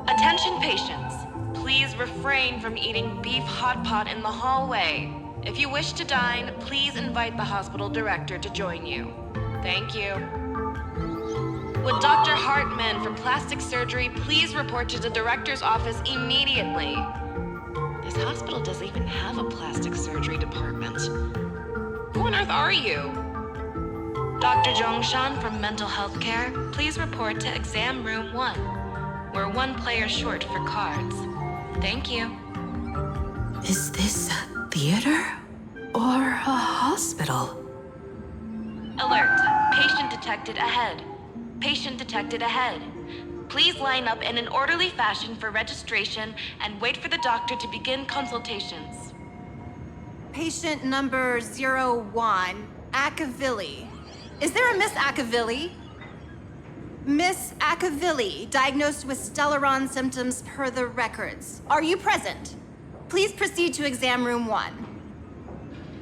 E: Attention patients. Please refrain from eating beef hot pot in the hallway. If you wish to dine, please invite the hospital director to join you. Thank you. Would Dr. Hartman for plastic surgery please report to the director's office immediately? This hospital doesn't even have a plastic surgery department. Who on earth are you? Dr. Zhongshan from Mental Health Care, please report to exam room 1. We're 1 player short for cards. Thank you.
V: Is this a theater or a hospital?
E: Alert. Patient detected ahead. Patient detected ahead. Please line up in an orderly fashion for registration and wait for the doctor to begin consultations.
R: Patient number 01, Akavilli. Is there a Miss Akavilli? Miss Akavilli, diagnosed with Stellaron symptoms per the records. Are you present? Please proceed to exam room 1.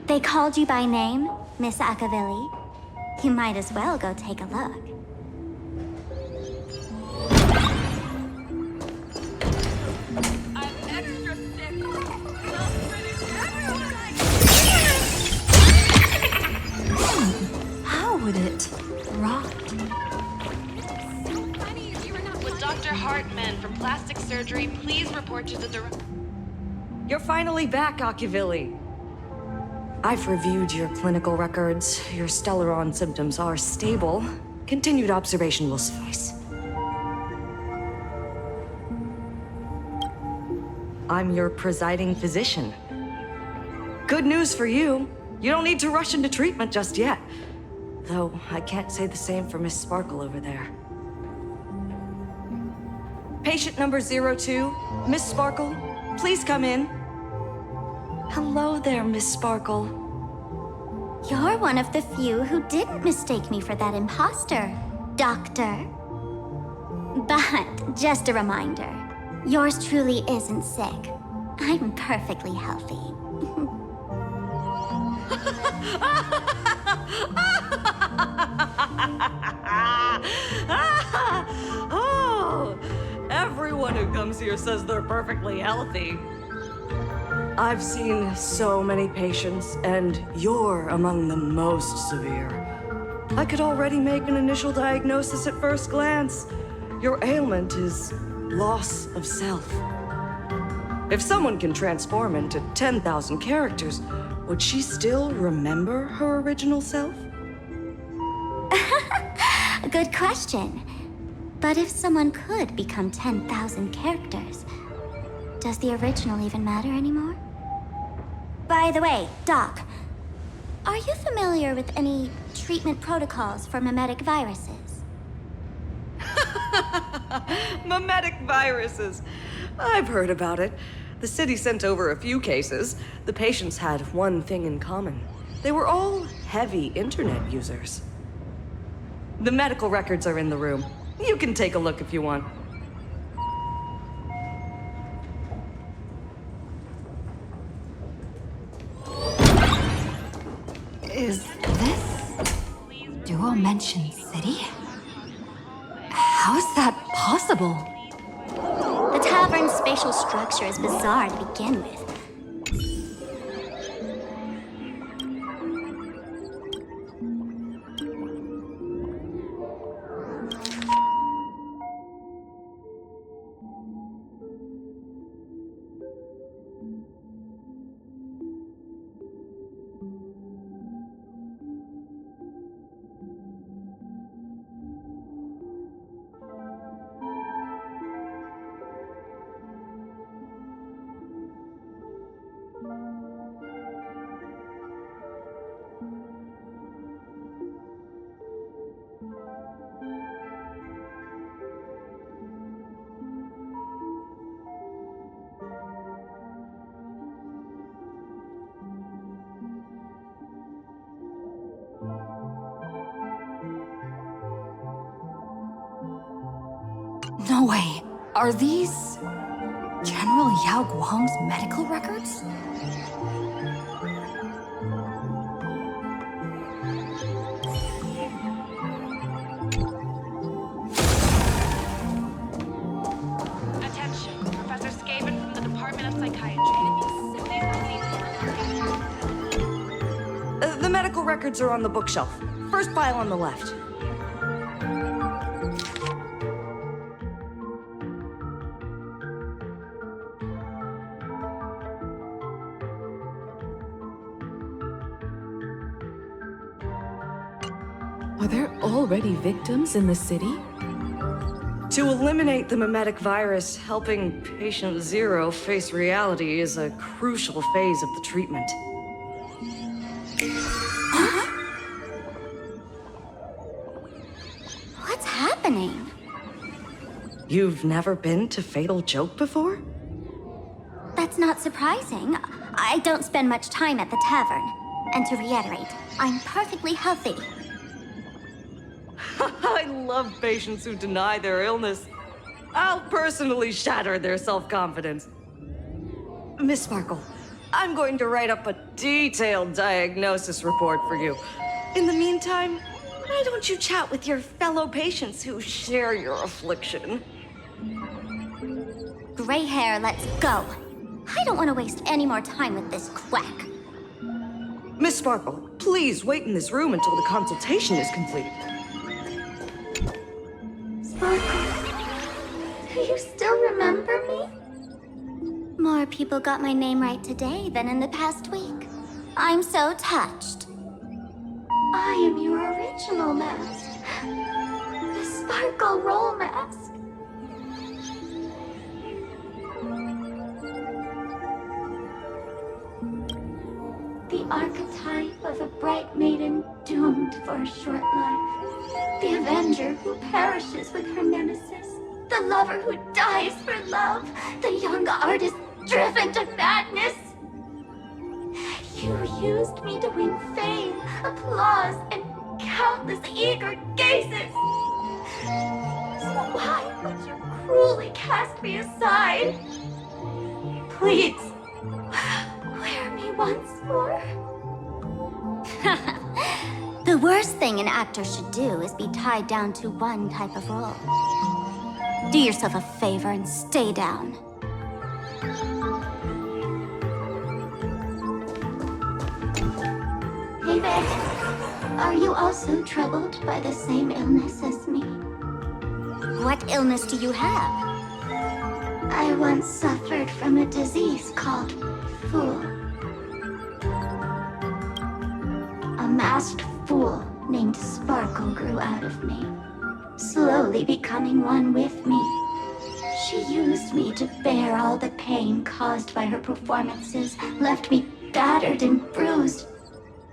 O: They called you by name, Miss Akavilli. You might as well go take a look.
R: How would it rot?
E: Would Dr. Hartman from plastic surgery please report to the director?
W: You're finally back, Akavilli. I've reviewed your clinical records. Your Stellaron symptoms are stable. Continued observation will suffice. I'm your presiding physician. Good news for you. You don't need to rush into treatment just yet. Though, I can't say the same for Miss Sparkle over there. Patient number 02, Miss Sparkle, please come in. Hello there, Miss Sparkle.
O: You're one of the few who didn't mistake me for that imposter, Doctor. But, just a reminder, yours truly isn't sick. I'm perfectly healthy.
W: Oh, everyone who comes here says they're perfectly healthy. I've seen so many patients, and you're among the most severe. I could already make an initial diagnosis at first glance. Your ailment is loss of self. If someone can transform into 10,000 characters, would she still remember her original self?
O: Good question. But if someone could become 10,000 characters, does the original even matter anymore? By the way, Doc, are you familiar with any treatment protocols for mimetic viruses?
W: Mimetic viruses. I've heard about it. The city sent over a few cases. The patients had one thing in common. They were all heavy internet users. The medical records are in the room. You can take a look if you want.
R: Is this Dual-Mention City? How is that possible?
O: The tavern's spatial structure is bizarre to begin with.
R: No way. Are these General Yaoguang's medical records?
E: Attention, Professor Skaven from the Department of Psychiatry. Please proceed to
W: records are on the bookshelf. First pile on the left.
V: Are there already victims in the city?
W: To eliminate the mimetic virus, helping patient zero face reality is a crucial phase of the treatment.
G: What's happening?
W: You've never been to Fatal Joke before?
G: That's not surprising. I don't spend much time at the tavern. And to reiterate, I'm perfectly healthy.
W: I love patients who deny their illness. I'll personally shatter their self-confidence. Miss Sparkle, I'm going to write up a detailed diagnosis report for you. In the meantime, why don't you chat with your fellow patients who share your affliction?
G: Gray hair, let's go. I don't want to waste any more time with this quack.
W: Miss Sparkle, please wait in this room until the consultation is complete.
G: Sparkle, do you still remember me? More people got my name right today than in the past week. I'm so touched. I am your original mask. The Sparkle Roll Mask. The archetype of a bright maiden doomed for a short life. The avenger who perishes with her nemesis. The lover who dies for love. The young artist driven to madness. You used me to win fame, applause, and countless eager gazes. So why would you cruelly cast me aside? Please, wear me once more. The worst thing an actor should do is be tied down to one type of role. Do yourself a favor and stay down. Hey there. Are you also troubled by the same illness as me? What illness do you have? I once suffered from a disease called Fool. A masked fool named Sparkle grew out of me, slowly becoming one with me. She used me to bear all the pain caused by her performances, left me battered and bruised,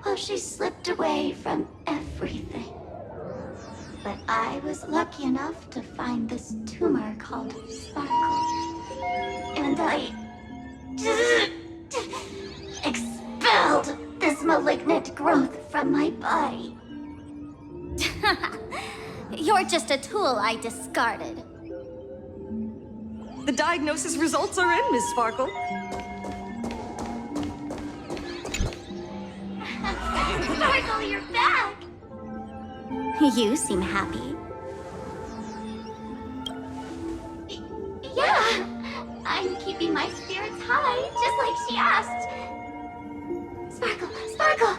G: while she slipped away from everything. But I was lucky enough to find this tumor called Sparkle. And I expelled this malignant growth from my body. You're just a tool I discarded.
W: The diagnosis results are in, Miss Sparkle.
G: Sparkle, you're back! You seem happy. Yeah, I'm keeping my spirits high, just like she asked. Sparkle, Sparkle!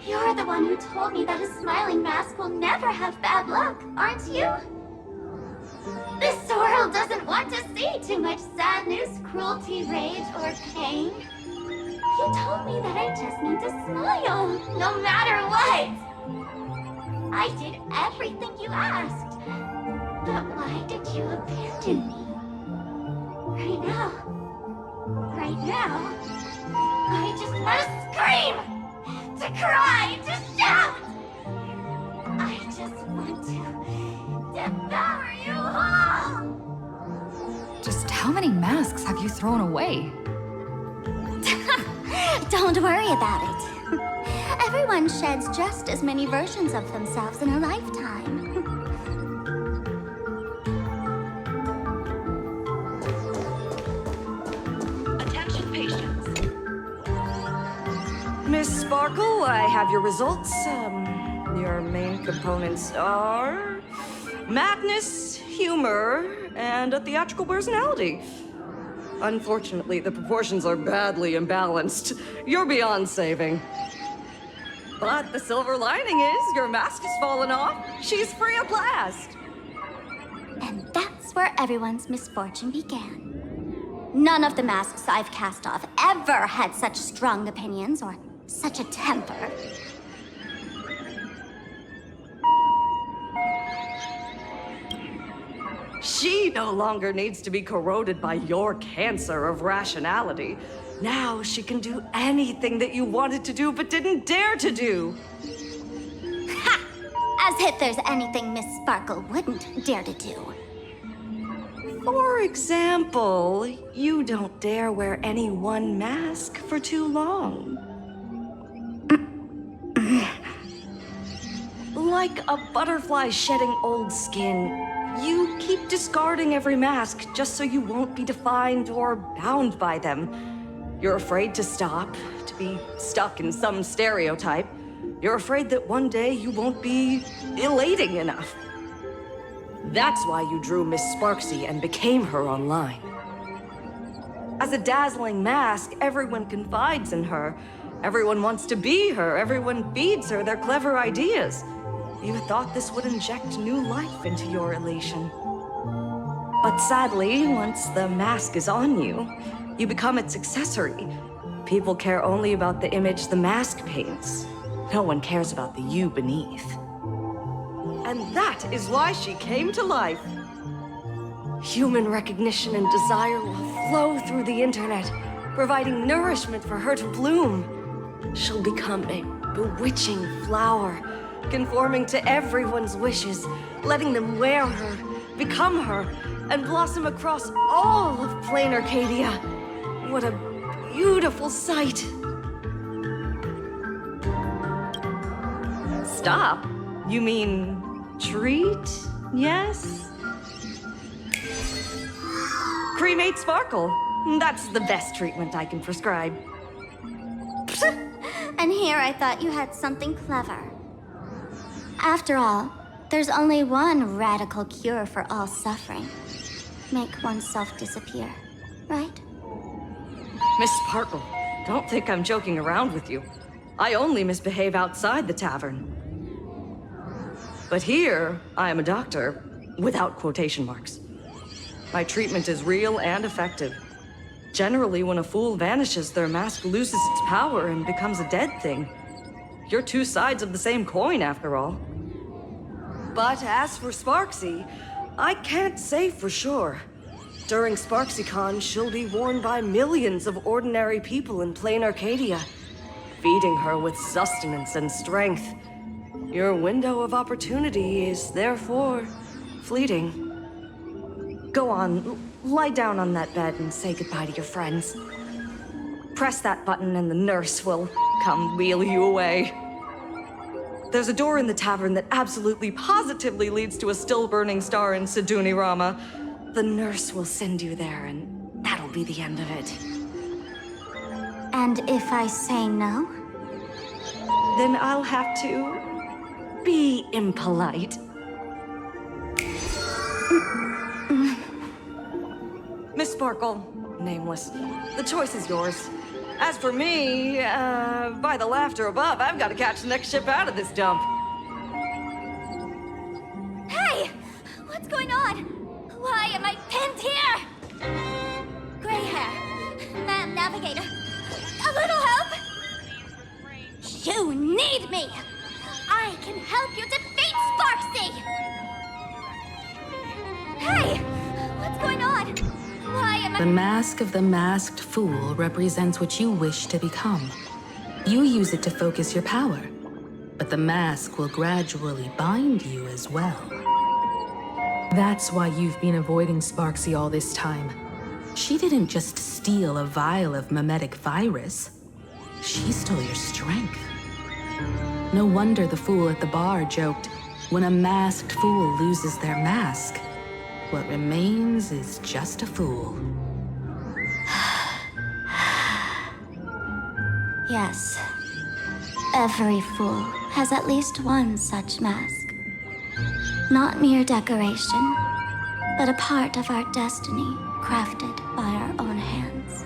G: You're the one who told me that a smiling mask will never have bad luck, aren't you? This world doesn't want to see too much sadness, cruelty, rage, or pain. You told me that I just need to smile, no matter what. I did everything you asked. But why did you abandon me? Right now, I just want to scream, to cry, to shout. I just want to devour you all.
F: Just how many masks have you thrown away?
G: Don't worry about it. Everyone sheds just as many versions of themselves in a lifetime.
E: Attention patients.
W: Miss Sparkle, I have your results. Your main components are madness, humor, and a theatrical personality. Unfortunately, the proportions are badly imbalanced. You're beyond saving. But the silver lining is your mask has fallen off. She's free at last.
O: And that's where everyone's misfortune began. None of the masks I've cast off ever had such strong opinions or such a temper.
W: She no longer needs to be corroded by your cancer of rationality. Now she can do anything that you wanted to do but didn't dare to do.
O: Ha! As if there's anything Miss Sparkle wouldn't dare to do.
W: For example, you don't dare wear any one mask for too long. Like a butterfly shedding old skin, you keep discarding every mask just so you won't be defined or bound by them. You're afraid to stop, to be stuck in some stereotype. You're afraid that one day you won't be elating enough. That's why you drew Miss Sparxie and became her online. As a dazzling mask, everyone confides in her. Everyone wants to be her. Everyone feeds her their clever ideas. You thought this would inject new life into your elation. But sadly, once the mask is on you, you become its accessory. People care only about the image the mask paints. No one cares about the you beneath. And that is why she came to life. Human recognition and desire will flow through the internet, providing nourishment for her to bloom. She'll become a bewitching flower, conforming to everyone's wishes, letting them wear her, become her, and blossom across all of planarcadia. What a beautiful sight. Stop? You mean treat? Yes? Cremate Sparkle. That's the best treatment I can prescribe.
O: And here I thought you had something clever. After all, there's only one radical cure for all suffering. Make oneself disappear, right?
W: Miss Sparkle, don't think I'm joking around with you. I only misbehave outside the tavern. But here, I am a doctor, without quotation marks. My treatment is real and effective. Generally, when a fool vanishes, their mask loses its power and becomes a dead thing. You're two sides of the same coin, after all. But as for Sparxie, I can't say for sure. During SparxieCon, she'll be worn by millions of ordinary people in planarcadia, feeding her with sustenance and strength. Your window of opportunity is therefore fleeting. Go on, lie down on that bed and say goodbye to your friends. Press that button and the nurse will come wheel you away. There's a door in the tavern that absolutely positively leads to a still-burning star in Sidunirama. The nurse will send you there, and that'll be the end of it.
O: And if I say no?
W: Then I'll have to be impolite. Miss Sparkle, nameless, the choice is yours. As for me, by the laughter above, I've got to catch the next ship out of this dump.
O: Hey! What's going on? Why am I pinned here? Gray hair. Ma'am Navigator. A little help? You need me! I can help you defeat Sparxie! Hey! What's going on? Why am I—
V: The mask of the masked fool represents what you wish to become. You use it to focus your power, but the mask will gradually bind you as well. That's why you've been avoiding Sparxie all this time. She didn't just steal a vial of mimetic virus. She stole your strength. No wonder the fool at the bar joked, when a masked fool loses their mask, what remains is just a fool.
O: Yes. Every fool has at least one such mask. Not mere decoration, but a part of our destiny crafted by our own hands.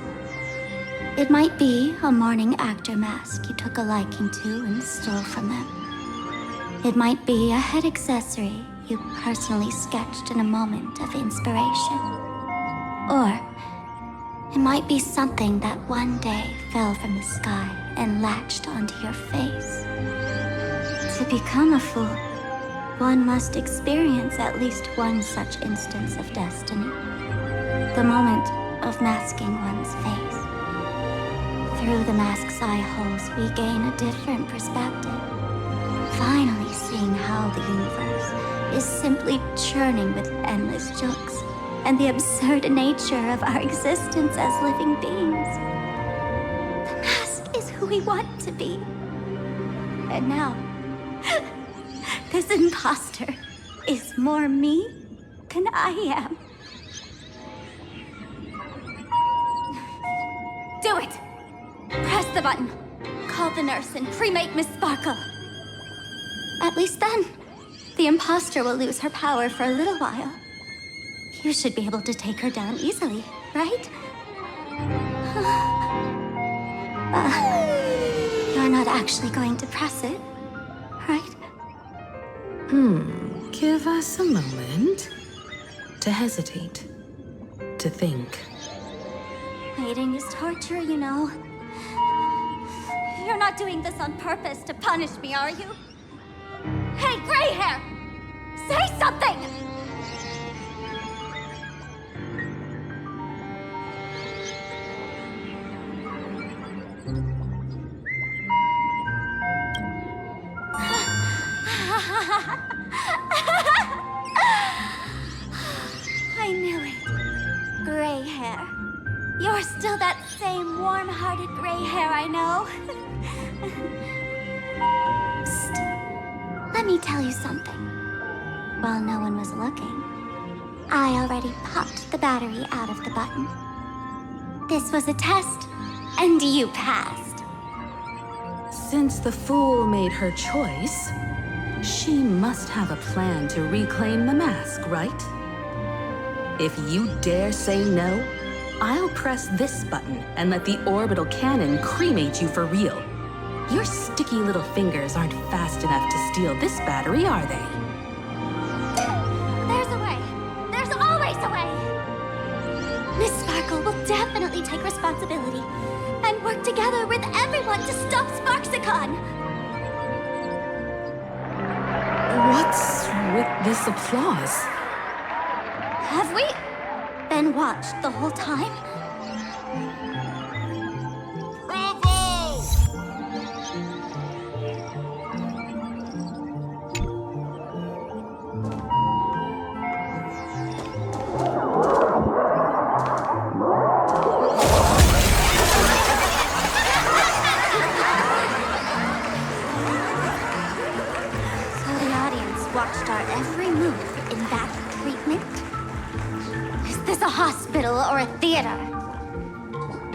G: It might be a morning actor mask you took a liking to and stole from them. It might be a head accessory you personally sketched in a moment of inspiration. Or it might be something that one day fell from the sky and latched onto your face. To become a fool, one must experience at least one such instance of destiny. The moment of masking one's face. Through the mask's eye holes, we gain a different perspective. Finally seeing how the universe is simply churning with endless jokes and the absurd nature of our existence as living beings. The mask is who we want to be. And now, this imposter is more me than I am. Do it! Press the button. Call the nurse and cremate Miss Sparkle. At least then, the imposter will lose her power for a little while. You should be able to take her down easily, right? You're not actually going to press it, right?
V: Give us a moment to hesitate, to think.
G: Waiting is torture, you know. You're not doing this on purpose to punish me, are you? Hey, gray hair! Say something! I knew it. Gray hair. You're still that same warm-hearted gray hair I know. Psst. Let me tell you something. While no one was looking, I already popped the battery out of the button. This was a test, and you passed.
V: Since the fool made her choice, she must have a plan to reclaim the mask, right? If you dare say no, I'll press this button and let the orbital cannon cremate you for real. Your sticky little fingers aren't fast enough to steal this battery, are they?
G: There's a way. There's always a way. Miss Sparkle will definitely take responsibility and work together with everyone to stop Sparxicon.
V: What's with this applause?
G: Have we been watched the whole time? Watched our every move in that treatment? Is this a hospital or a theater?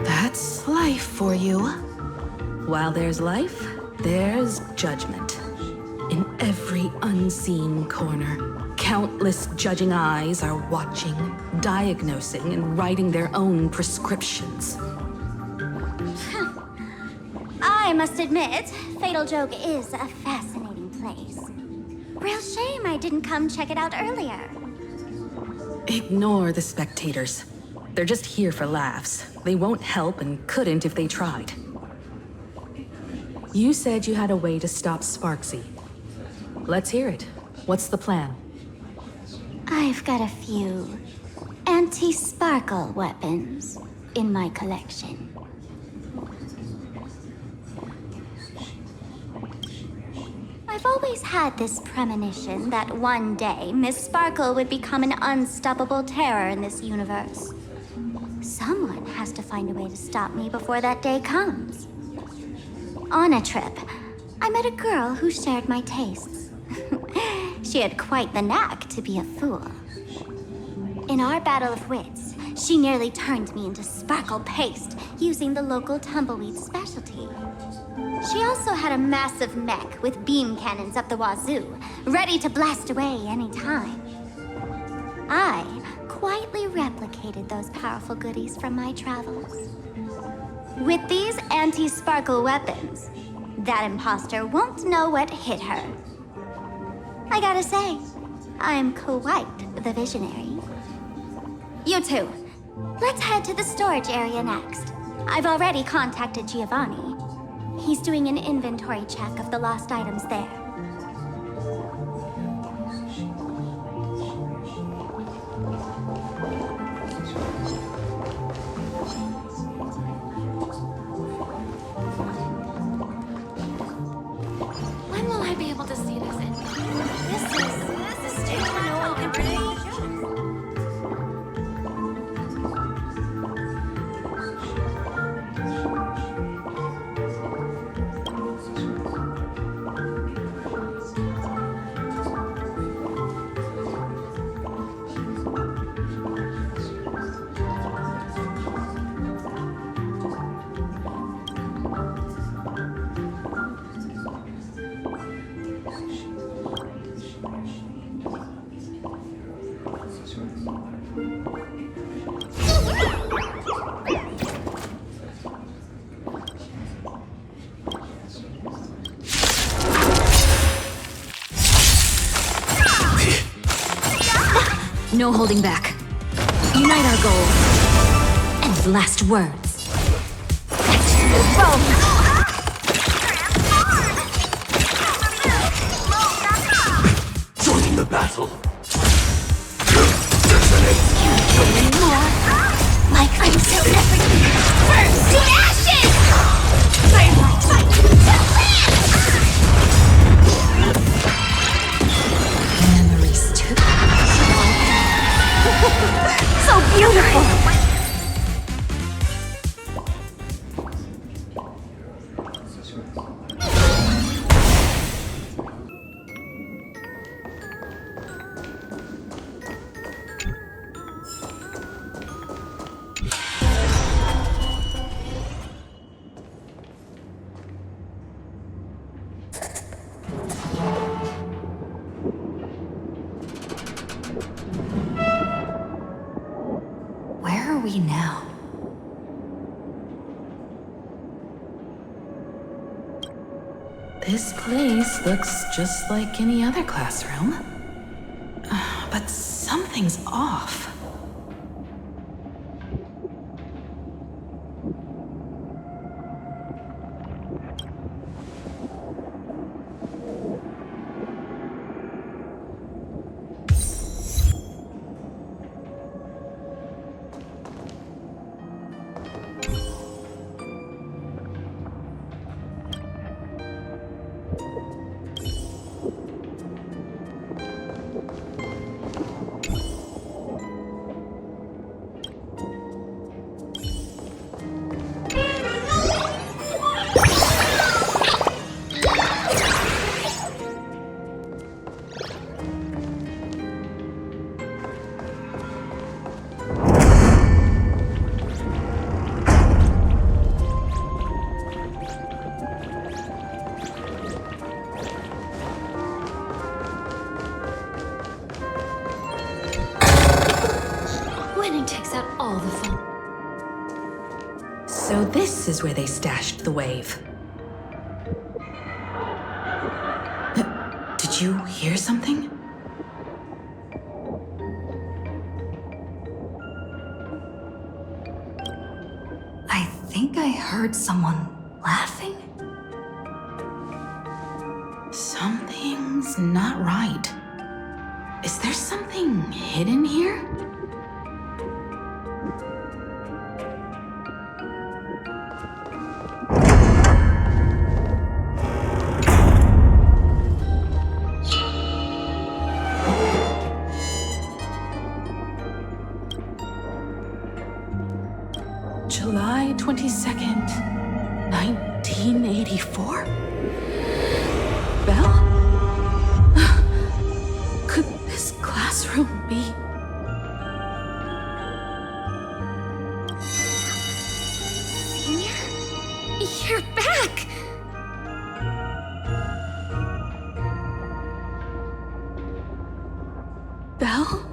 V: That's life for you. While there's life, there's judgment. In every unseen corner, countless judging eyes are watching, diagnosing, and writing their own prescriptions.
G: I must admit, Fatal Joke is a fascinating place. Real shame I didn't come check it out earlier.
V: Ignore the spectators. They're just here for laughs. They won't help and couldn't if they tried. You said you had a way to stop Sparxie. Let's hear it. What's the plan?
G: I've got a few anti-sparkle weapons in my collection. I've always had this premonition that one day Miss Sparkle would become an unstoppable terror in this universe. Someone has to find a way to stop me before that day comes. On a trip, I met a girl who shared my tastes. She had quite the knack to be a fool. In our battle of wits, she nearly turned me into sparkle paste using the local tumbleweed specialty. She also had a massive mech with beam cannons up the wazoo, ready to blast away any time. I quietly replicated those powerful goodies from my travels.
D: With these anti-sparkle weapons, that imposter won't know what hit her. I gotta say, I'm quite the visionary. You two, let's head to the storage area next. I've already contacted Giovanni. He's doing an inventory check of the lost items there.
B: When will I be able to see this in? This is stage no one can predict.
G: No holding back. Unite our goals. And last words.
C: Joining the battle.
D: Like I'm so everything. Burn to ashes! Firelight fight to
G: Memories too.
D: So beautiful!
G: Where are we now?
V: This place looks just like any other classroom. But something's off.
B: Winning takes out all the fun.
V: So this is where they stashed the wave. Did you hear something?
G: I think I heard someone laughing.
V: Something's not right. Is there something hidden here? July 22nd, 1984? Belle? Could this classroom be...
B: You're back!
V: Belle?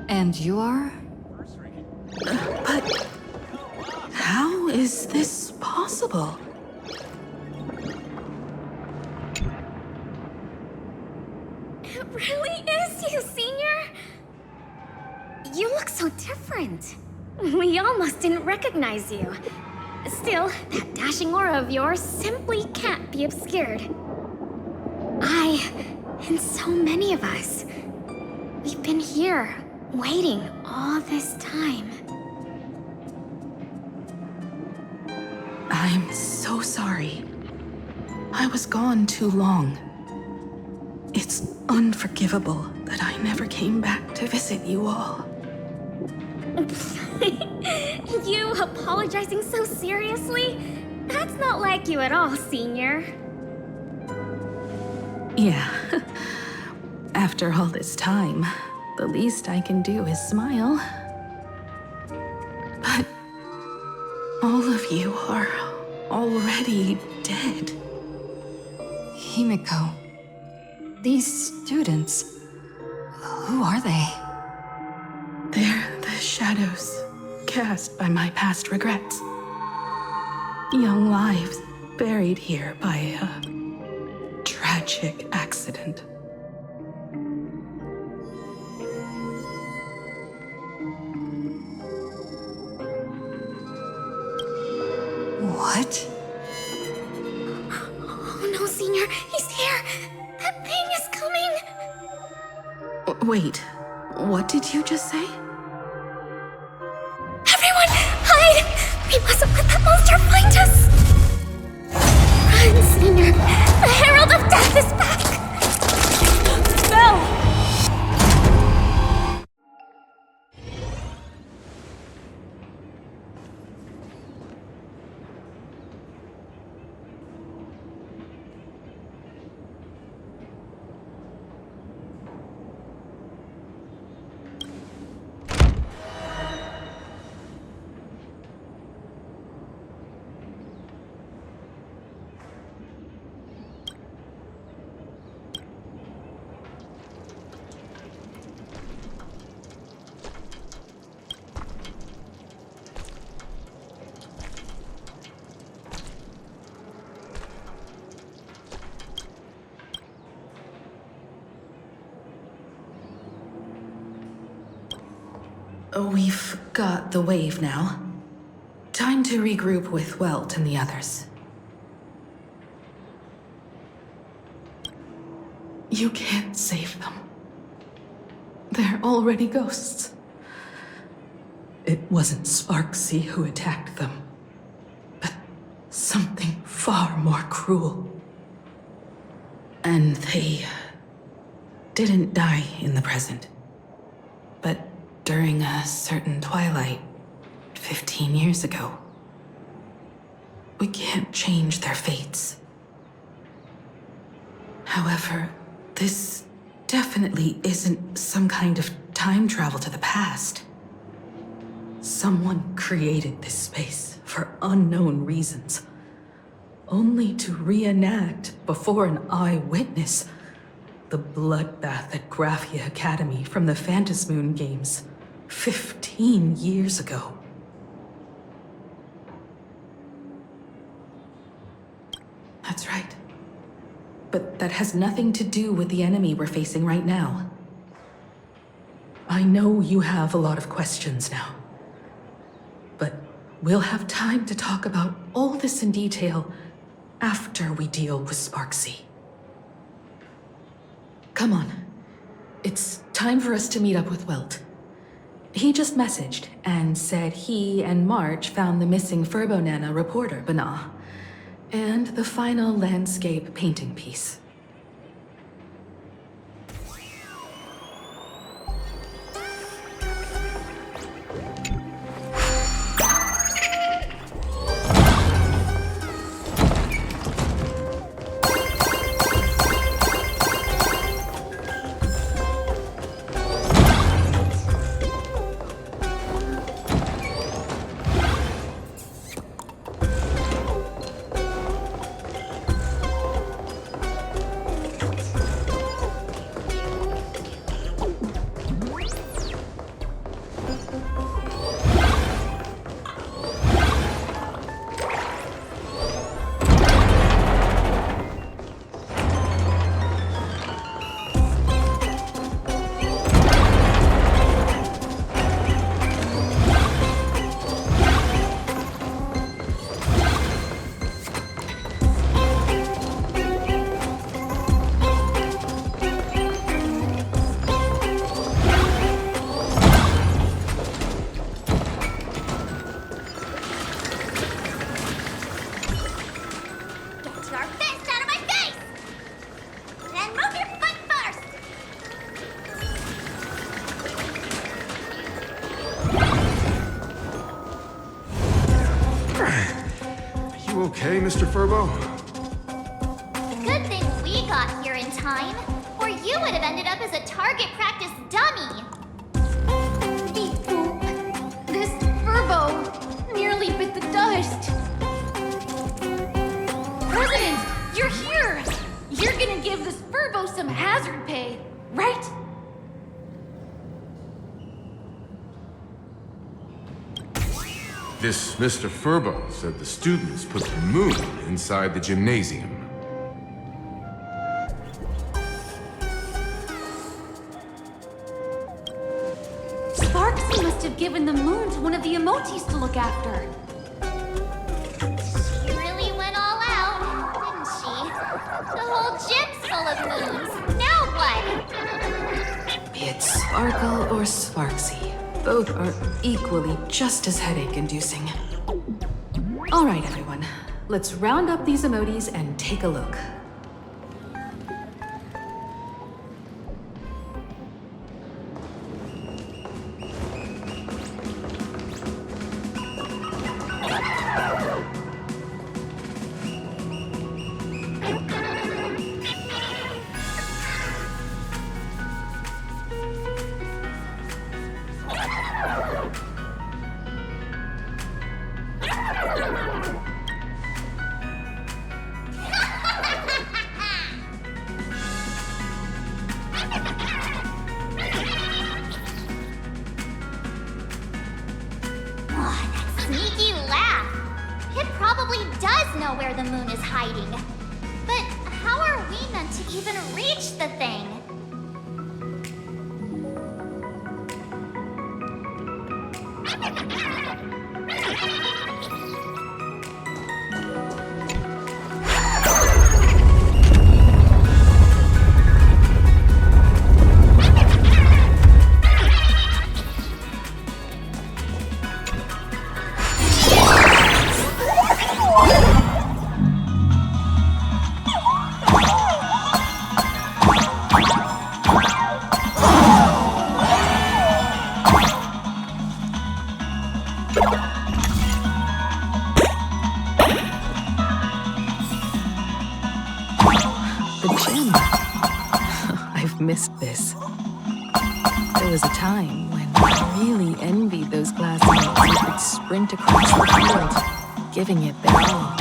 I: And you are?
V: But... is this possible?
K: It really is you, Senior! You look so different. We almost didn't recognize you. Still, that dashing aura of yours simply can't be obscured. And so many of us, we've been here, waiting all this time.
V: I'm so sorry. I was gone too long. It's unforgivable that I never came back to visit you all.
K: You apologizing so seriously? That's not like you at all, Senior.
V: Yeah. After all this time, the least I can do is smile. But all of you are already dead.
F: Himeko, these students, who are they?
V: They're the shadows cast by my past regrets. Young lives buried here by a tragic accident.
F: What?
K: Oh no, Senior, he's here! That thing is coming!
V: Wait, what did you just say?
K: Everyone, hide! We mustn't let that monster find us! Run, Senior! The Herald of Death is back! No!
V: We've got the wave now. Time to regroup with Welt and the others. You can't save them. They're already ghosts. It wasn't Sparxie who attacked them, but something far more cruel. And they didn't die in the present, but during a certain twilight 15 years ago. We can't change their fates. However, this definitely isn't some kind of time travel to the past. Someone created this space for unknown reasons, only to reenact before an eyewitness the bloodbath at Graphia Academy from the Fantasmoon games 15 years ago. That's right. But that has nothing to do with the enemy we're facing right now. I know you have a lot of questions now, but we'll have time to talk about all this in detail after we deal with Sparxie. Come on. It's time for us to meet up with Welt. He just messaged and said he and March found the missing Furbonana reporter, Bana, and the final landscape painting piece.
L: okay, Mr. Furbo?
D: Good thing we got here in time, or you would have ended up as a target practice dummy.
U: This Furbo nearly bit the dust. President, you're here! You're gonna give this Furbo some hazard pay, right?
L: This Mr. Furbo said the students put the moon inside the gymnasium.
U: Sparxie must have given the moon to one of the emotes to look after.
D: She really went all out, didn't she? The whole gym's full of moons. Now what?
V: Be it Sparkle or Sparxie, both are equally just as headache-inducing. All right, everyone. Let's round up these emotes and take a look.
D: Sneaky laugh. It probably does know where the moon is hiding. But how are we meant to even reach the thing? Missed this. There was a time when I really envied those classmates who could sprint across the field, giving it their all.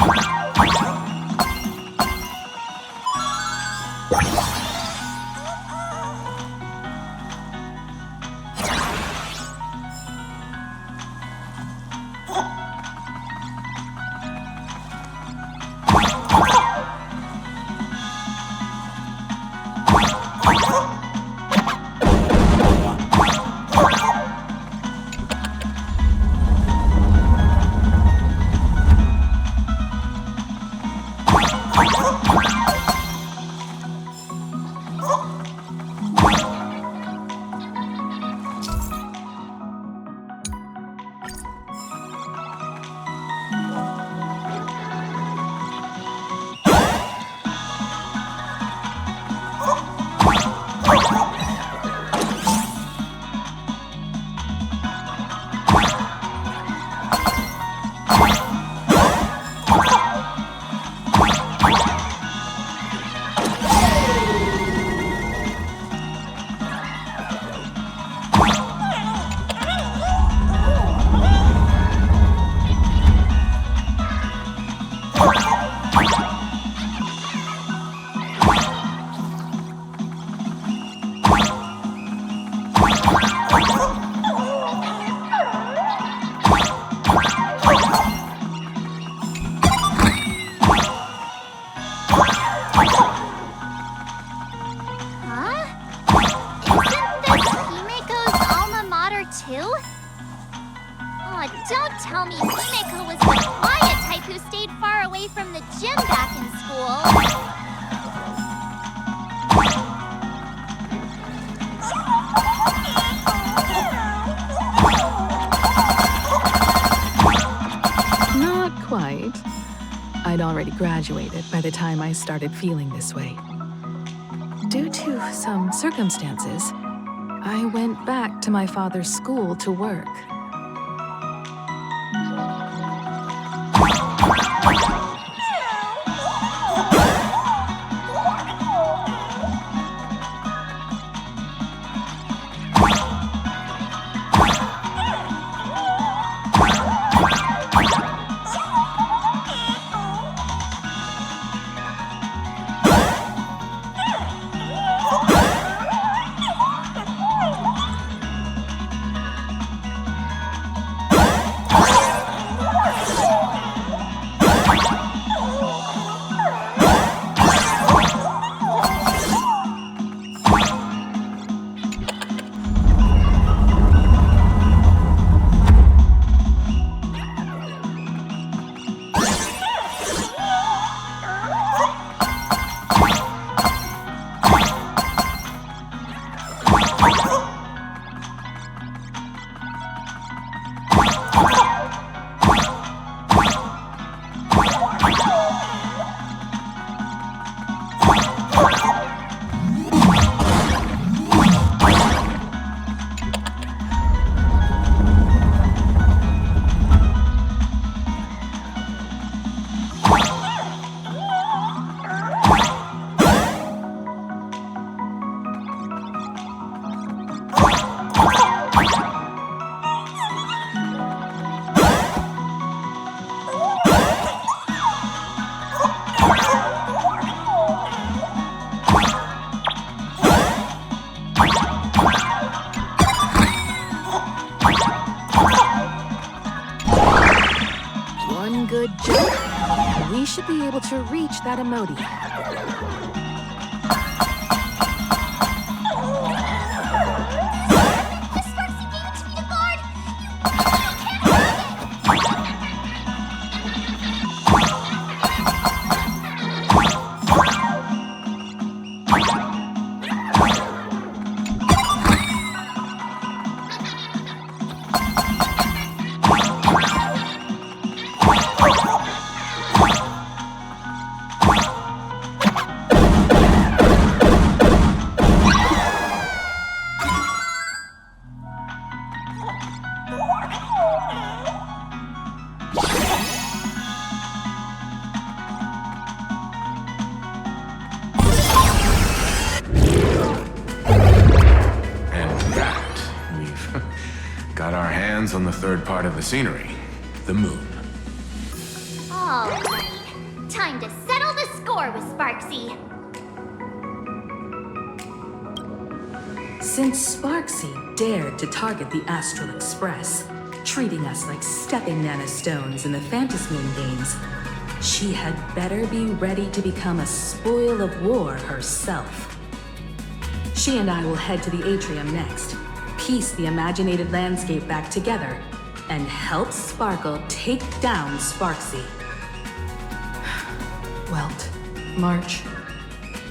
D: Don't tell me himeko was the quiet type who stayed far away from the gym back in school.
V: Not quite. I'd already graduated by the time I started feeling this way. Due to some circumstances, I went back to my father's school to work. We should be able to reach that emoji.
L: On the third part of the scenery, the moon.
D: All right. Time to settle the score with Sparxie.
V: Since Sparxie dared to target the Astral Express, treating us like stepping nanostones in the Fantasmoon games, she had better be ready to become a spoil of war herself. She and I will head to the atrium next, piece the imaginated landscape back together, and help Sparkle take down Sparxie. Welt, March,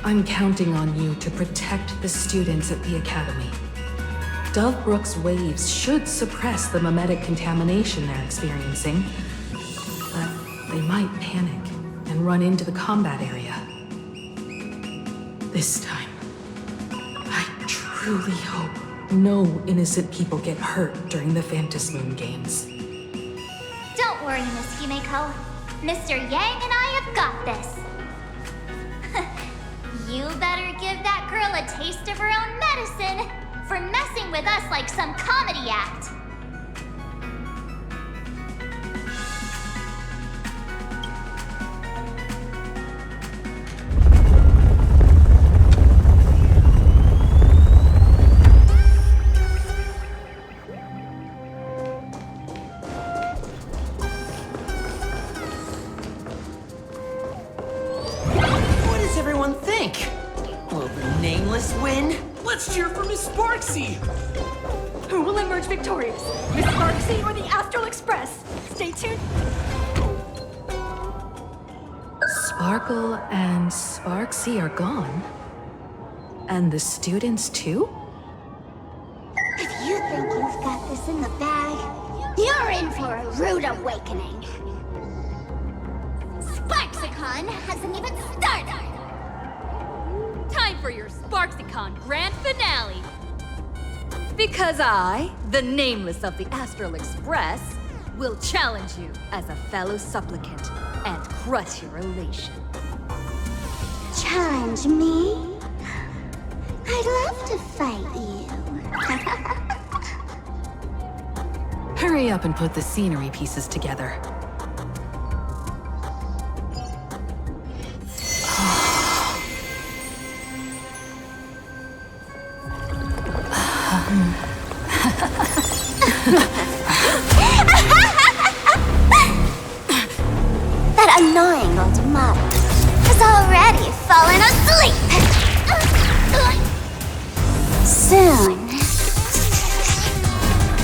V: I'm counting on you to protect the students at the Academy. Dovebrook's waves should suppress the mimetic contamination they're experiencing, but they might panic and run into the combat area. This time, I truly hope no innocent people get hurt during the Fantasmoon games.
D: Don't worry, Miss Himeko. Mr. Yang and I have got this. You better give that girl a taste of her own medicine for messing with us like some comedy act.
J: Let's cheer for Miss Sparxie!
U: Who will emerge victorious? Miss Sparxie or the Astral Express? Stay tuned.
V: Sparkle and Sparxie are gone. And the students too?
D: If you think you've got this in the bag, you're in for a rude awakening. Sparxicon hasn't even started!
U: Time for your Sparxicon grand finale! Because I, the nameless of the Astral Express, will challenge you as a fellow supplicant and crush your elation.
D: Challenge me? I'd love to fight you.
V: Hurry up and put the scenery pieces together.
D: That annoying old model has already fallen asleep. Soon,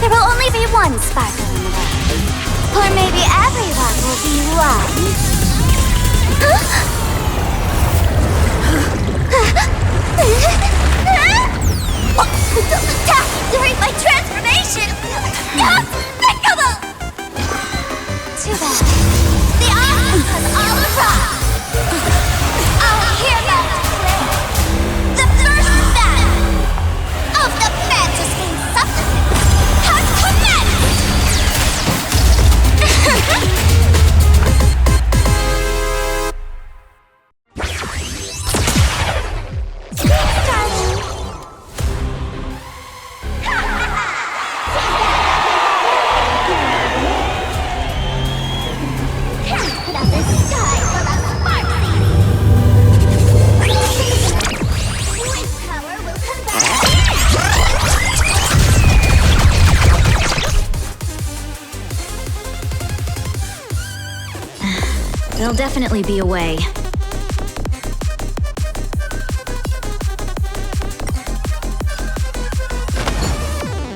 D: there will only be one Sparkle in the world. Or maybe everyone will be one. Don't attack during my transformation! Despicable! Too bad. The awesome has all arrived! I'll hereby declare the first battle of the Fantasmoon supplicants has commenced!
G: There'll definitely be a way.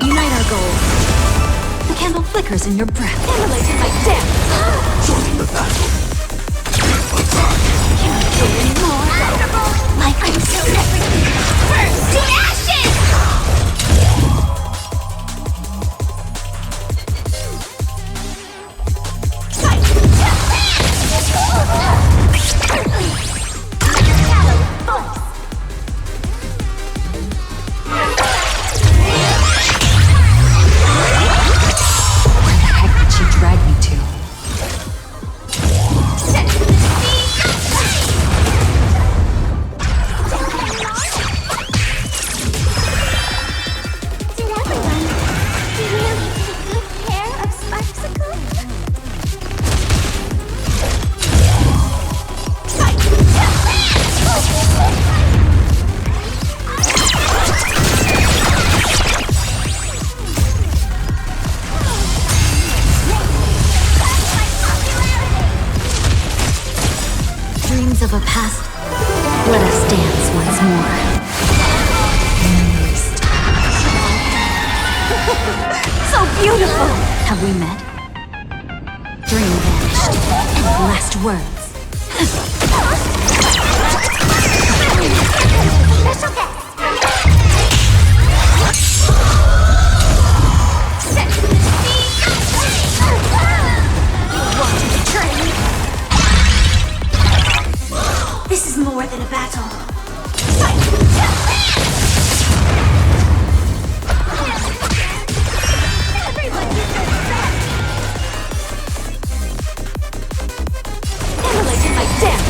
G: Unite our goals. The candle flickers in your breath.
K: Emulating my death!
G: Joining the battle. Can't kill anymore. Like I'm so everything. Burn to ashes! Of a past, let us dance once more. So beautiful! Have we met? Dream vanished, and last words.
K: Special guest! You want to betray me? This is more than a battle. Emulating my death!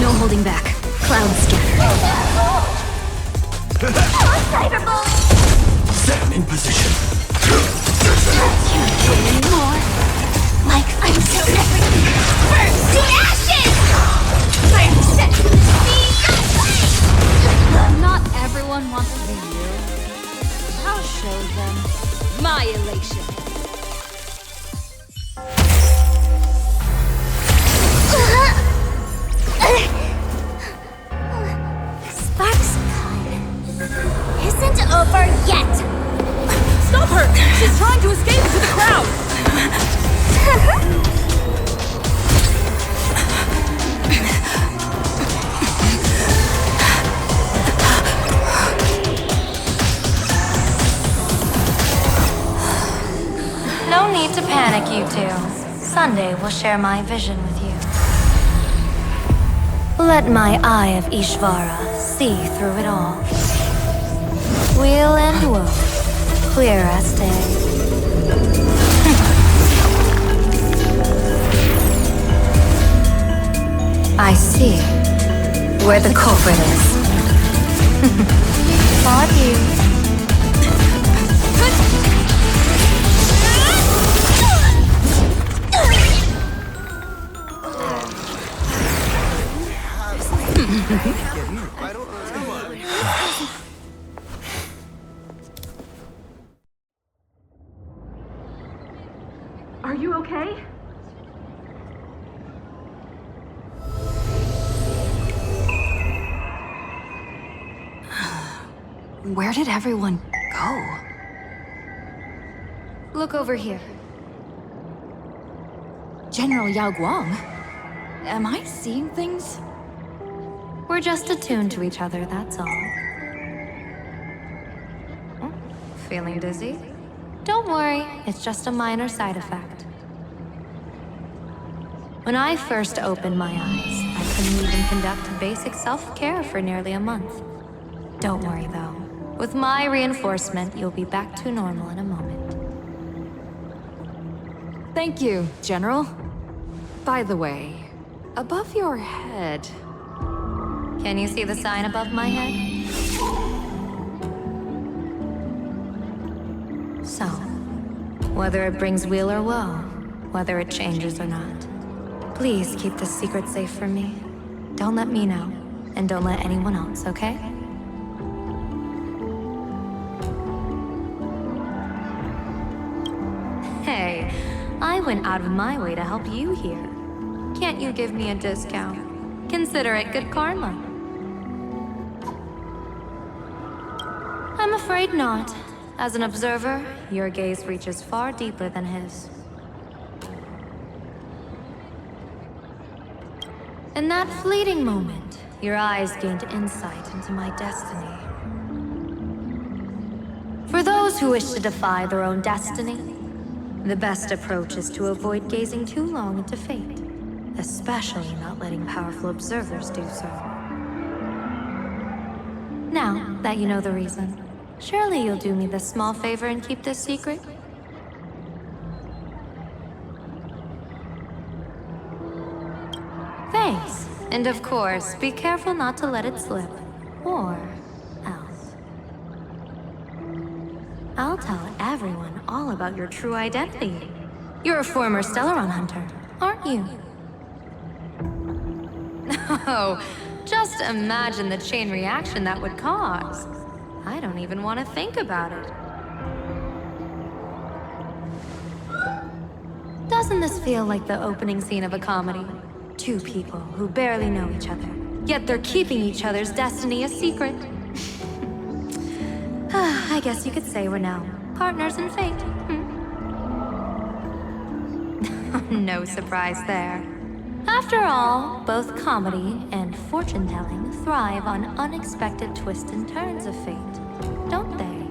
G: No holding back. Clouds scatter.
K: Cyberball!
C: Set in position.
K: Can't kill anymore. Like I'm so everything. Burn to ashes! I'm set to the
U: Not everyone wants to be you. I'll show them my elation.
K: Sparxie isn't over yet!
U: Stop her! She's trying to escape into the crowd!
M: No need to panic, you two. Sunday will share my vision with you. Let my eye of Ishvara see through it all. Weal and woe, clear as day. I see where the culprit is. Not you.
U: Are you okay?
F: Where did everyone go?
M: Look over here.
F: General Yaoguang? Am I seeing things?
M: We're just attuned to each other, that's all. Oh, feeling dizzy? Don't worry, it's just a minor side effect. When I first opened my eyes, I couldn't even conduct basic self-care for nearly a month. Don't worry, though. With my reinforcement, you'll be back to normal in a moment.
F: Thank you, General. By the way, above your head...
M: Can you see the sign above my head? So, whether it brings weal or woe, whether it changes or not, please keep this secret safe from me. Don't let me know, and don't let anyone else, okay? Hey, I went out of my way to help you here. Can't you give me a discount? Consider it good karma. I'm afraid not. As an observer, your gaze reaches far deeper than his. In that fleeting moment, your eyes gained insight into my destiny. For those who wish to defy their own destiny, the best approach is to avoid gazing too long into fate, especially not letting powerful observers do so. Now that you know the reason, surely you'll do me this small favor and keep this secret? Thanks. And of course, be careful not to let it slip. Or else. I'll tell everyone all about your true identity. You're a former Stellaron hunter, aren't you? Oh, just imagine the chain reaction that would cause. I don't even want to think about it. Doesn't this feel like the opening scene of a comedy? Two people who barely know each other, yet they're keeping each other's destiny a secret. I guess you could say we're now partners in fate. No surprise there. After all, both comedy and fortune-telling thrive on unexpected twists and turns of fate, don't they?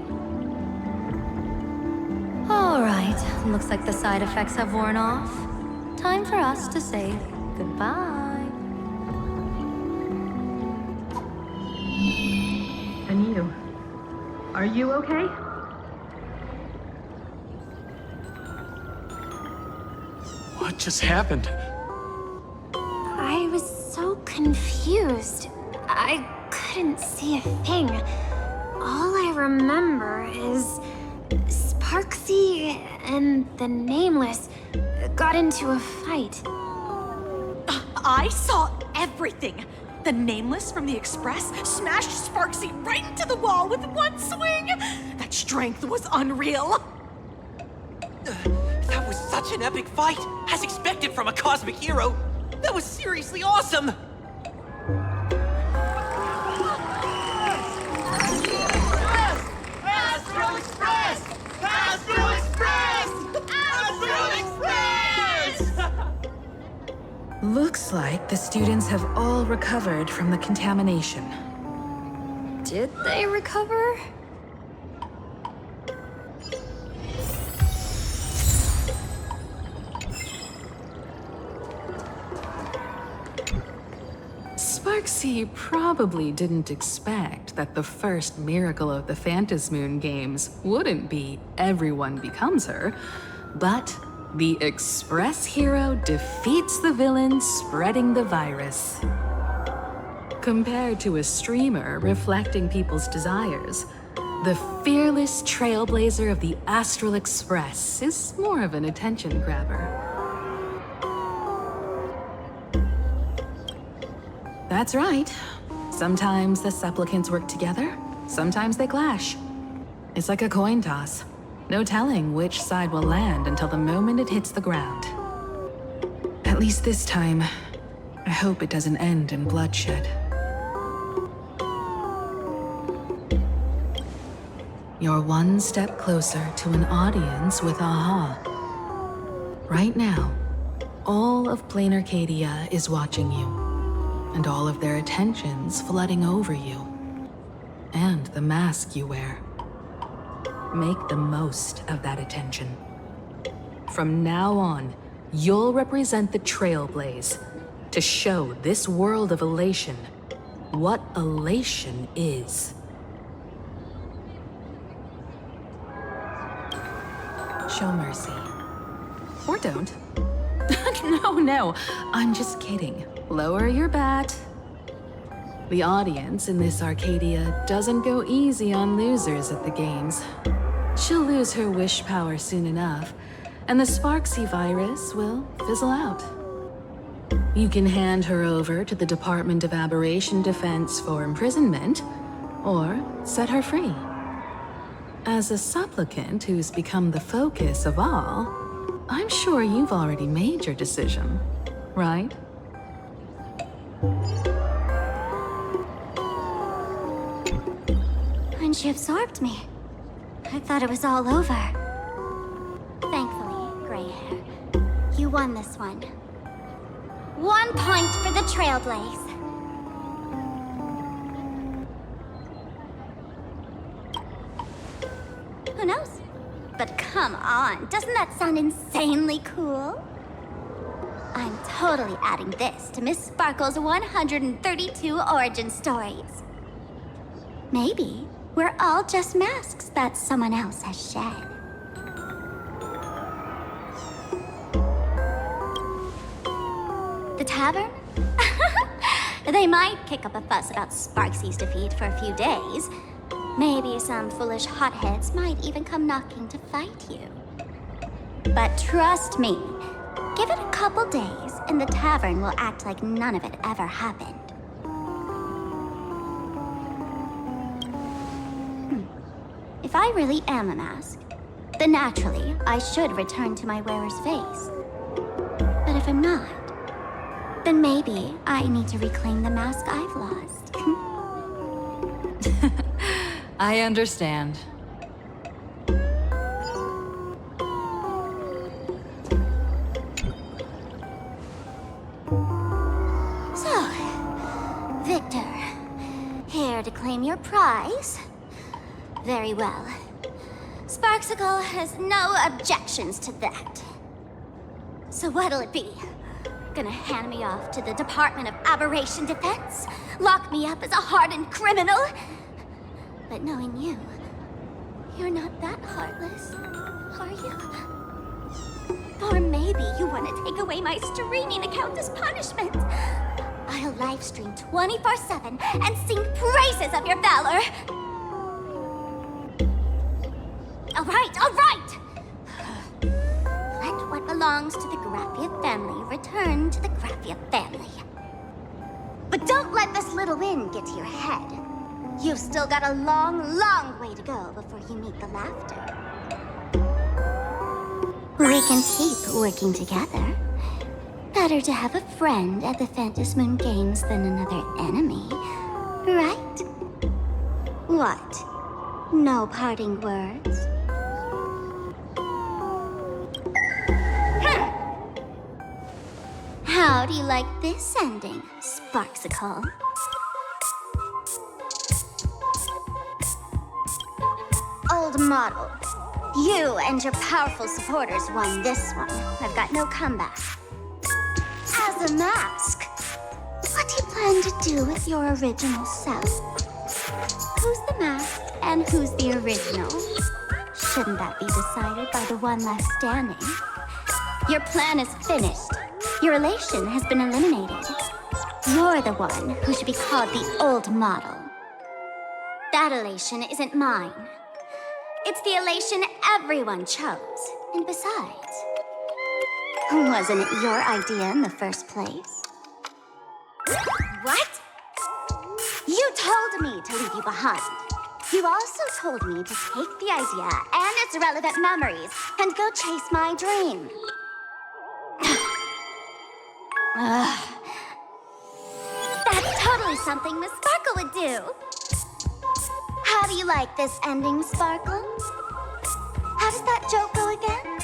M: All right, looks like the side effects have worn off. Time for us to say goodbye.
P: And you? Are you okay?
S: What just happened?
K: I was so confused. I couldn't see a thing. All I remember is Sparxie and the Nameless got into a fight.
T: I saw everything. The Nameless from the Express smashed Sparxie right into the wall with one swing. That strength was unreal.
J: That was such an epic fight, as expected from a cosmic hero. That was seriously awesome.
A: Astro Express! Astro Express! Astro Express!
V: Looks like the students have all recovered from the contamination.
F: Did they recover?
V: Sparxie probably didn't expect that the first miracle of the Fantasmoon games wouldn't be everyone becomes her, but the Express hero defeats the villain spreading the virus. Compared to a streamer reflecting people's desires, the fearless Trailblazer of the Astral Express is more of an attention grabber. That's right. Sometimes the supplicants work together, sometimes they clash. It's like a coin toss. No telling which side will land until the moment it hits the ground. At least this time, I hope it doesn't end in bloodshed. You're one step closer to an audience with Aha. Right now, all of Planarcadia is watching you. And all of their attention's flooding over you. And the mask you wear. Make the most of that attention. From now on, you'll represent the Trailblaze to show this world of elation what elation is. Show mercy. Or don't. No, I'm just kidding. Lower your bat. The audience in this Arcadia doesn't go easy on losers at the games. She'll lose her wish power soon enough, and the Sparxie virus will fizzle out. You can hand her over to the Department of Aberration Defense for imprisonment, or set her free. As a supplicant who's become the focus of all, I'm sure you've already made your decision. right?
D: When she absorbed me, I thought it was all over. Thankfully, gray hair, you won this one. 1 point for the Trailblaze. Who knows? But come on, doesn't that sound insanely cool? I'm totally adding this to Miss Sparkle's 132 origin stories. Maybe we're all just masks that someone else has shed. The tavern? They might kick up a fuss about Sparxie's defeat for a few days. Maybe some foolish hotheads might even come knocking to fight you. But trust me, give it a couple days and the tavern will act like none of it ever happened. If I really am a mask, then naturally I should return to my wearer's face. But if I'm not, then maybe I need to reclaim the mask I've lost.
I: I understand.
D: So, Victor, here to claim your prize? Very well. Sparxicle has no objections to that. So what'll it be? Gonna hand me off to the Department of Aberration Defense? Lock me up as a hardened criminal? But knowing you, you're not that heartless, are you? Or maybe you want to take away my streaming account as punishment. I'll live stream 24/7 and sing praises of your valor. All right! Let what belongs to the Graffia family return to the Graffia family. But don't let this little win get to your head. You've still got a long, long way to go before you meet the laughter. We can keep working together. Better to have a friend at the Fantasmoon Games than another enemy, right? What? No parting words? How do you like this ending, Sparxicle? Old model. You and your powerful supporters won this one. I've got no comeback. As a mask, what do you plan to do with your original self? Who's the mask and who's the original? Shouldn't that be decided by the one left standing? Your plan is finished. Your elation has been eliminated. You're the one who should be called the old model. That elation isn't mine. It's the elation everyone chose. And besides, wasn't it your idea in the first place? What? You told me to leave you behind. You also told me to take the idea and its relevant memories and go chase my dream. That's totally something Miss Sparkle would do. How do you like this ending, Sparkle? How does that joke go again?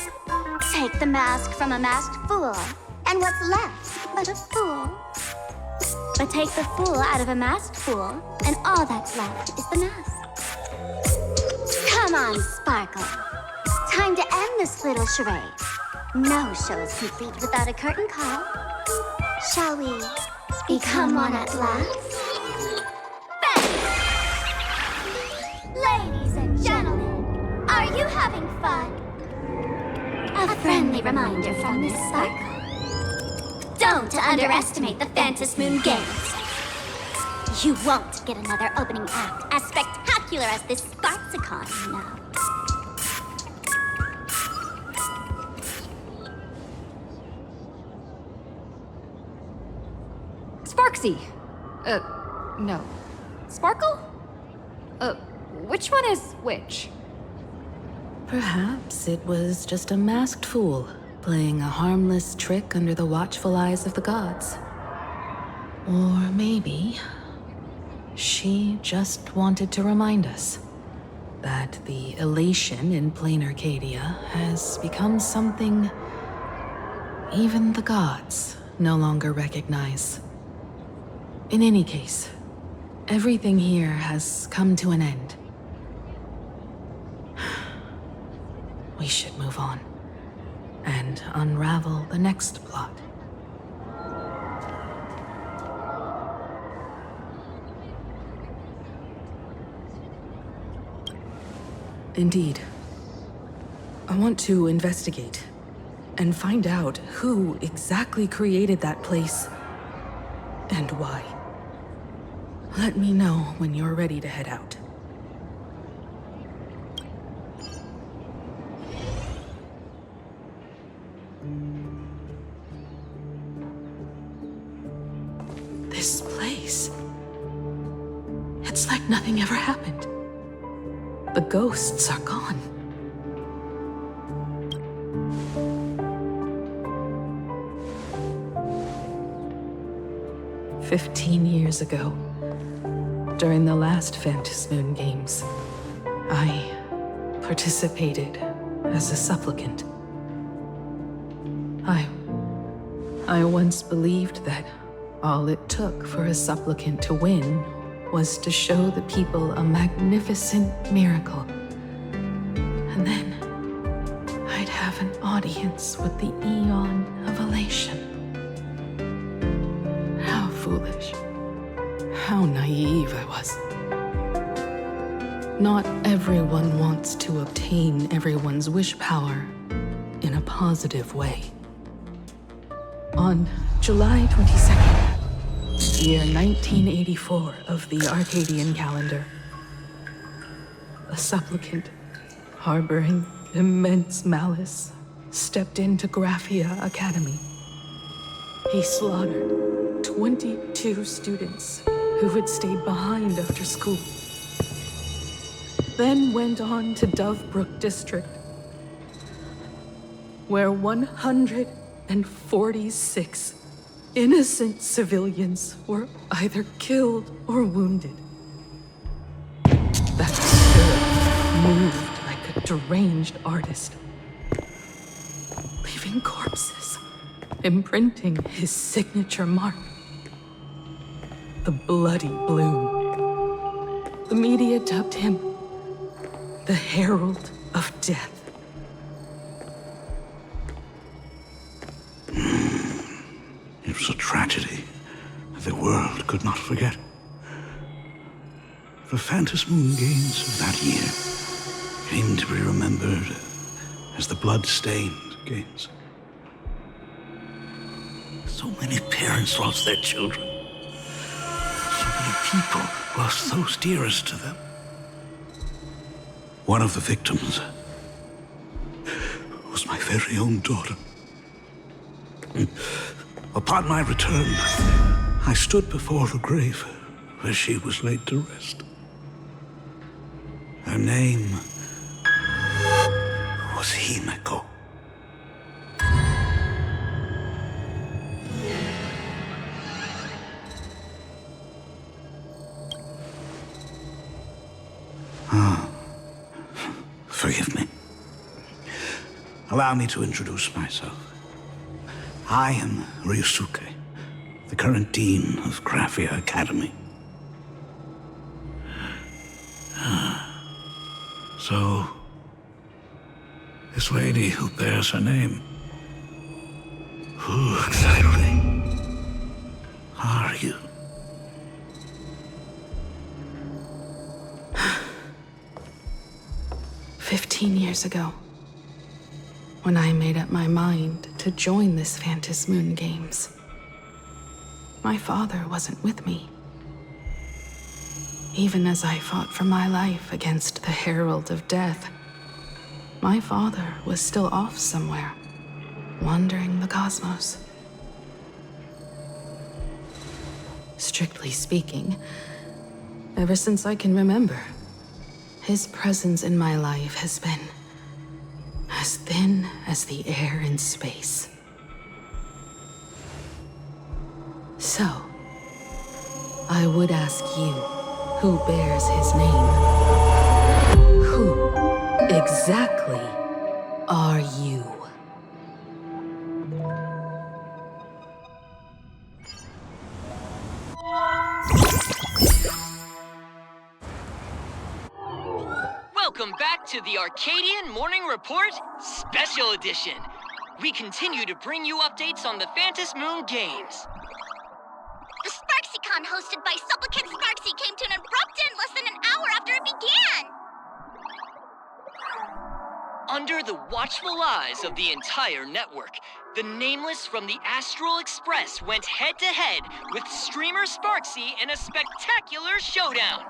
D: Take the mask from a masked fool, and what's left but a fool? But take the fool out of a masked fool, and all that's left is the mask. Come on, Sparkle. Time to end this little charade. No show is complete without a curtain call. Shall we become one at last? Bang! Ladies and gentlemen, are you having fun? A friendly reminder from Miss Sparkle. Don't underestimate the Fantasmoon Games. You won't get another opening act as spectacular as this Sparxicon, you know.
F: Sparxie! No. Sparkle? Which one is which?
V: Perhaps it was just a masked fool playing a harmless trick under the watchful eyes of the gods. Or maybe she just wanted to remind us that the elation in planarcadia has become something even the gods no longer recognize. In any case, everything here has come to an end. We should move on and unravel the next plot. Indeed. I want to investigate and find out who exactly created that place and why. Let me know when you're ready to head out. This place. It's like nothing ever happened. The ghosts are gone. "15 years ago, during the last Fantasmoon games, I participated as a supplicant. I once believed that all it took for a supplicant to win was to show the people a magnificent miracle. And then I'd have an audience with the Eon of Elation. How foolish. How naive I was. Not everyone wants to obtain everyone's wish power in a positive way. On July 22nd, year 1984 of the Arcadian calendar, a supplicant harboring immense malice stepped into Graphia Academy. He slaughtered 22 students who had stayed behind after school, then went on to Dovebrook District, where 146 innocent civilians were either killed or wounded. That spirit moved like a deranged artist, leaving corpses, imprinting his signature mark. The Bloody Bloom. The media dubbed him the Herald of Death.
H: It was a tragedy that the world could not forget. The Fantasmoon games of that year came to be remembered as the Blood-Stained Games. So many parents lost their children. So many people lost those dearest to them. One of the victims was my very own daughter. Upon my return, I stood before the grave where she was laid to rest. Her name was Himeko. Forgive me. Allow me to introduce myself. I am Ryusuke, the current dean of Graphia Academy. So, this lady who bears her name, who exactly are you?
V: "15 years ago, when I made up my mind to join this Fantasmoon games, my father wasn't with me. Even as I fought for my life against the Herald of Death, my father was still off somewhere, wandering the cosmos. Strictly speaking, ever since I can remember, his presence in my life has been as thin as the air in space. So, I would ask you, who bears his name? Who exactly are you?
N: Welcome back to the Arcadian Morning Report Special Edition. We continue to bring you updates on the Fantasmoon games.
Q: The SparxieCon hosted by Supplicant Sparxie came to an abrupt end less than an hour after it began!
N: Under the watchful eyes of the entire network, the Nameless from the Astral Express went head-to-head with streamer Sparxie in a spectacular showdown.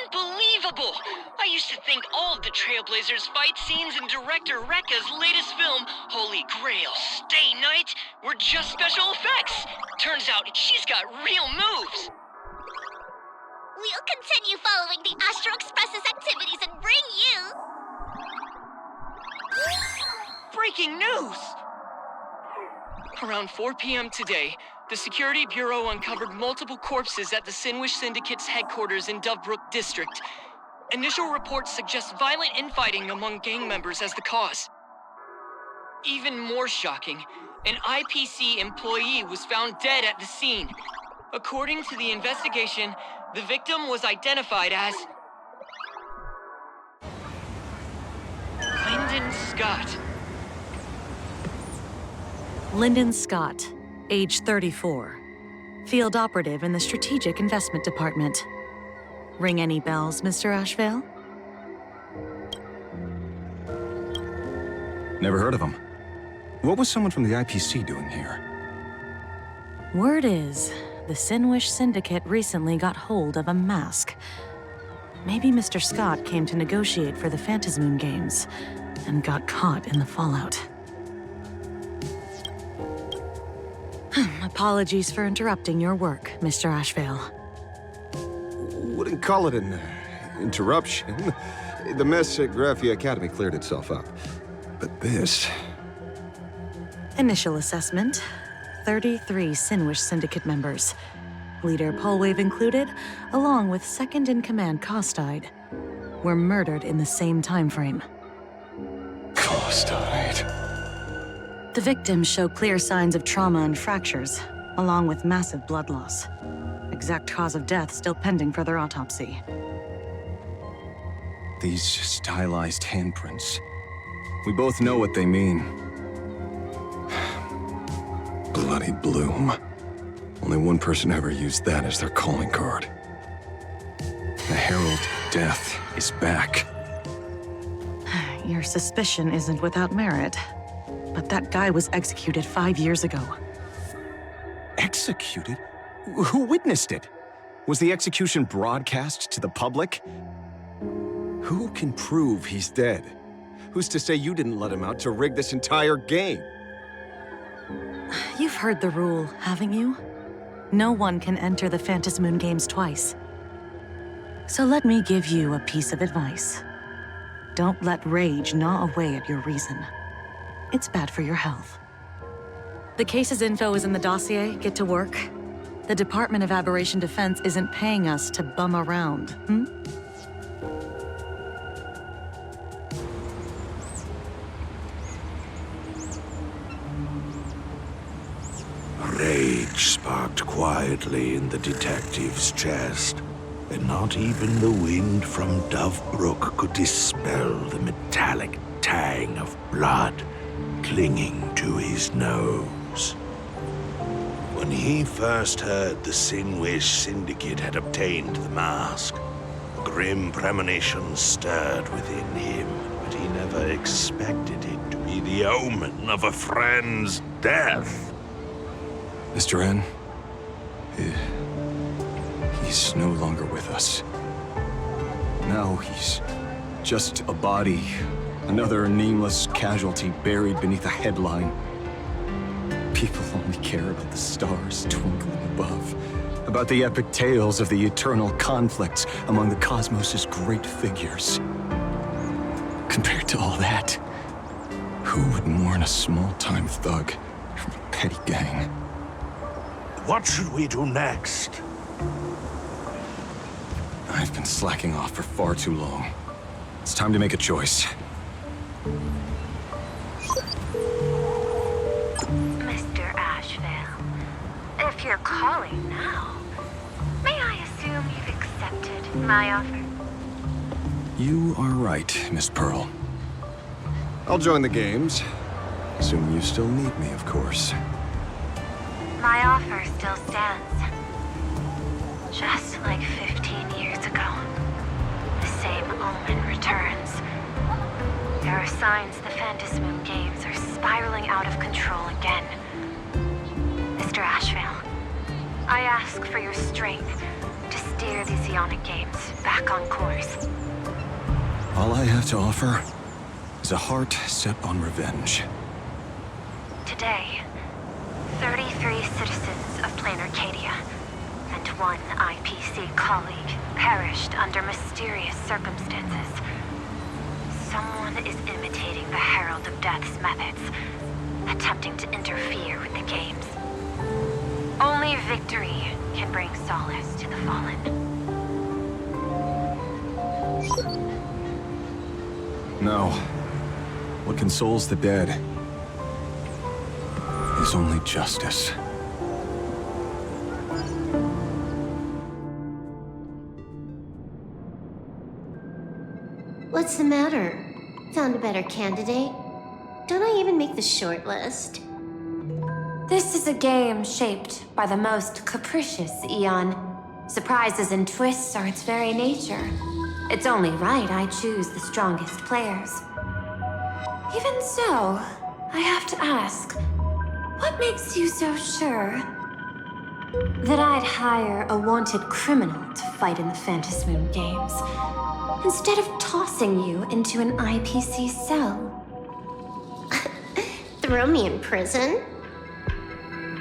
N: Unbelievable! I used to think all of the Trailblazers fight scenes in director Rekka's latest film, Holy Grail Stay Night, were just special effects. Turns out she's got real moves.
Q: We'll continue following the Astro Express's activities and bring you...
N: Breaking news! Around 4 p.m. today, the Security Bureau uncovered multiple corpses at the Sinwish Syndicate's headquarters in Dovebrook District. Initial reports suggest violent infighting among gang members as the cause. Even more shocking, an IPC employee was found dead at the scene. According to the investigation, the victim was identified as... Lyndon Scott.
R: Lyndon Scott, age 34. Field operative in the Strategic Investment Department. Ring any bells, Mr. Ashvale?
X: Never heard of him. What was someone from the IPC doing here?
R: Word is, the Sinwish Syndicate recently got hold of a mask. Maybe Mr. Scott came to negotiate for the Fantasmoon games, and got caught in the fallout. Apologies for interrupting your work, Mr. Ashvale.
Y: Wouldn't call it an interruption. The mess at Graphia Academy cleared itself up. But this...
R: Initial assessment, 33 Sinwish Syndicate members. Leader Polwave included, along with second-in-command Costide, were murdered in the same time frame.
X: Costide.
R: The victims show clear signs of trauma and fractures, along with massive blood loss. Exact cause of death still pending further autopsy.
X: These stylized handprints. We both know what they mean. Bloody Bloom. Only one person ever used that as their calling card. The Herald of Death is back.
R: Your suspicion isn't without merit. But that guy was executed 5 years ago.
X: Executed? Who witnessed it? Was the execution broadcast to the public? Who can prove he's dead? Who's to say you didn't let him out to rig this entire game?
R: You've heard the rule, haven't you? No one can enter the Fantasmoon games twice. So let me give you a piece of advice. Don't let rage gnaw away at your reason. It's bad for your health. The case's info is in the dossier. Get to work. The Department of Aberration Defense isn't paying us to bum around,
H: Rage sparked quietly in the detective's chest, and not even the wind from Dovebrook could dispel the metallic tang of blood clinging to his nose. When he first heard the Sinwish Syndicate had obtained the mask, grim premonitions stirred within him, but he never expected it to be the omen of a friend's death.
X: Mr. N, he's no longer with us. Now he's just a body, another nameless casualty buried beneath a headline. People only care about the stars twinkling above, about the epic tales of the eternal conflicts among the cosmos's great figures. Compared to all that, who would mourn a small-time thug from a petty gang?
H: What should we do next?
X: I've been slacking off for far too long. It's time to make a choice.
M: Mr. Ashvale, if you're calling now, may I assume you've accepted my offer?
X: You are right, Miss Pearl.
Y: I'll join the games. Assuming you still need me, of course.
M: My offer still stands. Just like 15 years ago, the same omen returns. There are signs the Fantasmoon games are spiraling out of control again. Mr. Ashvale, I ask for your strength to steer the Zeonic games back on course.
X: All I have to offer is a heart set on revenge.
M: Today, 33 citizens of Planarcadia and one IPC colleague perished under mysterious circumstances. Someone is imitating the Herald of Death's methods, attempting to interfere with the games. Only victory can bring solace to the fallen.
X: No. What consoles the dead is only justice.
B: What's the matter? Found a better candidate? Don't I even make the short list?
M: This is a game shaped by the most capricious Eon. Surprises and twists are its very nature. It's only right I choose the strongest players. Even so, I have to ask, what makes you so sure that I'd hire a wanted criminal to fight in the Fantasmoon games, instead of tossing you into an IPC cell?
B: Throw me in prison?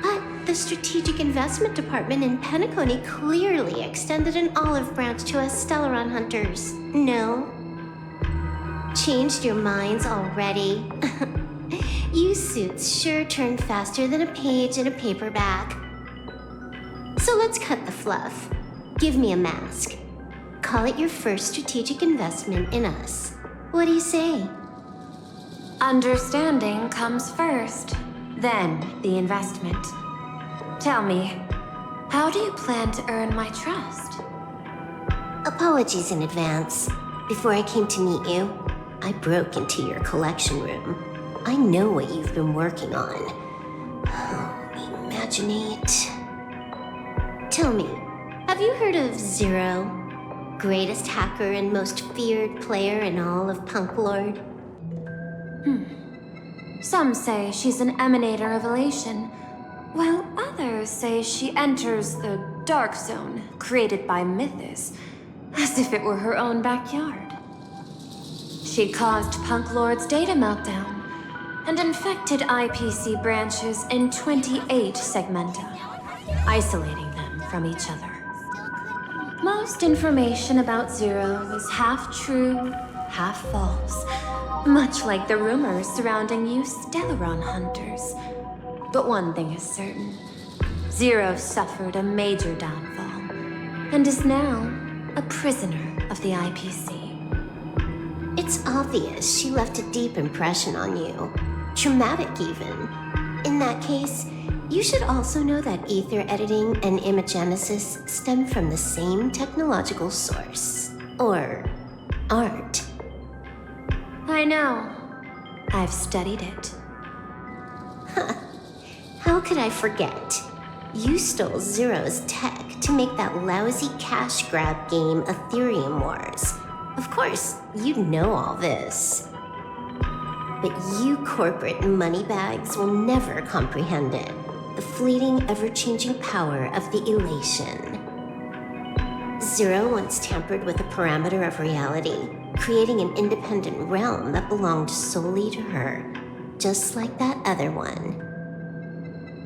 B: But the Strategic Investment Department in Penacony clearly extended an olive branch to us Stellaron hunters. No? Changed your minds already? You suits sure turn faster than a page in a paperback. So let's cut the fluff. Give me a mask. Call it your first strategic investment in us. What do you say?
M: Understanding comes first, then the investment. Tell me, how do you plan to earn my trust?
B: Apologies in advance. Before I came to meet you, I broke into your collection room. I know what you've been working on. Imaginate. Tell me, have you heard of Zero? Greatest hacker and most feared player in all of Punk Lord?
M: Some say she's an emanator of elation, while others say she enters the dark zone created by Mythos, as if it were her own backyard. She caused Punk Lord's data meltdown and infected IPC branches in 28 segmenta, isolating them from each other. Most information about Zero is half true, half false, much like the rumors surrounding you Stellaron hunters. But one thing is certain. Zero suffered a major downfall, and is now a prisoner of the IPC.
B: It's obvious she left a deep impression on you. Traumatic, even. In that case, you should also know that ether editing and imagenesis stem from the same technological source. Or aren't.
M: I know. I've studied it.
B: How could I forget? You stole Zero's tech to make that lousy cash grab game Ethereum Wars. Of course, you'd know all this. But you corporate moneybags will never comprehend it. The fleeting, ever-changing power of the elation. Zero once tampered with the parameter of reality, creating an independent realm that belonged solely to her, just like that other one.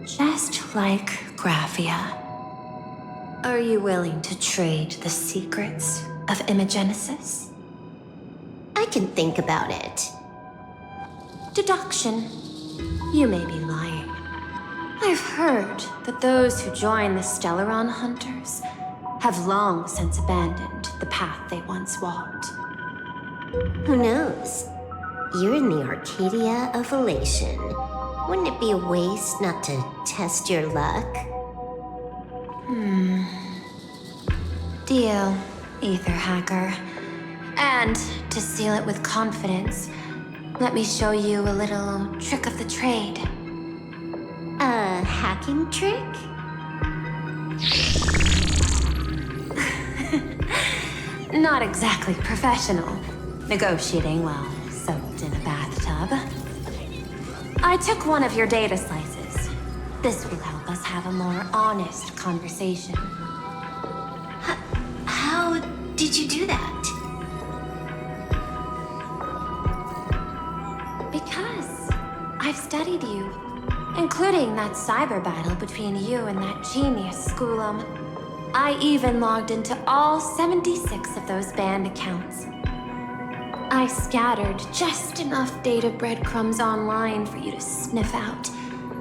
M: Just like Graphia. Are you willing to trade the secrets of imagenesis?
B: I can think about it.
M: Deduction. You may be lying. I've heard that those who join the Stellaron Hunters have long since abandoned the path they once walked.
B: Who knows? You're in the Arcadia of Elation. Wouldn't it be a waste not to test your luck?
M: Deal, Ether Hacker. And to seal it with confidence, let me show you a little trick of the trade.
B: A hacking trick?
M: Not exactly professional. Negotiating while soaked in a bathtub. I took one of your data slices. This will help us have a more honest conversation.
B: How did you do that?
M: Because I've studied you, including that cyber battle between you and that genius Schoolum. I even logged into all 76 of those banned accounts. I scattered just enough data breadcrumbs online for you to sniff out,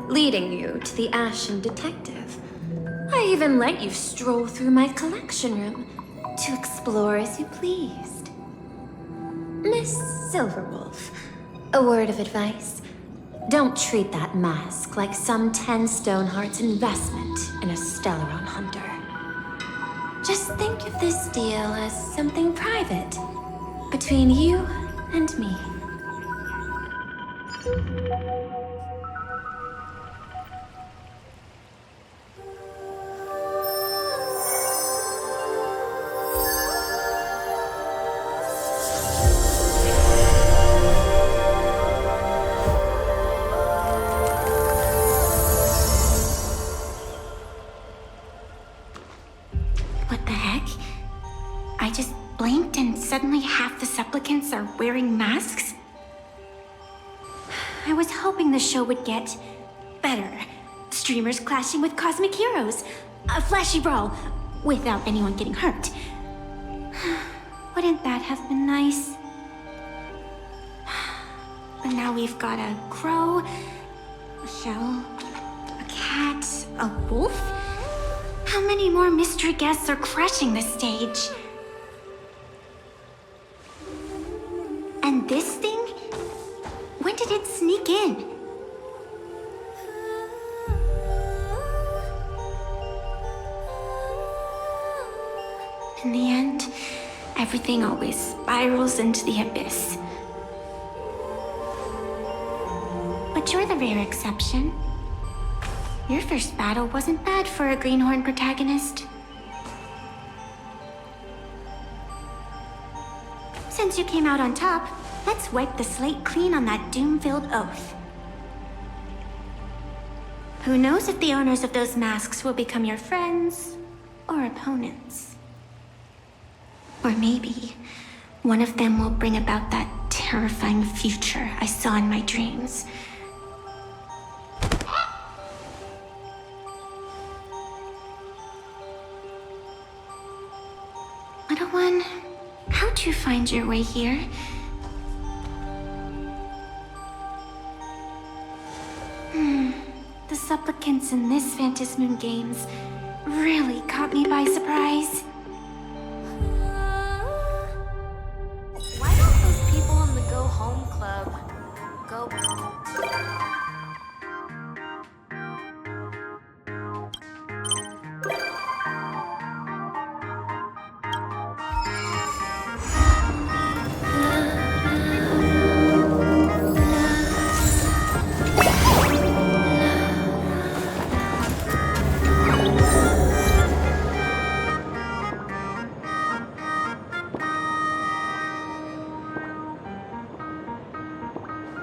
M: leading you to the Ashen Detective. I even let you stroll through my collection room to explore as you pleased. Miss Silverwolf, a word of advice. Don't treat that mask like some 10 Stoneheart's investment in a Stellaron Hunter. Just think of this deal as something private between you and me.
K: What the heck? I just blinked and suddenly half the supplicants are wearing masks? I was hoping the show would get better. Streamers clashing with cosmic heroes. A flashy brawl without anyone getting hurt. Wouldn't that have been nice? But now we've got a crow, a shell, a cat, a wolf? How many more mystery guests are crashing the stage? And this thing? When did it sneak in? In the end, everything always spirals into the abyss. But you're the rare exception. Your first battle wasn't bad for a greenhorn protagonist. Since you came out on top, let's wipe the slate clean on that doom-filled oath. Who knows if the owners of those masks will become your friends or opponents? Or maybe one of them will bring about that terrifying future I saw in my dreams. Little one, how'd you find your way here? The supplicants in this Fantasmoon games really caught me by surprise.
M: Why don't those people in the Go Home Club go...